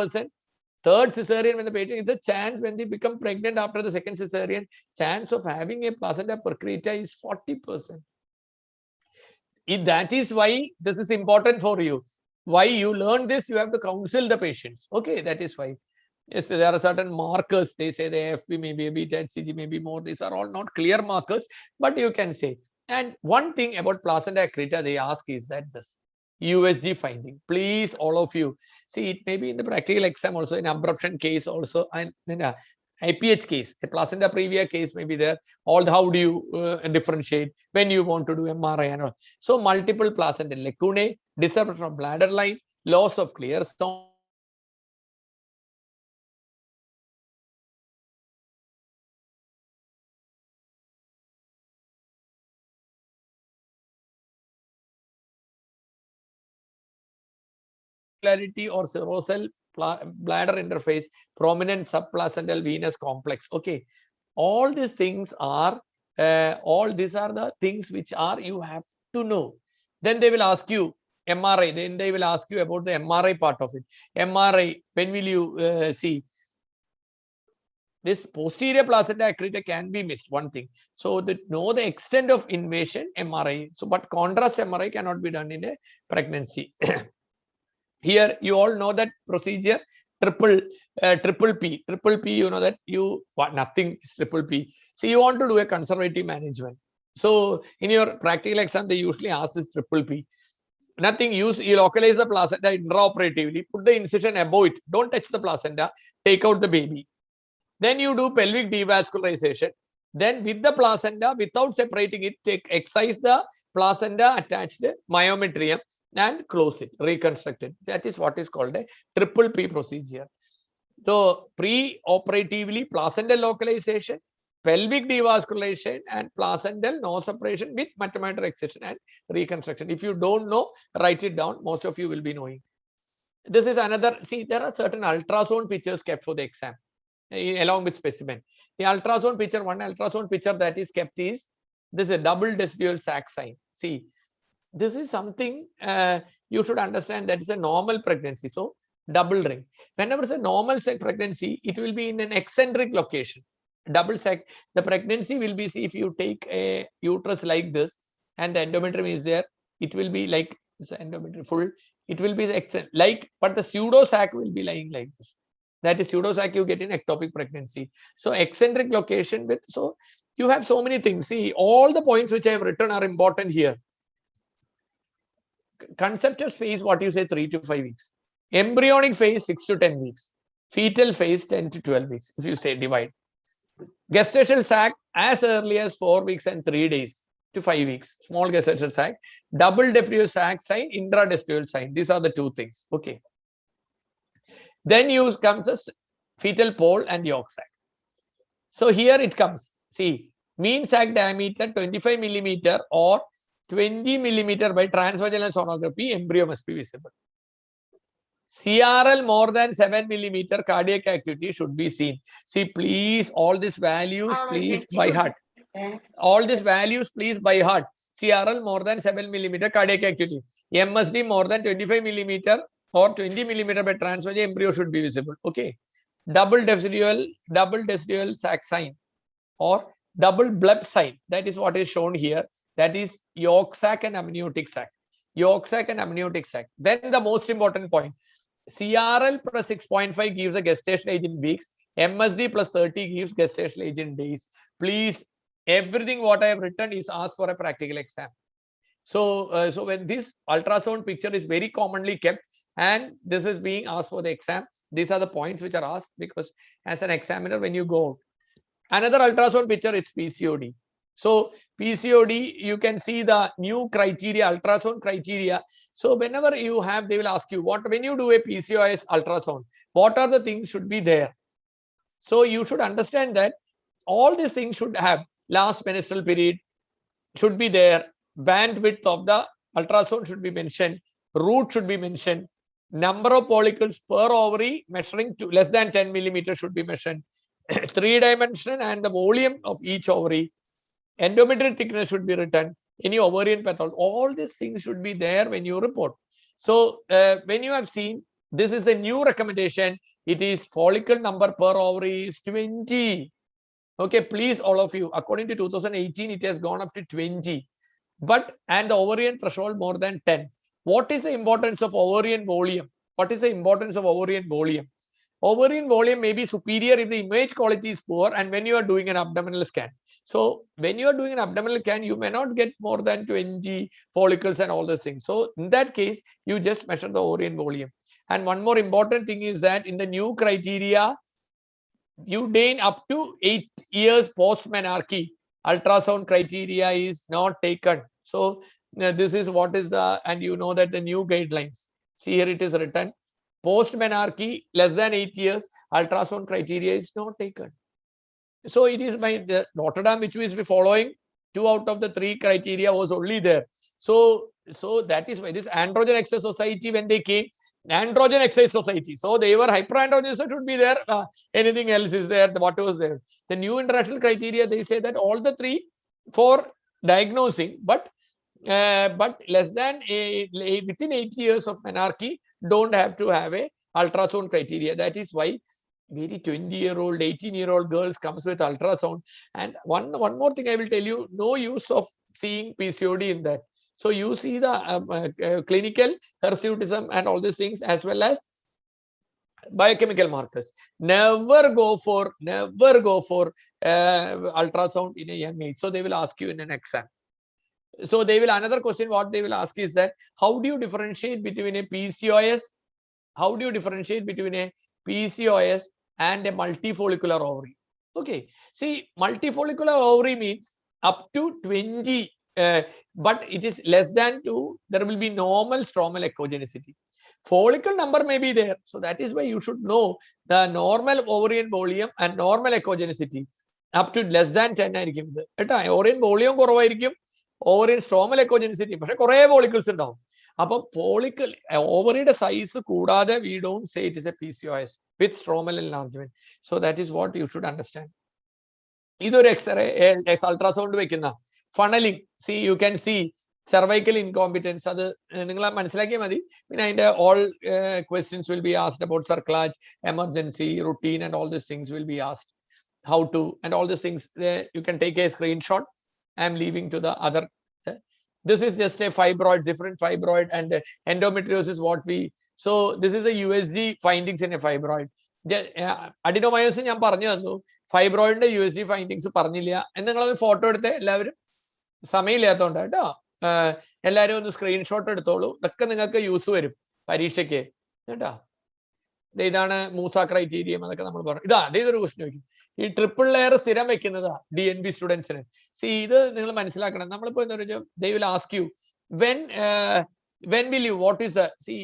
3rd cesarean when the patient, it's a chance when they become pregnant after the 2nd cesarean, chance of having a placenta percreta is 40%. That is why this is important for you. Why you learn this, you have to counsel the patients. Okay, that is why. Yes, there are certain markers. They say the AFP may be a beta, HCG may be more. These are all not clear markers, but you can say. And one thing about placenta accreta they ask is that this USG finding. Please, all of you, see, it may be in the practical exam also, in abruption case also, and in a IPH case, a placenta previa case may be there. All how do you differentiate when you want to do MRI and all. So multiple placental lacunae, disruption of bladder line, loss of clear sound. Or serosal bladder interface, prominent subplacental venous complex. Okay, all these things are the things which are you have to know. Then they will ask you MRI. Then they will ask you about the MRI part of it. MRI. When will you see? This posterior placenta accreta can be missed. One thing. So know the extent of invasion MRI. So, but contrast MRI cannot be done in a pregnancy. Here you all know that procedure, triple P. Triple P, you know that nothing is triple P. So you want to do a conservative management. So in your practical exam, they usually ask this triple P. Nothing, you localize the placenta intraoperatively, put the incision above it, don't touch the placenta, take out the baby. Then you do pelvic devascularization. Then with the placenta, without separating it, excise the placenta attached myometrium and close it, reconstruct it. That is what is called a triple P procedure. So pre-operatively placental localization, pelvic devascularization, and placental no separation with metameter excision and reconstruction. If you don't know, write it down. Most of you will be knowing. This is another. See, there are certain ultrasound pictures kept for the exam along with specimen. The ultrasound picture, one ultrasound picture that is kept is this is a double decidual sac sign. See, this is something you should understand that is a normal pregnancy. So double ring. Whenever it's a normal pregnancy, it will be in an eccentric location. Double sac. The pregnancy will be, see, if you take a uterus like this and the endometrium is there, it will be like this endometrium full. It will be like, but the pseudo sac will be lying like this. That is pseudo sac you get in ectopic pregnancy. So eccentric location with, so you have so many things. See, all the points which I have written are important here. Conceptuous phase, what you say, 3 to 5 weeks. Embryonic phase, 6 to 10 weeks. Fetal phase, 10 to 12 weeks, if you say divide. Gestational sac as early as 4 weeks and 3 days to 5 weeks. Small gestational sac. Double decidual sac sign, intradecidual sign. These are the two things. Okay. Then comes the fetal pole and yolk sac. So here it comes. See, mean sac diameter 25 millimeter or 20 millimeter by transvaginal sonography, embryo must be visible. CRL more than 7 millimeter, cardiac activity should be seen. See, please, all these values, please by heart. All these values, please by heart. CRL more than 7 millimeter, cardiac activity. MSD more than 25 millimeter or 20 millimeter by transvaginal, embryo should be visible. Okay. Double decidual sac sign or double bleb sign. That is what is shown here. That is yolk sac and amniotic sac. Yolk sac and amniotic sac. Then the most important point. CRL plus 6.5 gives a gestation age in weeks. MSD plus 30 gives gestation age in days. Please, everything what I have written is asked for a practical exam. So, so when this ultrasound picture is very commonly kept and this is being asked for the exam, these are the points which are asked because as an examiner, when you go out. Another ultrasound picture, it's PCOD. So PCOD, you can see the new criteria, ultrasound criteria. So whenever you have, they will ask you when you do a PCOS ultrasound, what are the things should be there? So you should understand that all these things should have last menstrual period should be there. Bandwidth of the ultrasound should be mentioned. Root should be mentioned. Number of follicles per ovary measuring to less than 10 millimeters should be mentioned. 3-dimensional and the volume of each ovary. Endometrial thickness should be written. Any ovarian pathology. All these things should be there when you report. So when you have seen, this is a new recommendation. It is follicle number per ovary is 20. Okay, please, all of you, according to 2018, it has gone up to 20. But, and the ovarian threshold more than 10. What is the importance of ovarian volume? What is the importance of ovarian volume? Ovarian volume may be superior if the image quality is poor and when you are doing an abdominal scan. So when you are doing an abdominal scan, you may not get more than 20 follicles and all those things. So in that case, you just measure the ovarian volume. And one more important thing is that in the new criteria, you gain up to 8 years post-menarche. Ultrasound criteria is not taken. So this is what is the, and you know that the new guidelines. See here it is written, post-menarche less than 8 years, ultrasound criteria is not taken. So it is by the Notre Dame, which is following 2 out of the 3 criteria was only there. So that is why this androgen exercise society, when they came, androgen exercise society. So they were hyperandrogenism should be there. Anything else is there, what was there. The new international criteria, they say that all the 3 for diagnosing, but less than within 8 years of menarche, don't have to have a ultrasound criteria. That is why very 20-year-old, 18-year-old girls comes with ultrasound. And one more thing I will tell you, no use of seeing PCOD in that. So you see the clinical hirsutism and all these things as well as biochemical markers. Never go for ultrasound in a young age. So they will ask you in an exam. So they will, another question what they will ask is that how do you differentiate between a PCOS? How do you differentiate between a PCOS and a multifollicular ovary? Okay, see, multifollicular ovary means up to 20, but it is less than 2. There will be normal stromal echogenicity. Follicle number may be there, so that is why you should know the normal ovarian volume and normal echogenicity up to less than 10 ആയിരിക്കും. Ovarian volume കുറവായിരിക്കും, ovarian stromal echogenicity പക്ഷെ കുറേ follicles ഉണ്ടാവും. അപ്പോൾ follicle ഓവറിയുടെ size കൂടാതെ we don't say it is a PCOS with stromal enlargement. So that is what you should understand. ഇതൊരു x-ray ultrasound വെക്കുന്ന funnelling. See, you can see cervical incompetence. അത് നിങ്ങൾ മനസ്സിലാക്കിയാൽ മതി. പിന്നെ അതിന്റെ all questions will be asked about cerclage, emergency, routine and all these things will be asked. How to and all these things. You can take a screenshot. I am leaving to the other. This is just a fibroid, different fibroid, and endometriosis what we. So this is a USG findings in a fibroid. Adenomyosis ഞാൻ പറഞ്ഞു തന്നു, ഫൈബ്രോയിഡിന്റെ USG findings പറഞ്ഞില്ല. നിങ്ങളൊന്ന് photo എടുത്ത് എല്ലാവരും, സമയമില്ലാത്തതുകൊണ്ട് കേട്ടോ, എല്ലാവരും ഒന്ന് സ്ക്രീൻഷോട്ട് എടുത്തോളൂ. ഇതൊക്കെ നിങ്ങൾക്ക് യൂസ് വരും പരീക്ഷയ്ക്ക് കേട്ടോ. ഇതാണ് മൂസ ക്രൈറ്റീരിയം എന്നൊക്കെ നമ്മൾ പറഞ്ഞു. ഇതൊരു ക്വസ്റ്റ്യൻ ചോദിക്കും. ഈ ട്രിപ്പിൾ ലെയർ സ്ഥിരം വെക്കുന്നതാ DNB സ്റ്റുഡൻസിന്. സി ഇത് നിങ്ങൾ മനസ്സിലാക്കണം. നമ്മളിപ്പോ എന്താ പറയുക, they will ask you when will you, what is the, see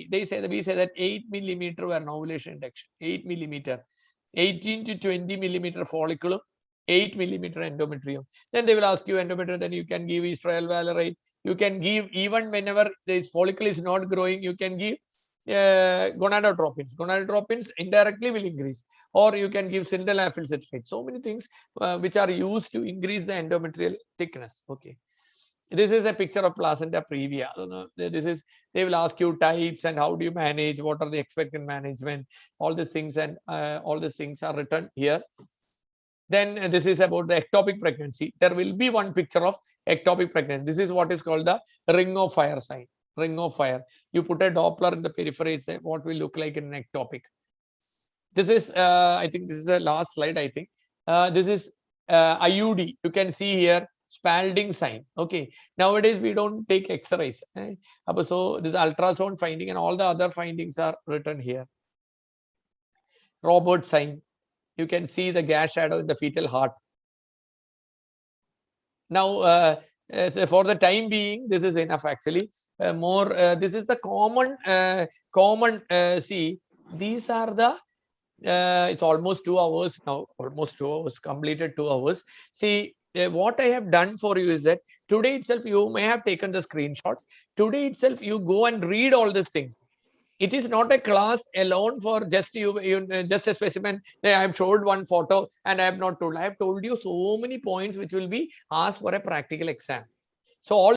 we say that 8 millimeter were ovulation induction, 8 millimeter, 18 to 20 millimeter follicle, 8 millimeter endometrium. Then they will ask you endometrium, then you can give estriol valerate. You can give, even whenever this follicle is not growing, you can give gonadotropins. Gonadotropins indirectly will increase, or you can give sildenafil citrate. So many things which are used to increase the endometrial thickness. Okay, this is a picture of placenta previa. This is, they will ask you types and how do you manage, what are the expected management, all these things, and all these things are written here. Then this is about the ectopic pregnancy. There will be one picture of ectopic pregnancy. This is what is called the ring of fire sign. Ring of fire. You put a Doppler in the periphery, it's what will look like in an ectopic. This is, I think this is the last slide, I think. This is IUD. You can see here Spalding sign. Okay. Nowadays, we don't take X-rays. So this ultrasound finding and all the other findings are written here. Robert sign. You can see the gas shadow in the fetal heart. Now, for the time being, this is enough actually. This is the common, see, these are the, it's almost 2 hours now, almost 2 hours, completed 2 hours. See, what I have done for you is that today itself, you may have taken the screenshots. Today itself, you go and read all these things. It is not a class alone for just you just a specimen. I have showed one photo and I have not told. I have told you so many points which will be asked for a practical exam. So all